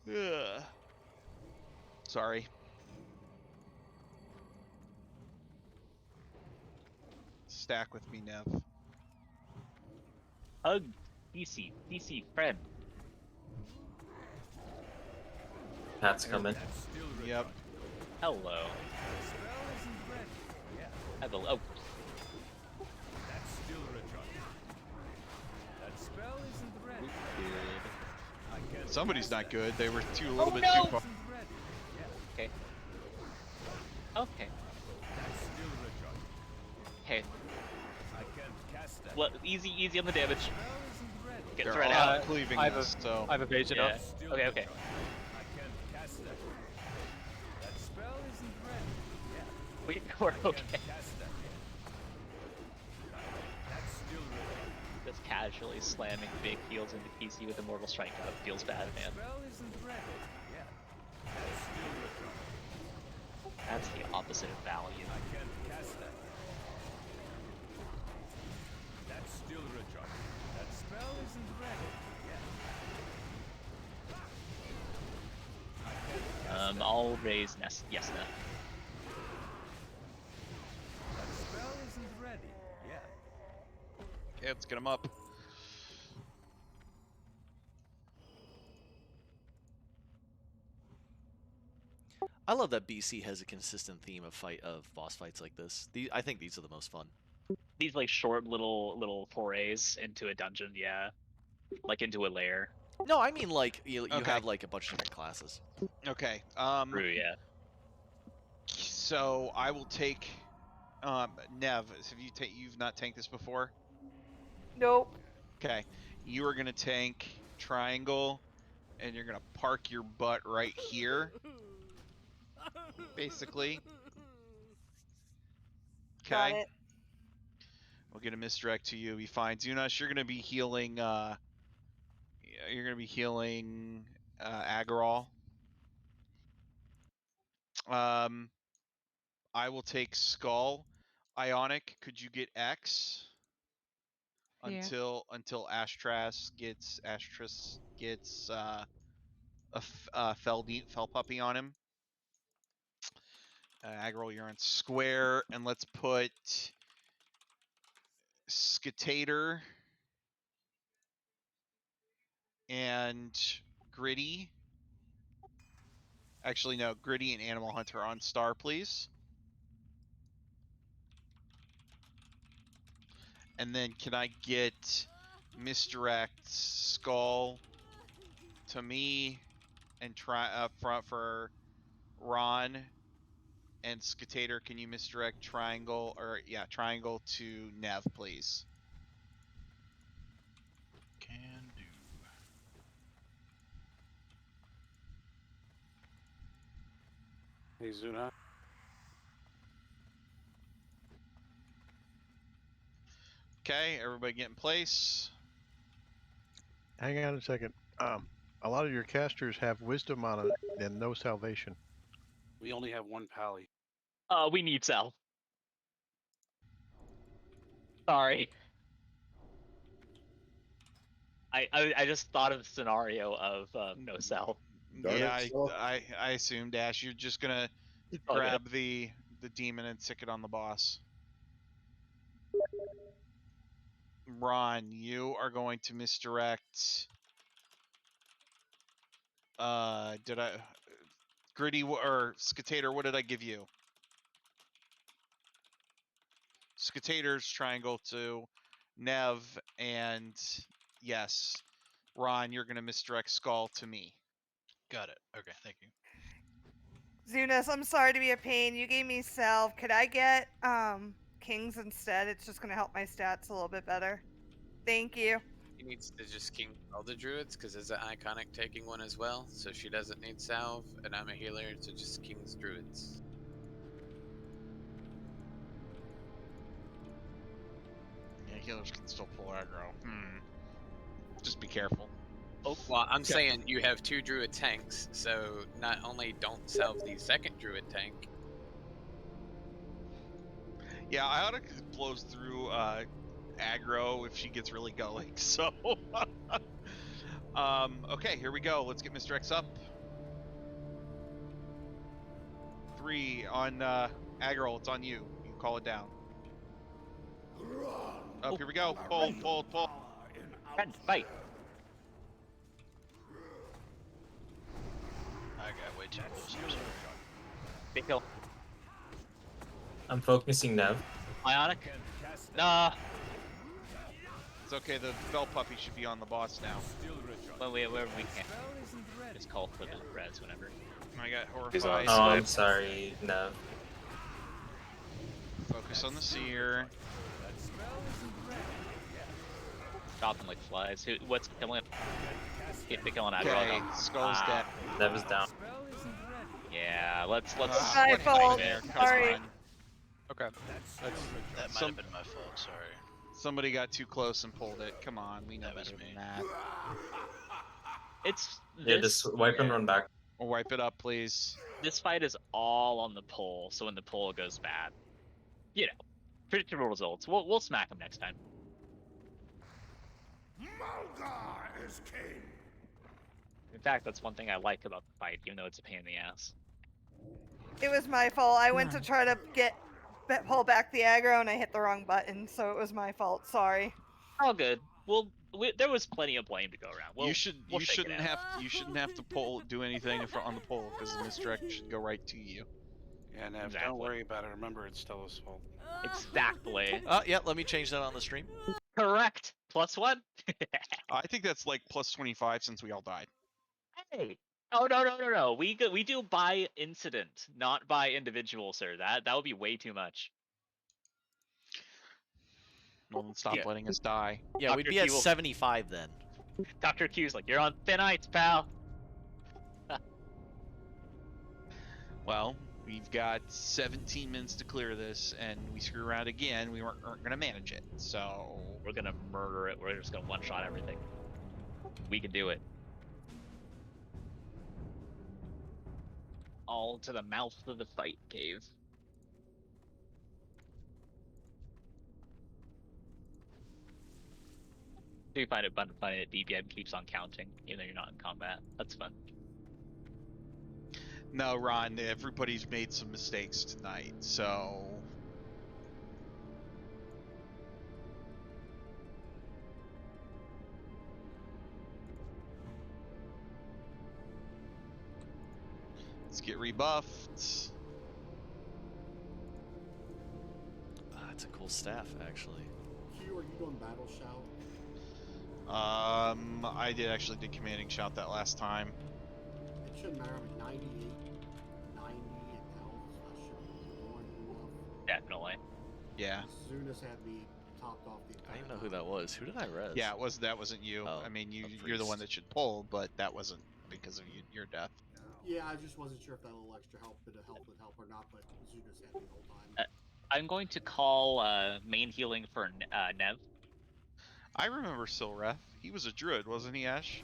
Ugh. Sorry. Stack with me, Nev. Hug, DC friend. Pat's coming. Yep. Hello. Hello. Oh. That's still recharging. That spell isn't ready. I can't Somebody's cast not that. good. They were a little bit no! too far. Isn't ready. Okay. Okay. That's still recharging. Okay. I can't cast that. Well, easy on the damage. Spell isn't ready. Get They're threat all out. cleaving I have us, so I have evasion Yeah. up. Still Okay. recharging. I can't cast that. That spell isn't ready. We're I okay. can't cast that. That's still recharging. Just casually slamming big heals into PC with Immortal Strike up feels bad, man. Spell isn't ready. Yeah. That's still recharging. That's the opposite of value. I can't cast that. That's still recharging. That spell isn't ready. Yeah. I'll raise Nest. Yes, no. That spell isn't ready. Yeah. okay, let's get him up. I love that BC has a consistent theme of boss fights like this. I think these are the most fun. These like short little forays into a dungeon, yeah. Like into a lair. No, I mean like you Okay. have like a bunch of different classes. Okay. True, yeah. So I will take Nev, you've not tanked this before? Nope. Okay. You are gonna tank triangle and you're gonna park your butt right here. Basically. Got Okay. it. We'll get a misdirect to you. Be fine. Zunas, you're gonna be healing Agarol. I will take Skull. Ionic, could you get X? Yeah. Until Ashtras gets a fell puppy on him. Agarol, you're on square, and let's put Skitator and Gritty. Actually, no, Gritty and Animal Hunter on star, please. And then can I get misdirect Skull to me and try front for Ron and Skitator? Can you misdirect triangle triangle to Nev, please? Can do. Hey, Zuna. Okay, everybody get in place. Hang on a second. A lot of your casters have wisdom on it and no salvation. We only have one pally. We need Sal. Sorry. I just thought of the scenario of no Sal. Yeah, I assumed, Ash, you're just gonna grab the demon and stick it on the boss. Ron, you are going to misdirect. Gritty or Skitator? What did I give you? Skitator's triangle to Nev, and yes, Ron, you're gonna misdirect Skull to me. Got it. Okay, thank you. Zunas, I'm sorry to be a pain. You gave me Salve. Could I get Kings instead? It's just gonna help my stats a little bit better. Thank you. He needs to just king all the druids because there's an iconic taking one as well, so she doesn't need salve, and I'm a healer, so just king's druids. Yeah, healers can still pull aggro. Just be careful. Oh, well, I'm saying you have 2 druid tanks, so not only don't salve the second druid tank. Yeah, Iotic blows through aggro if she gets really going. So, okay, here we go. Let's get Mr. X up. 3 on Agro. It's on you. You can call it down. Up, here we go. Pull. Red, fight. I got way too close. I'm sorry. Big kill. I'm focusing Nev. Ionic. Nah. It's okay. The bell puppy should be on the boss now. When wherever we can. Just call for the res whenever. I got horrified. Oh, I'm sorry, Nev. Focus on the seer. Drop them like flies. What's killing? Get the killing Okay, aggro. Skull's dead. Nev is down. Yeah, let's. My fault. Sorry. Okay. That might have been my fault. Sorry. Somebody got too close and pulled it. Come on, we know That was better me. than that. It's Yeah, just wipe and run back. We'll wipe it up, please. This fight is all on the pull, so when the pull goes bad, you know, predictable results. We'll smack them next time. Mulgar is king. In fact, that's one thing I like about the fight, even though it's a pain in the ass. It was my fault. I went to try to pull back the aggro and I hit the wrong button, so it was my fault. Sorry. All good. There was plenty of blame to go around. You shouldn't have to do anything on the pole because the misdirect should go right to you. Yeah, Nev, Exactly. don't worry about it. Remember, it's Stella's fault. Exactly. Yeah, let me change that on the stream. Correct. +1. I think that's like plus 25 since we all died. Hey. Oh no. We do by incident, not by individual, sir. That would be way too much. Well, then stop letting us die. Yeah, we'd be at 75 then. Dr. Q's like, you're on thin ice, pal. Well, we've got 17 minutes to clear this, and we screw around again. We aren't going to manage it, so we're gonna murder it. We're just gonna one-shot everything. We can do it. All to the mouth of the fight cave. Do you find it fun that DBM keeps on counting, even though you're not in combat? That's fun. No, Ron, everybody's made some mistakes tonight, so... Let's get rebuffed. That's a cool staff, actually. Q, are you doing battle shout? I did commanding shout that last time. It shouldn't matter. I'm at 98, 90 in health, so that should be more than enough. Definitely. Yeah. Zunis had me topped off the I didn't know who that was. Who did I res? Yeah, that wasn't you. Oh, I mean, you're the one that should pull, but that wasn't because of your death. Yeah, I just wasn't sure if that little extra help would help or not, but Zunis had me the whole time. I'm going to call main healing for Nev. I remember Silref. He was a druid, wasn't he, Ash?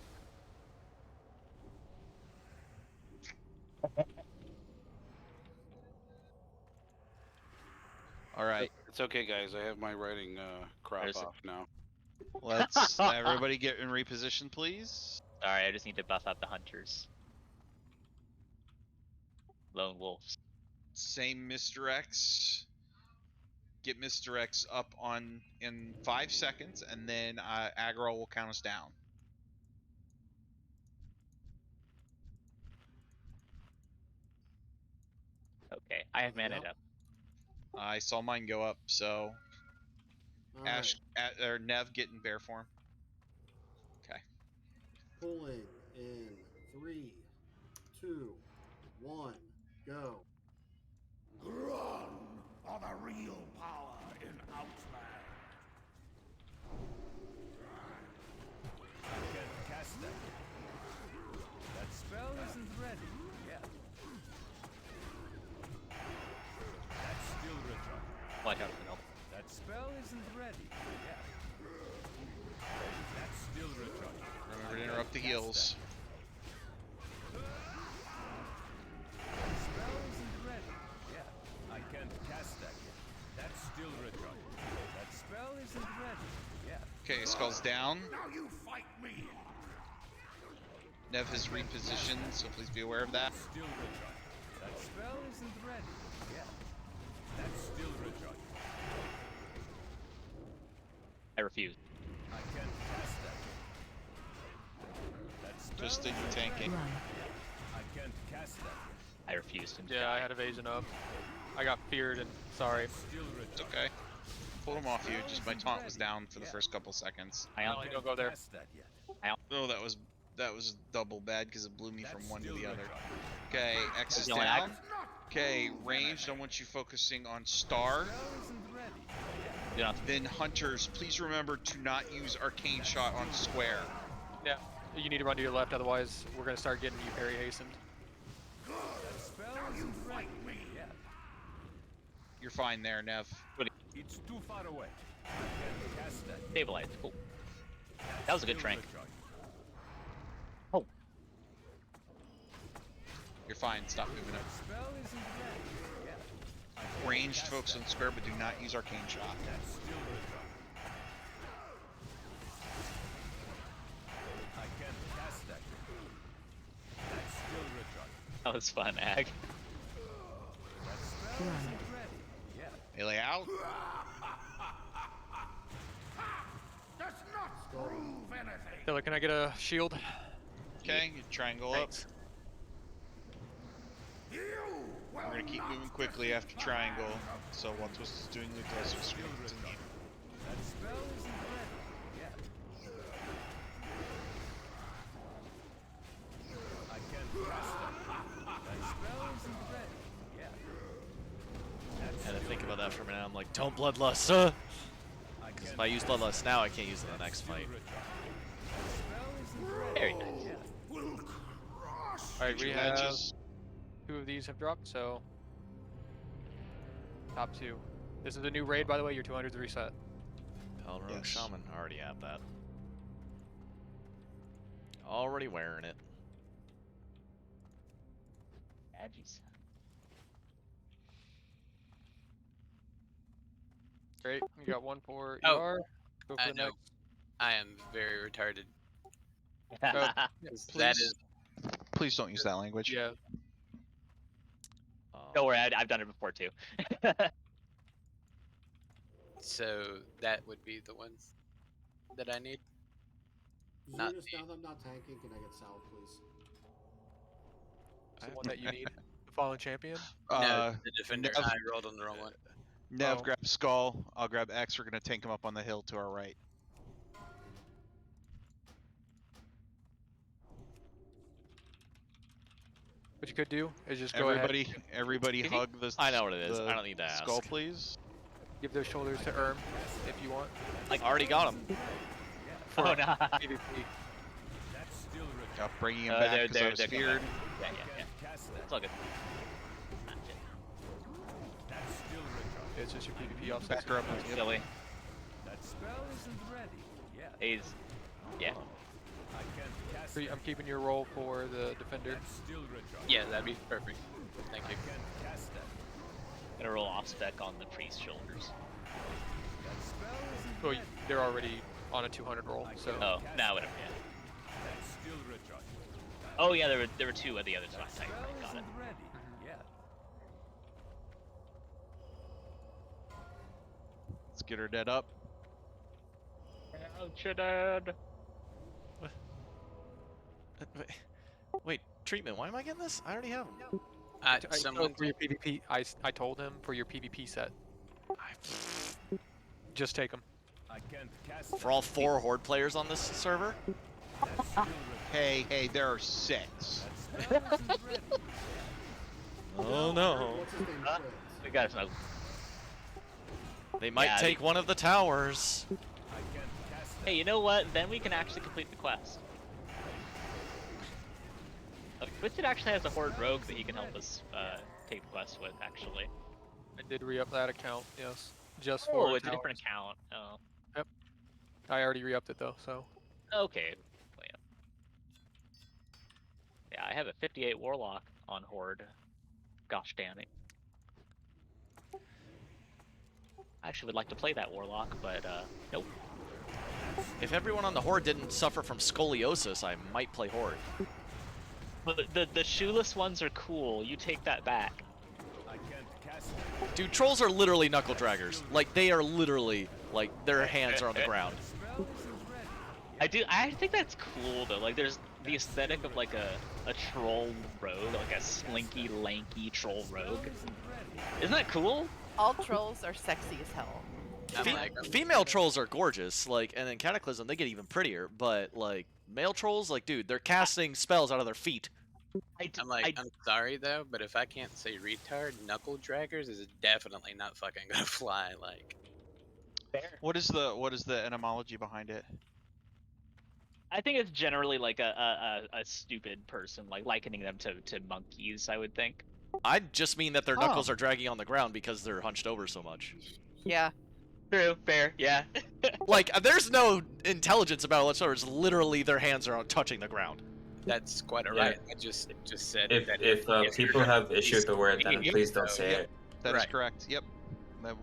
All right. It's okay, guys. I have my writing crop off now. Let's everybody get in reposition, please. Alright, I just need to buff out the hunters. Lone wolves. Same Mr. X. Get Mr. X up in 5 seconds, and then aggro will count us down. Okay, I have mana up. I saw mine go up, so Ash or Nev get in bear form. Okay. Pulling in 3, 2, 1, go. Run for the real power in Outland. I can't cast that. That spell isn't ready yet. That's still recharged. Watch out for the help. That spell isn't ready yet. That's still recharged. Remember to interrupt the heals. That spell isn't ready yet. I can't cast that yet. That's still recharged. That spell isn't ready yet. Okay, Skull's down. Now you fight me. Nev has repositioned, so please be aware of that. Still recharged. That spell isn't ready yet. That's still recharging. I refuse. I can't cast that. That spell Just think isn't tanking. ready. I can't cast that. I refused him. Yeah, I had evasion up. I got feared and sorry. It's okay. Pulled him off you. Just my taunt was down for the first couple seconds. Don't go there. Oh, that was double bad because it blew me from one to the other. Okay, X is No, down. Okay, ranged. I want you focusing on Star. Then Hunters, please remember to not use Arcane Shot on Square. Yeah, you need to run to your left, otherwise we're gonna start getting you parry hastened. That spell isn't ready yet. You're fine there, Nev. It's too far away. I can't cast that. Stabilize. Cool. That was a good trank. Oh. You're fine. Stop moving up. Spell isn't ready yet. Ranged, focus on Square, but do not use Arcane Shot. That's still recharging. I can't cast that. That's still recharging. That was fun, Ag. That spell isn't ready yet. Melee out. Taylor, can I get a shield? Okay, you triangle up. We're gonna keep moving quickly after triangle. So once was doing the aggressive screen, continue. That spell isn't ready yet. I can't cast that. That spell isn't ready yet. I had to think about that for a minute. I'm like, don't bloodlust. Because if I use bloodlust now, I can't use it in the next fight. Very nice. Alright, we Future have matches. 2 of these have dropped, so top 2. This is a new raid, by the way. Your 200's reset. Pelrogue Yes. Shaman, already have that. Already wearing it. Badgies. Great. You got one for Oh, ER. Go for I the know. next. I am very retarded. Oh, That is Please don't use that language. yeah. Don't worry, I've done it before too. so that would be the ones that I need. Not Xenos, now that I'm not tanking, can I get salve, please? It's the one that you need. The Fallen Champion. No, the defender. Nev, I rolled on the wrong one. Nev, Oh. grab Skull. I'll grab X. We're gonna tank him up on the hill to our right. What you could do is just go ahead. Everybody hug the. I know what it is. the I don't need to ask. Skull, please. Give those shoulders to Erm if you want. Like, already got him. For Oh, no. PvP. That's still recharging. Got bringing him back because I was they're feared. Yeah. It's all good. That's still recharging. It's just your PvP offset. Back her up. Yep. Silly. That spell isn't ready yet. He's. Yeah. I can't cast I'm keeping your roll for the defender. That's still recharging. Yeah, that'd be perfect. Thank you. I can't cast that. Gonna roll off spec on the priest shoulders. That spell isn't Oh, ready. they're already on a 200 roll, so. Oh, now whatever. Yeah. That's still recharging. Oh yeah, there were 2 of the other That spots. spell I got it. isn't ready yet. Let's get her dead up. Oh, you're dead. Wait, treatment. Why am I getting this? I already have them. Someone for your PvP, I told him for your PvP set. Just take them. I can't cast For all 4 Horde players on this server? That's still recharging. Hey, there are 6. That spell isn't ready. Oh no. What's his name? Fritz? We got smoke. They might Yeah, take one of the towers. I can't cast that. Hey, you know what? Then we can actually complete the quest. Twisted actually has a Horde rogue that he can help us take the quest with, actually. I did re-up that account, yes. Just Oh, for it's a towers. different account. Oh. Yep. I already re-upped it though, so. Okay. Well, yeah, I have a 58 Warlock on Horde. Gosh damn it. I actually would like to play that Warlock, but nope. If everyone on the Horde didn't suffer from scoliosis, I might play Horde. But the shoeless ones are cool. You take that back. I can't cast Dude, trolls are literally knuckle draggers. Like, they are literally, like, their hands are on the ground. I think that's cool though. Like, there's the aesthetic of like a troll rogue, like a slinky, lanky troll rogue. Isn't that cool? All trolls are sexy as hell. Female trolls are gorgeous, like, and in Cataclysm they get even prettier. But like, male trolls, like, dude, they're casting spells out of their feet. I'm sorry though, but if I can't say retard, knuckle draggers is definitely not fucking gonna fly. Like, What is the etymology behind it? I think it's generally like a stupid person, like likening them to monkeys, I would think. I just mean that their knuckles are dragging on the ground because they're hunched over so much. Yeah. True, fair, yeah. Like, there's no intelligence about it whatsoever. It's literally their hands are touching the ground. that's quite Yeah. alright. I just said If that people have issue with the word, then please don't say Yep, it. that is correct. Yep,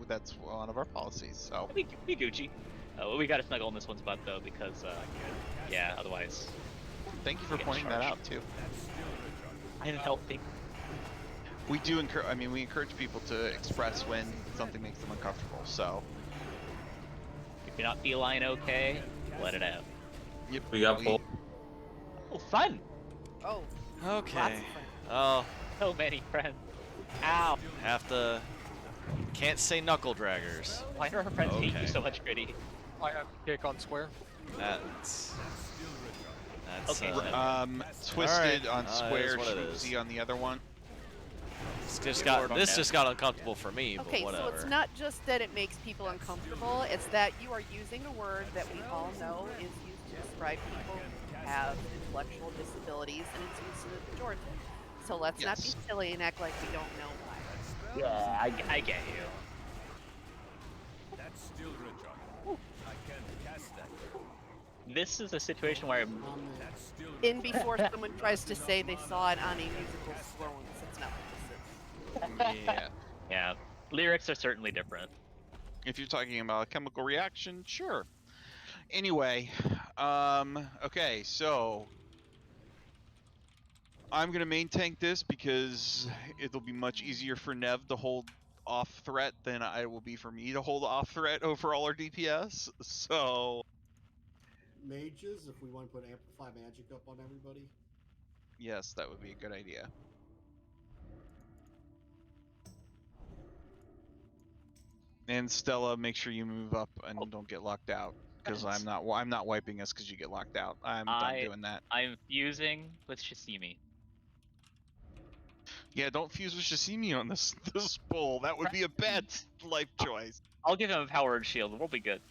that's one of our policies. So Be Gucci. We gotta snuggle in this one's butt though, because yeah, otherwise. thank you for pointing that out too. I'm helping. We do encourage. I mean, we encourage people to express when something makes them uncomfortable. So If you're not feline okay, let it out. yep, We got full. Oh, fun! Oh. Okay. Lots of fun. Oh, So many friends. Ow! Can't say knuckle draggers. Why do our friends hate Okay. you so much, Gritty? I have kick on square. That's Okay. Twisted Alright, on square, what it is. Shoozy on the other one. this just got uncomfortable for me, but Okay, whatever. so it's not just that it makes people uncomfortable, it's that you are using a word that we all know is used to describe people who have intellectual disabilities, and it's used in a pejorative. So let's not be Yes. silly and act like we don't know why. Yeah, I get you. That's still retarded. I can't cast that. This is a situation where That's still In before someone tries to say they saw it on a musical Thrones, that's not what this is. Yeah. yeah, lyrics are certainly different. If you're talking about a chemical reaction, sure. Anyway, okay, so I'm gonna main tank this because it'll be much easier for Nev to hold off threat than it will be for me to hold off threat over all our DPS. So Mages, if we want to put Amplify Magic up on everybody. yes, that would be a good idea. And Stella, make sure you move up and don't get locked out, because I'm not wiping us because you get locked out. I'm done doing that. I'm fusing with Shishimi. Yeah, don't fuse with Shishimi on this bull. That would be a bad life choice. I'll give him a powered shield. We'll be good.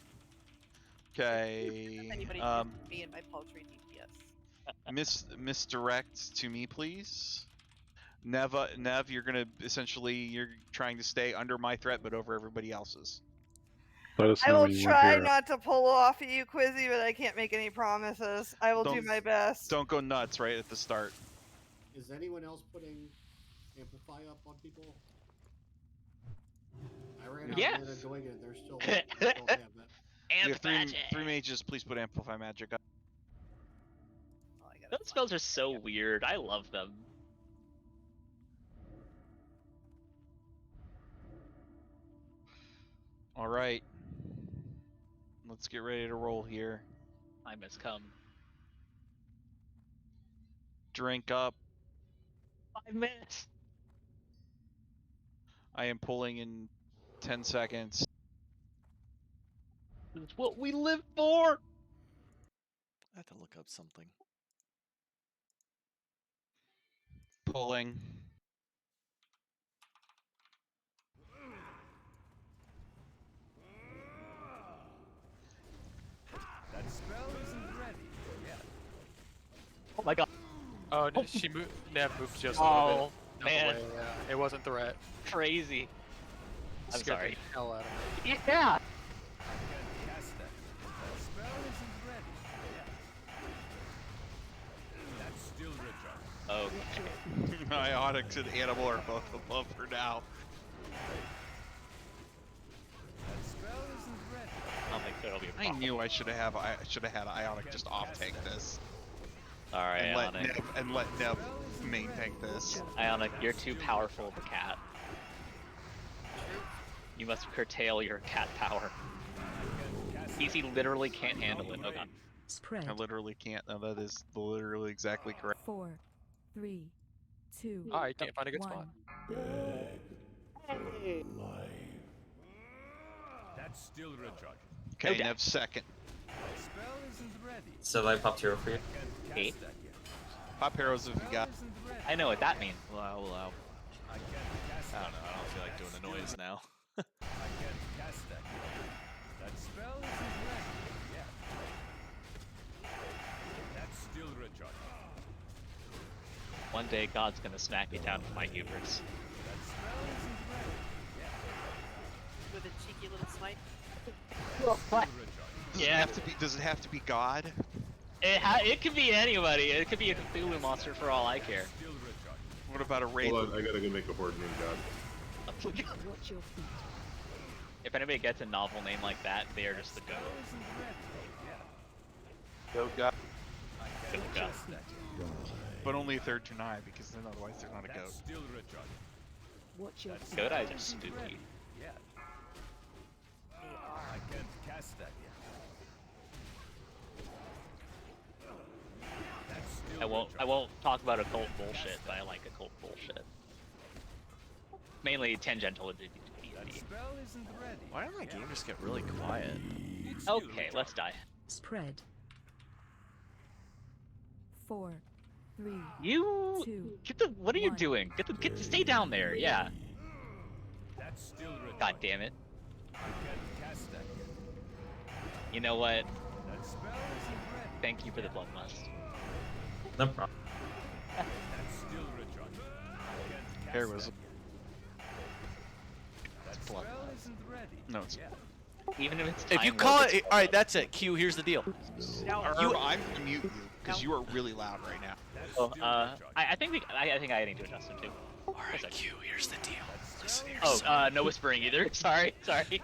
Okay. If anybody just me and my paltry DPS. Misdirect to me, please. Nev, you're trying to stay under my threat, but over everybody else's. Let us I know will when you try hear. not to pull off of you, Quizzy, but I can't make any promises. I will do my best. Don't go nuts right at the start. Is anyone else putting Amplify up on people? I ran out Yes. there doing it. They're still don't have it. We have three mages. Please put Amplify Magic up. Those spells are so weird. I love them. All right. Let's get ready to roll here. Time has come. Drink up. 5 minutes. I am pulling in 10 seconds. This is what we live for. I have to look up something. Pulling. That spell isn't ready yet. Oh my god. Oh, she moved. Nev moved just a Oh, little bit. man. Away, yeah. It wasn't threat. Crazy. I'm Scared sorry. the hell out of me. Yeah. I can't cast that. That spell isn't ready yet. That's still retarded. Okay. Iotics and Animal are both above her now. That spell isn't ready. I don't think that'll be a I problem. knew I should have had Iotic just off tank this. Sorry, Ionic. And let Neb main tank this. Ionic, you're too powerful of a cat. You must curtail your cat power. PC literally can't handle it. Oh god. Spread. I literally can't. No, that is literally exactly correct. 4, 3, 2. Oh, you can't find a good spot. Hey. That's still recharging. Okay, Neb's second. That spell isn't ready. So I popped hero for you. Eight. Pop heroes if you got. I know what that means. Wow, wow. I don't know. I don't feel like doing the noise now. I can't cast that yet. That spell isn't ready yet. That's still recharging. One day God's gonna smack me down for my hubris. That spell isn't ready yet. With a cheeky little smite. Yeah. Does it have to be God? It could be anybody. It could be a Cthulhu monster for all I care. What about a raid? Hold on, I gotta go make a horde named God. Watch your feet. If anybody gets a novel name like that, they are just the goat. Go God. Go goat. But only if they're denied, because then otherwise they're not a goat. Watch your feet. Goat eyes are spooky. I can't cast that yet. I won't talk about occult bullshit, but I like occult bullshit. Mainly tangential to D&D. Why did my game just get really quiet? Okay, let's die. Spread. 4, 3. You 2, get the. What are you doing? Get to stay down there. Yeah. That's still God damn it. I can't cast that yet. You know what? That spell isn't ready. Thank you for the blood must. No problem. That's still recharging. I can't cast Here was that yet. That spell isn't ready. No, it's. yet. Even if it's If you time call warp, it, all right, that's it. Q. Here's the deal. I'm gonna mute you because you are really loud right now. Oh, I think I think I need to adjust them too. All right, Q. Here's the deal. Listen here. Oh, no whispering either. Sorry. Sorry.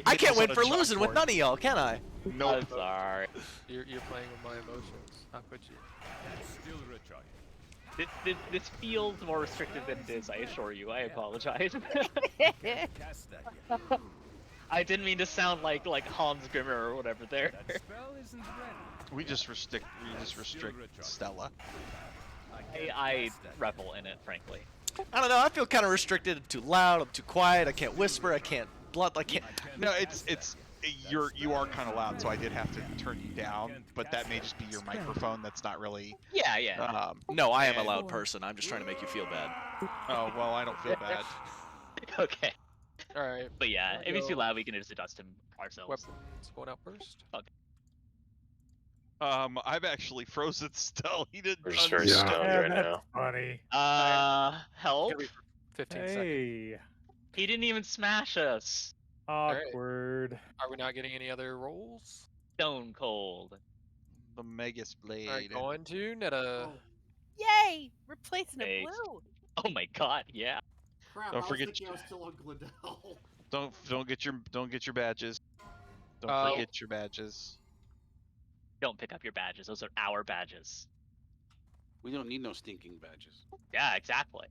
I can't win for losing with none of y'all, can I? No. I'm sorry. You're playing with my emotions. How could you? That's still recharging. This feels more restrictive than it is, I assure you. I apologize. Cast that yet. I didn't mean to sound like Hans Grimmer or whatever there. That spell isn't ready. We just restrict Stella. I revel in it, frankly. I don't know. I feel kind of restricted. I'm too loud. I'm too quiet. I can't whisper. I can't blunt. I can't. No, you are kind of loud, so I did have to turn you down. But that may just be your microphone. That's not really. Yeah. No, I am a loud person. I'm just trying to make you feel bad. Oh well, I don't feel bad. Okay. All right. But yeah, if he's too loud, we can just adjust him ourselves. Weapons going out first. Okay. I've actually frozen Stell. He didn't. We're just very stoned right now. Funny. Help. 15 seconds. Hey. He didn't even smash us. Awkward. Are we not getting any other rolls? Stone cold. The Magus Blade. All right, going to Netta. Yay! Replacing a Thanks. blue. Oh my god, yeah. Crap, Don't I forget was thinking I was still on Glendale. Don't get your badges. Don't forget your badges. Don't pick up your badges. Those are our badges. We don't need no stinking badges. Yeah, exactly.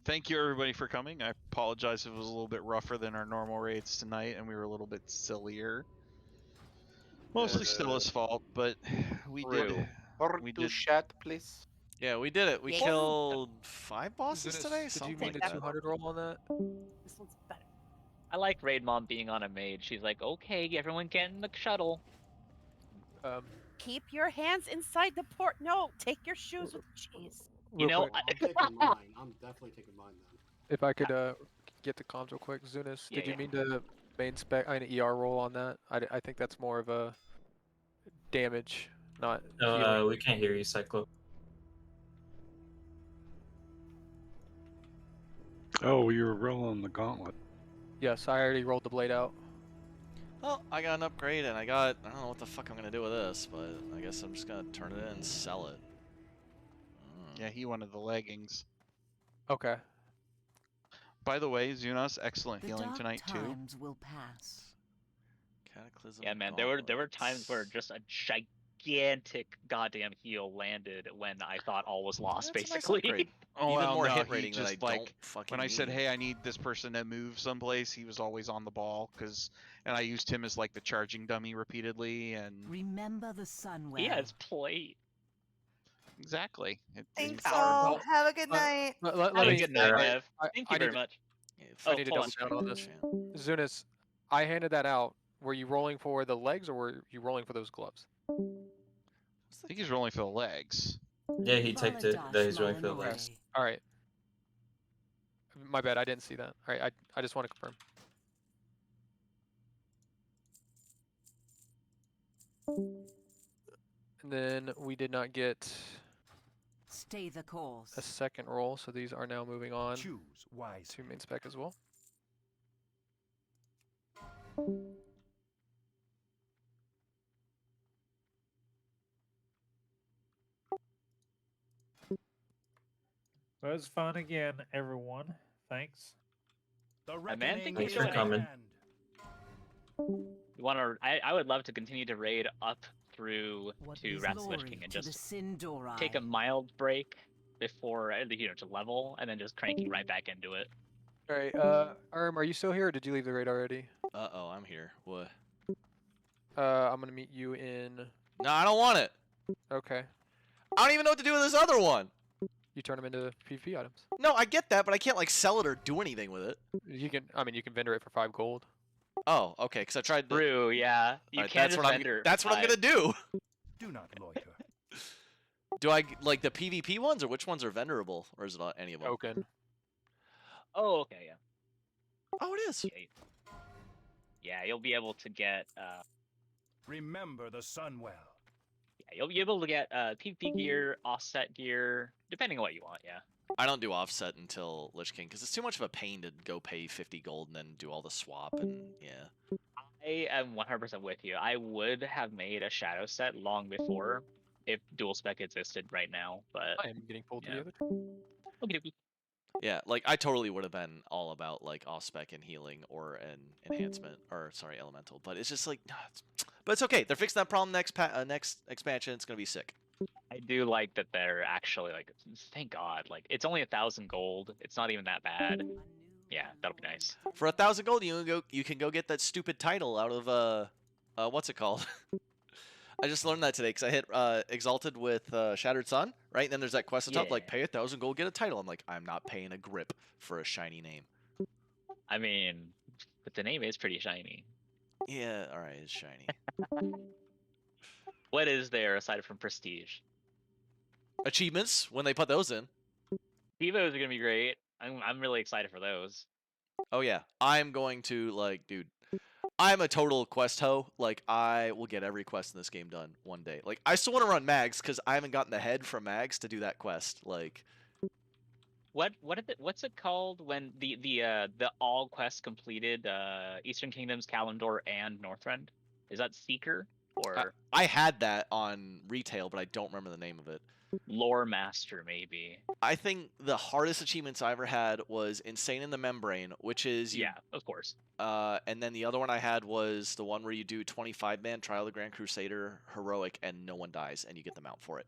Thank you everybody for coming. I apologize if it was a little bit rougher than our normal raids tonight, and we were a little bit sillier. Mostly Stella's fault, but we did. We did. Chat, please. Yeah, we did it. We Yeah. killed 5 bosses today. Did you Something mean like a that. 200 roll on that? This one's better. I like Raid Mom being on a maid. She's like, okay, everyone get in the shuttle. Keep your hands inside the port. No, take your shoes with cheese. You know, I'm taking mine. I'm definitely taking mine then. If I could get the comms real quick, Zunis, did you mean to main spec an ER roll on that? I think that's more of a damage, not. No, we can't hear you, Cyclo. Oh, you were rolling the gauntlet. Yes, I already rolled the blade out. Well, I got an upgrade, and I don't know what the fuck I'm gonna do with this, but I guess I'm just gonna turn it in and sell it. Yeah, he wanted the leggings. Okay. By the way, Zunas, excellent The healing dark tonight too. times will pass. Cataclysm. Yeah, man, there were times where just a gigantic goddamn heal landed when I thought all was lost, That's a nice basically. upgrade. Oh, Even well, more no, hit he rating that I just, like, don't fucking when I said, need. hey, I need this person to move someplace, he was always on the ball, and I used him as, like, the charging dummy repeatedly, and... Remember the sun well. He has plate. Exactly. Thanks all. Have a good Uh, night. Let Have a me. good night, I- Nev. I- Thank I you need very to- much. I need to hold double on. down on this. Zunis, I handed that out. Were you rolling for the legs or were you rolling for those gloves? I think he's rolling for the legs. Yeah, he typed it that he's rolling for the Okay. legs. All right. My bad. I didn't see that. All right. I just want to confirm. And then we did not get Stay the course. a second roll, so these are now moving on Choose wise. to main spec as well. It was fun again, everyone. Thanks. The Man, thank you Thanks for for joining. coming. You wanna? I would love to continue to raid up through to Wrath of the Lich King and just take a mild break before to level, and then just cranking right back into it. All right. are you still here, or did you leave the raid already? Uh-oh, I'm here. What? I'm gonna meet you in. No, I don't want it. Okay. I don't even know what to do with this other one. You turn them into PvP items. No, I get that, but I can't like sell it or do anything with it. You can. I mean, you can vendor it for 5 gold. Oh, okay. Because I tried. True. Yeah. You Alright, can't that's just what vendor. That's what I'm gonna do. Do not loiter. Do I like the PvP ones, or which ones are vendorable, or is it any of them? Token. Oh, okay. Yeah. Oh, it is. Yeah, you'll be able to get. Remember the sun well. Yeah, you'll be able to get PvP gear, offset gear, depending on what you want. Yeah. I don't do offset until Lich King because it's too much of a pain to go pay 50 gold and then do all the swap and yeah. I am 100% with you. I would have made a shadow set long before if dual spec existed right now, but I am getting pulled to yeah. the other. Okay. Yeah, like I totally would have been all about like off spec and healing or an enhancement or sorry elemental, but it's just like, but it's okay. They're fixing that problem next expansion. It's gonna be sick. I do like that they're actually like, thank God, like it's only 1,000 gold. It's not even that bad. Yeah, that'll be nice. For 1,000 gold, you can go get that stupid title out of what's it called? I just learned that today because I hit Exalted with Shattered Sun, right? And then there's that quest on top, like pay 1,000 gold, get a title. I'm like, I'm not paying a grip for a shiny name. I mean, but the name is pretty shiny. Yeah, all right, it's shiny. What is there aside from prestige? Achievements when they put those in. Devos are gonna be great. I'm really excited for those. Oh yeah, I'm going to like, dude. I'm a total quest hoe. Like, I will get every quest in this game done one day. Like, I still want to run mags because I haven't gotten the head from mags to do that quest. Like, what's it called when the all quests completed? Eastern Kingdoms, Kalimdor, and Northrend. Is that Seeker or? I had that on retail, but I don't remember the name of it. Lore Master, maybe. I think the hardest achievements I ever had was Insane in the Membrane, which is yeah, of course. And then the other one I had was the one where you do 25-man Trial of the Grand Crusader Heroic, and no one dies, and you get the mount for it.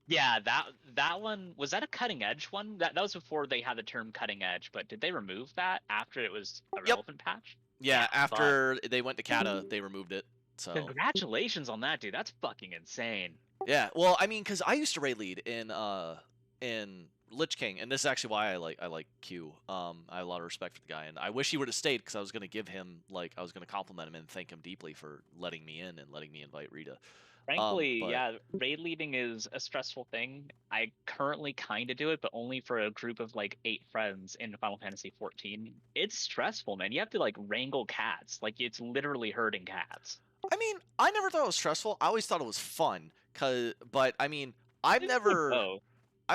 Yeah, that one was that a cutting edge one? That was before they had the term cutting edge, but did they remove that after it was a relevant patch? Yeah, after they went to Kata, they removed it. So congratulations on that, dude. That's fucking insane. Yeah, well, I mean, because I used to raid lead in Lich King, and this is actually why I like Q. I have a lot of respect for the guy, and I wish he would have stayed because I was gonna give him I was gonna compliment him and thank him deeply for letting me in and letting me invite Rita. Frankly, yeah, raid leading is a stressful thing. I currently kind of do it, but only for a group of like 8 friends in Final Fantasy 14. It's stressful, man. You have to like wrangle cats. Like it's literally herding cats. I mean, I never thought it was stressful. I always thought it was fun. But I mean, I've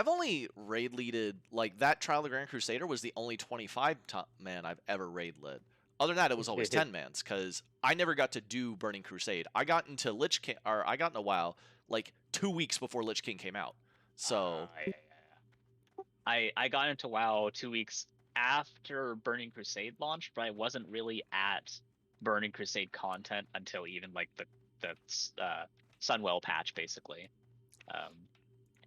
only raid leaded like that. Trial of the Grand Crusader was the only 25-man I've ever raid led. Other than that, it was always 10-mans because I never got to do Burning Crusade. I got into Lich King, or I got into WoW like 2 weeks before Lich King came out. So I got into WoW 2 weeks after Burning Crusade launched, but I wasn't really at Burning Crusade content until even like the Sunwell patch basically.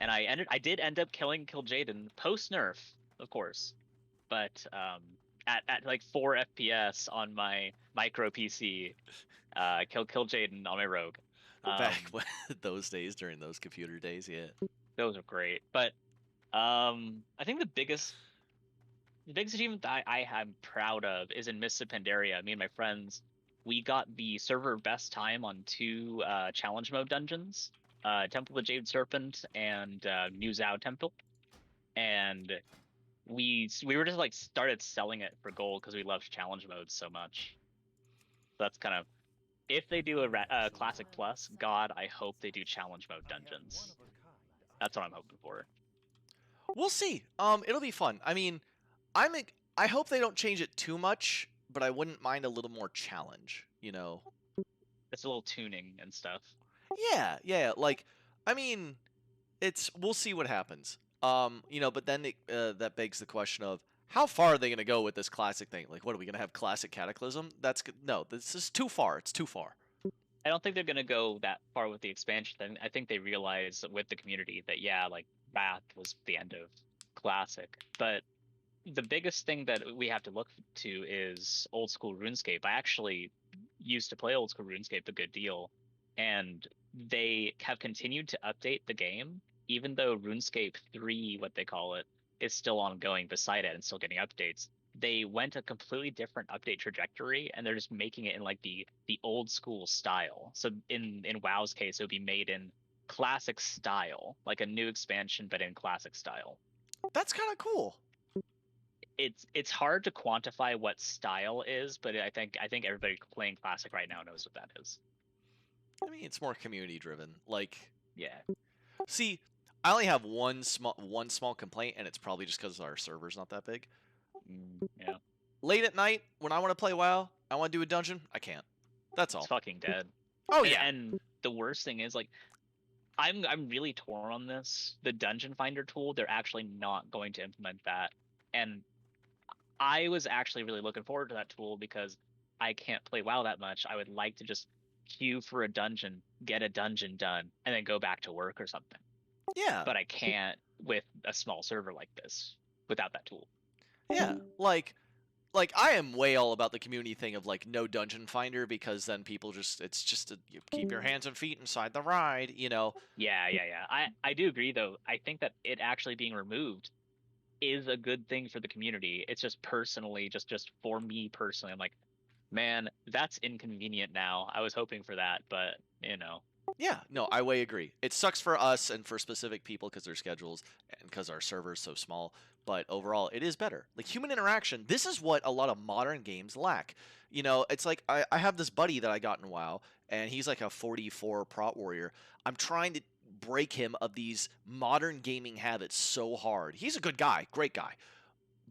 And I did end up killing Kil'jaeden post nerf, of course, but at like 4 FPS on my micro PC, killed Kil'jaeden on my rogue. Back when those days, during those computer days, yeah. Those are great. But I think the biggest achievement that I am proud of is in Mists of Pandaria. Me and my friends, we got the server best time on 2 challenge mode dungeons, Temple of the Jade Serpent and New Zhao Temple, and we were just like started selling it for gold because we loved challenge modes so much. So that's kind of, if they do a classic plus, God, I hope they do challenge mode dungeons. That's what I'm hoping for. We'll see. It'll be fun. I mean, I hope they don't change it too much, but I wouldn't mind a little more challenge, you know. It's a little tuning and stuff. Yeah. Like, I mean, we'll see what happens. You know, but then that begs the question of how far are they going to go with this classic thing? Like, what are we going to have classic Cataclysm? No, this is too far. It's too far. I don't think they're going to go that far with the expansion. I think they realize with the community that, yeah, like, Wrath was the end of classic. But the biggest thing that we have to look to is old school RuneScape. I actually used to play old school RuneScape a good deal, and they have continued to update the game, even though RuneScape 3, what they call it, is still ongoing beside it and still getting updates. They went a completely different update trajectory, and they're just making it in like the old school style. So in WoW's case, it would be made in classic style, like a new expansion but in classic style. That's kind of cool. It's hard to quantify what style is, but I think everybody playing classic right now knows what that is. I mean, it's more community driven. Like, yeah. See, I only have one small complaint, and it's probably just because our server's not that big. Yeah. Late at night, when I want to play WoW, I want to do a dungeon, I can't. That's all. It's fucking dead. Oh yeah. And the worst thing is, like, I'm really torn on this. The Dungeon Finder tool, they're actually not going to implement that. And I was actually really looking forward to that tool because I can't play WoW that much. I would like to just queue for a dungeon, get a dungeon done, and then go back to work or something. Yeah. But I can't with a small server like this without that tool. Yeah, like I am way all about the community thing of like no dungeon finder, because then people it's just you keep your hands and feet inside the ride, you know. Yeah. I do agree though. I think that it actually being removed is a good thing for the community. It's just personally, just for me personally, I'm like, man, that's inconvenient now. I was hoping for that, but you know. Yeah, no, I way agree. It sucks for us and for specific people because their schedules and because our server's so small. But overall, it is better. Like human interaction, this is what a lot of modern games lack. You know, it's like I have this buddy that I got in WoW, and he's like a 44 prot warrior. I'm trying to break him of these modern gaming habits so hard. He's a good guy, great guy.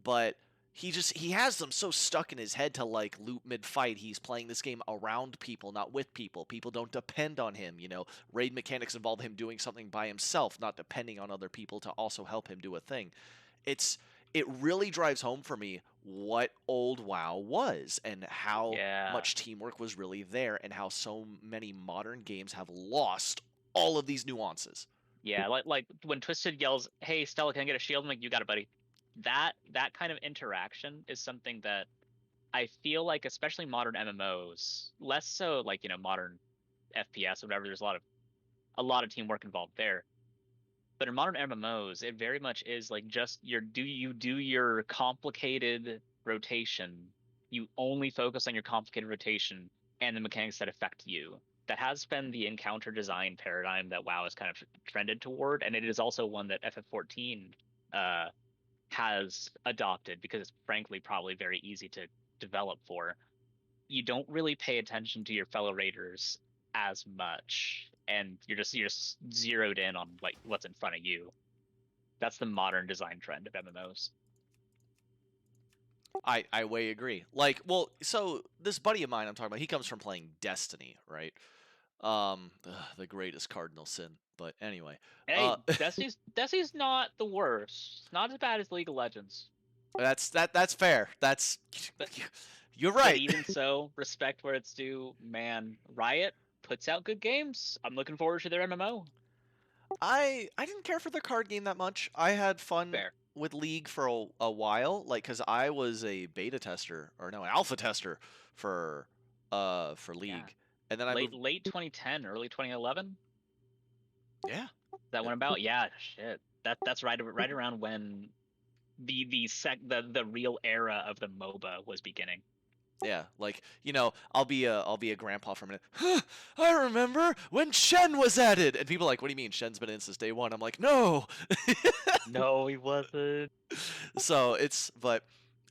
But he has them so stuck in his head to like loot mid-fight. He's playing this game around people, not with people. People don't depend on him, you know. Raid mechanics involve him doing something by himself, not depending on other people to also help him do a thing. It really drives home for me what old WoW was and how much teamwork was really there, and how so many modern games have lost all of these nuances. Yeah, like when Twisted yells, "Hey Stella, can I get a shield?" I'm like, "You got it, buddy." That kind of interaction is something that I feel like, especially modern MMOs, less so like, you know, modern FPS or whatever, there's a lot of teamwork involved there. But in modern MMOs, it very much is like just you do your complicated rotation. You only focus on your complicated rotation and the mechanics that affect you. That has been the encounter design paradigm that WoW has kind of trended toward, and it is also one that FF14 has adopted because it's frankly probably very easy to develop for. You don't really pay attention to your fellow raiders as much, and you're just zeroed in on like what's in front of you. That's the modern design trend of MMOs. I way agree. Like, well, so this buddy of mine I'm talking about, he comes from playing Destiny, right? The greatest cardinal sin. But anyway, hey, Destiny's not the worst. It's not as bad as League of Legends. That's fair. That's You're right. But even so, respect where it's due. Man, Riot puts out good games. I'm looking forward to their MMO. I didn't care for the card game that much. I had fun with League for a while, like because I was a beta tester or no, an alpha tester for League, and then I moved. Late 2010, early 2011. Yeah. That went about. Yeah, shit. That's right around when the real era of the MOBA was beginning. Yeah, like, you know, I'll be a grandpa for a minute. I remember when Shen was added, and people are like, what do you mean Shen's been in since day one? I'm like, no. No, he wasn't. So but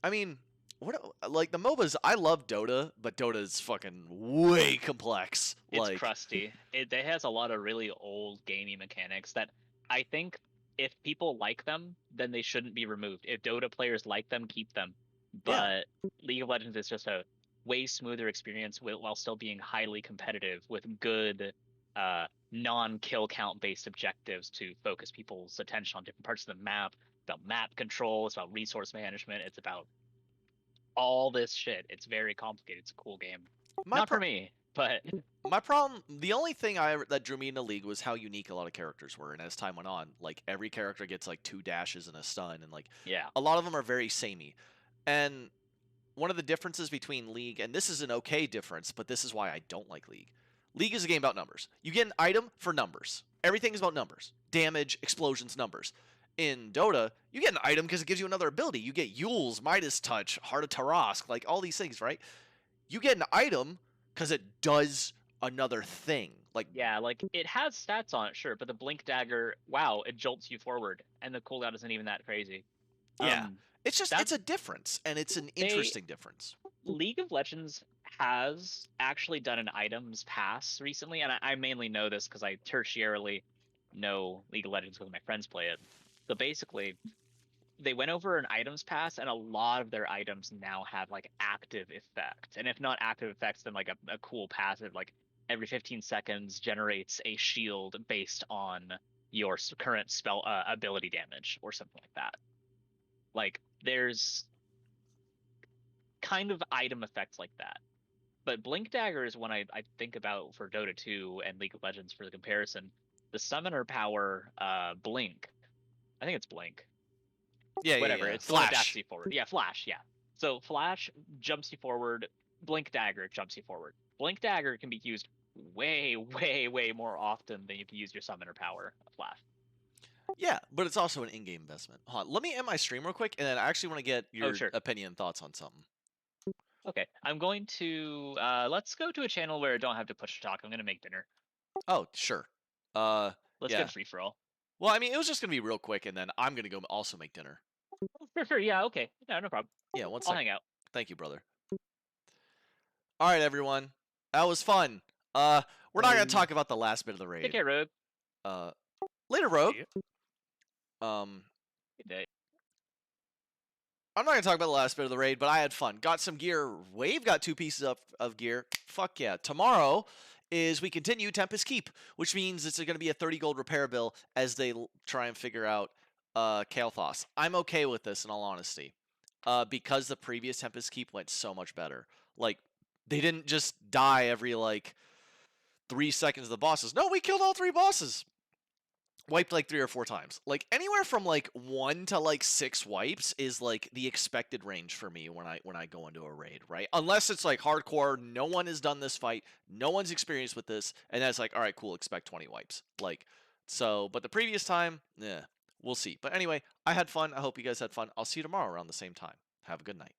I mean, what like the MOBAs? I love Dota, but Dota is fucking way complex. It's crusty. It has a lot of really old gamey mechanics that I think if people like them, then they shouldn't be removed. If Dota players like them, keep them. But League of Legends is just a way smoother experience while still being highly competitive with good non-kill count based objectives to focus people's attention on different parts of the map. It's about map control, it's about resource management, it's about all this shit. It's very complicated. It's a cool game. Not for me, but my problem, the only thing that drew me into League was how unique a lot of characters were, and as time went on, like every character gets like 2 dashes and a stun, and like a lot of them are very samey. And one of the differences between League, and this is an okay difference, but this is why I don't like League. League is a game about numbers. You get an item for numbers. Everything is about numbers. Damage, explosions, numbers. In Dota, you get an item because it gives you another ability. You get Yule's, Midas Touch, Heart of Tarask, like all these things, right? You get an item because it does another thing. Like like it has stats on it, sure, but the Blink Dagger, wow, it jolts you forward, and the cooldown isn't even that crazy. Yeah. It's just, it's a difference, and it's an interesting difference. League of Legends has actually done an items pass recently, and I mainly know this because I tertiarily know League of Legends because my friends play it. So basically, they went over an items pass, and a lot of their items now have like active effect. And if not active effects, then like a cool passive, like every 15 seconds generates a shield based on your current spell ability damage or something like that. Like there's kind of item effects like that. But Blink Dagger is one I think about for Dota 2 and League of Legends for the comparison. The summoner power Blink. I think it's Blink. Yeah, whatever. Yeah. It's the one that dashes you forward. Yeah, Flash. Yeah. So Flash jumps you forward. Blink Dagger jumps you forward. Blink Dagger can be used way, way, way more often than you can use your summoner power, Flash. Yeah, but it's also an in-game investment. Hold on, let me end my stream real quick, and then I actually want to get your opinion and thoughts on something. Okay, I'm going to let's go to a channel where I don't have to push talk. I'm gonna make dinner. Oh, sure. Let's get free for all. Well, I mean, it was just gonna be real quick, and then I'm gonna go also make dinner. For sure. Yeah. Okay. No problem. Yeah. One I'll second. hang out. Thank you, brother. All right, everyone. That was fun. We're not gonna talk about the last bit of the raid. Take care, Rogue. Later, Rogue. Good day. I'm not going to talk about the last bit of the raid, but I had fun. Got some gear. Wave got 2 pieces of gear. Fuck yeah. Tomorrow is we continue Tempest Keep, which means it's going to be a 30 gold repair bill as they try and figure out Kael'thas. I'm okay with this, in all honesty, because the previous Tempest Keep went so much better. Like, they didn't just die every, 3 seconds of the bosses. No, we killed all 3 bosses. Wiped 3 or 4 times. Like anywhere from 1 to 6 wipes is the expected range for me when I go into a raid, right? Unless it's hardcore, no one has done this fight, no one's experienced with this, and that's all right, cool, expect 20 wipes. But the previous time, we'll see. But anyway, I had fun. I hope you guys had fun. I'll see you tomorrow around the same time. Have a good night.